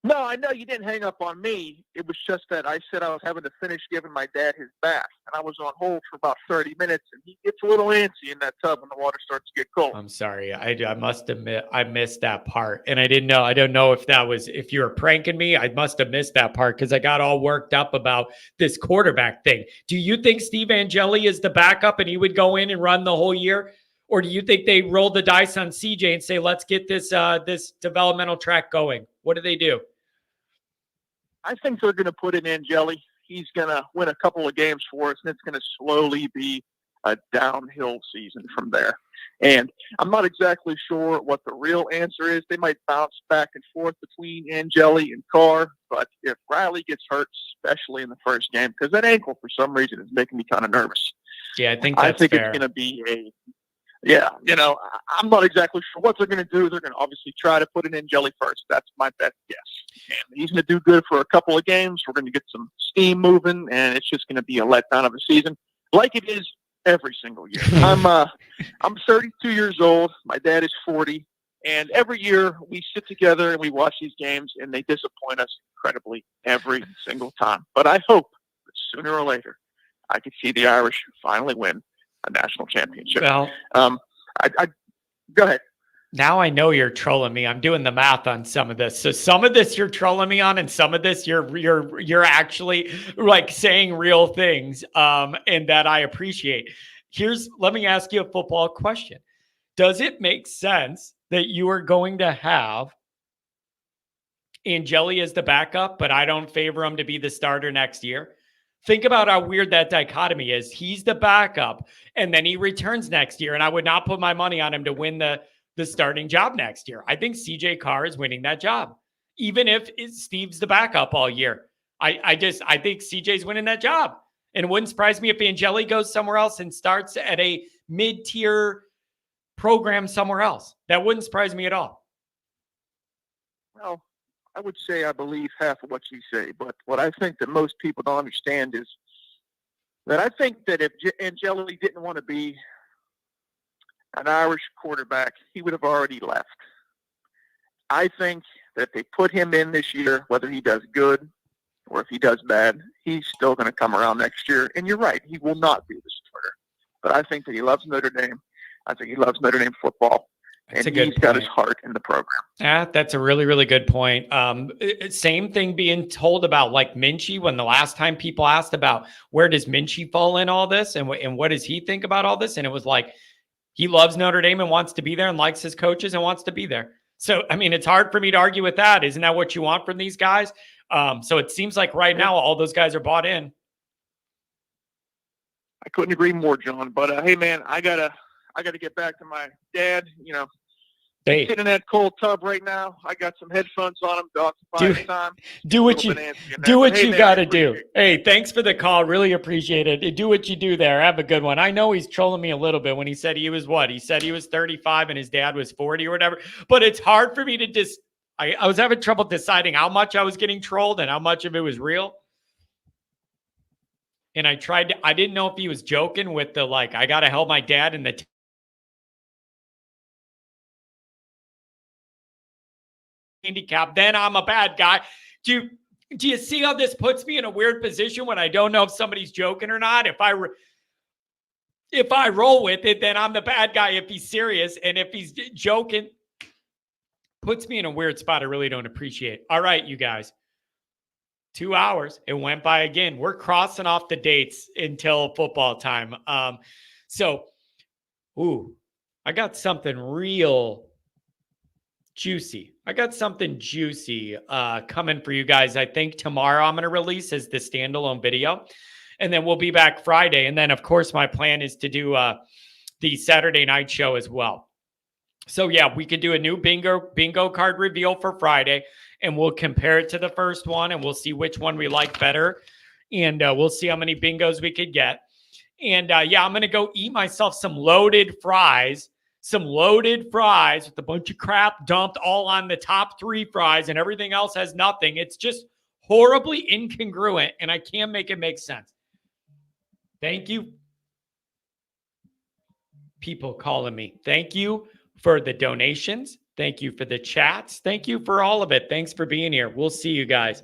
No, I know you didn't hang up on me. It was just that I said I was having to finish giving my dad his bath, and I was on hold for about 30 minutes, and he gets a little antsy in that tub when the water starts to get cold. I'm sorry. I must admit I missed that part. And I didn't know. I don't know if that was, if you were pranking me. I must have missed that part because I got all worked up about this quarterback thing. Do you think Steve Angeli is the backup and he would go in and run the whole year? Or do you think they roll the dice on CJ and say, let's get this this developmental track going? What do they do? I think they're going to put in Angeli. He's going to win a couple of games for us, and it's going to slowly be a downhill season from there. And I'm not exactly sure what the real answer is. They might bounce back and forth between Angeli and Carr, but if Riley gets hurt, especially in the first game, because that ankle for some reason is making me kind of nervous. Yeah, I think fair. It's going to be I'm not exactly sure what they're going to do. They're going to obviously try to put it in Jelly first. That's my best guess. And he's going to do good for a couple of games. We're going to get some steam moving, and it's just going to be a letdown of a season, like it is every single year. I'm 32 years old. My dad is 40, and every year we sit together and we watch these games, and they disappoint us incredibly every single time. But I hope that sooner or later I could see the Irish finally win a national championship. Well, I go ahead. Now I know you're trolling me. I'm doing the math on some of this. So some of this you're trolling me on, and some of this you're actually like saying real things, and that I appreciate. Let me ask you a football question. Does it make sense that you are going to have Angeli as the backup, but I don't favor him to be the starter next year? Think about how weird that dichotomy is. He's the backup, and then he returns next year, and I would not put my money on him to win the starting job next year. I think CJ Carr is winning that job, even if Steve's the backup all year. I think CJ's winning that job, and it wouldn't surprise me if Angeli goes somewhere else and starts at a mid-tier program somewhere else. That wouldn't surprise me at all. Well, I would say I believe half of what you say, but what I think that most people don't understand is that I think that if Angeli didn't want to be an Irish quarterback, he would have already left. I think that if they put him in this year, whether he does good or if he does bad, he's still going to come around next year. And you're right, he will not be the starter. But I think that he loves Notre Dame. I think he loves Notre Dame football. That's and a good he's point. got his heart in the program. Yeah, that's a really, really good point. Same thing being told about like Minchie when the last time people asked about where does Minchie fall in all this and what does he think about all this? And it was like, he loves Notre Dame and wants to be there and likes his coaches and wants to be there. So, I mean, it's hard for me to argue with that. Isn't that what you want from these guys? So it seems like right now, all those guys are bought in. I couldn't agree more, John. But hey, man, I gotta get back to my dad. You know, Hey, sitting in that cold tub right now. I got some headphones on him. Dog time. do what you got to do. Hey, thanks for the call. Really appreciate it. Do what you do there. Have a good one. I know he's trolling me a little bit when he said he was what? He said he was 35 and his dad was 40 or whatever. But it's hard for me to just. I was having trouble deciding how much I was getting trolled and how much of it was real. And I didn't know if he was joking with the like, I got to help my dad in the handicap, then I'm a bad guy. Do you see how this puts me in a weird position when I don't know if somebody's joking or not? If I roll with it, then I'm the bad guy if he's serious. And if he's joking, puts me in a weird spot I really don't appreciate. All right, you guys. 2 hours. It went by again. We're crossing off the dates until football time. I got something real juicy. Coming for you guys. I think tomorrow I'm going to release as the standalone video, and then we'll be back Friday. And then, of course, my plan is to do the Saturday night show as well. So yeah, we could do a new bingo card reveal for Friday, and we'll compare it to the first one, and we'll see which one we like better, and we'll see how many bingos we could get. And I'm going to go eat myself some loaded fries with a bunch of crap dumped all on the top 3 fries, and everything else has nothing. It's just horribly incongruent, and I can't make it make sense. Thank you, people calling me. Thank you for the donations. Thank you for the chats. Thank you for all of it. Thanks for being here. We'll see you guys.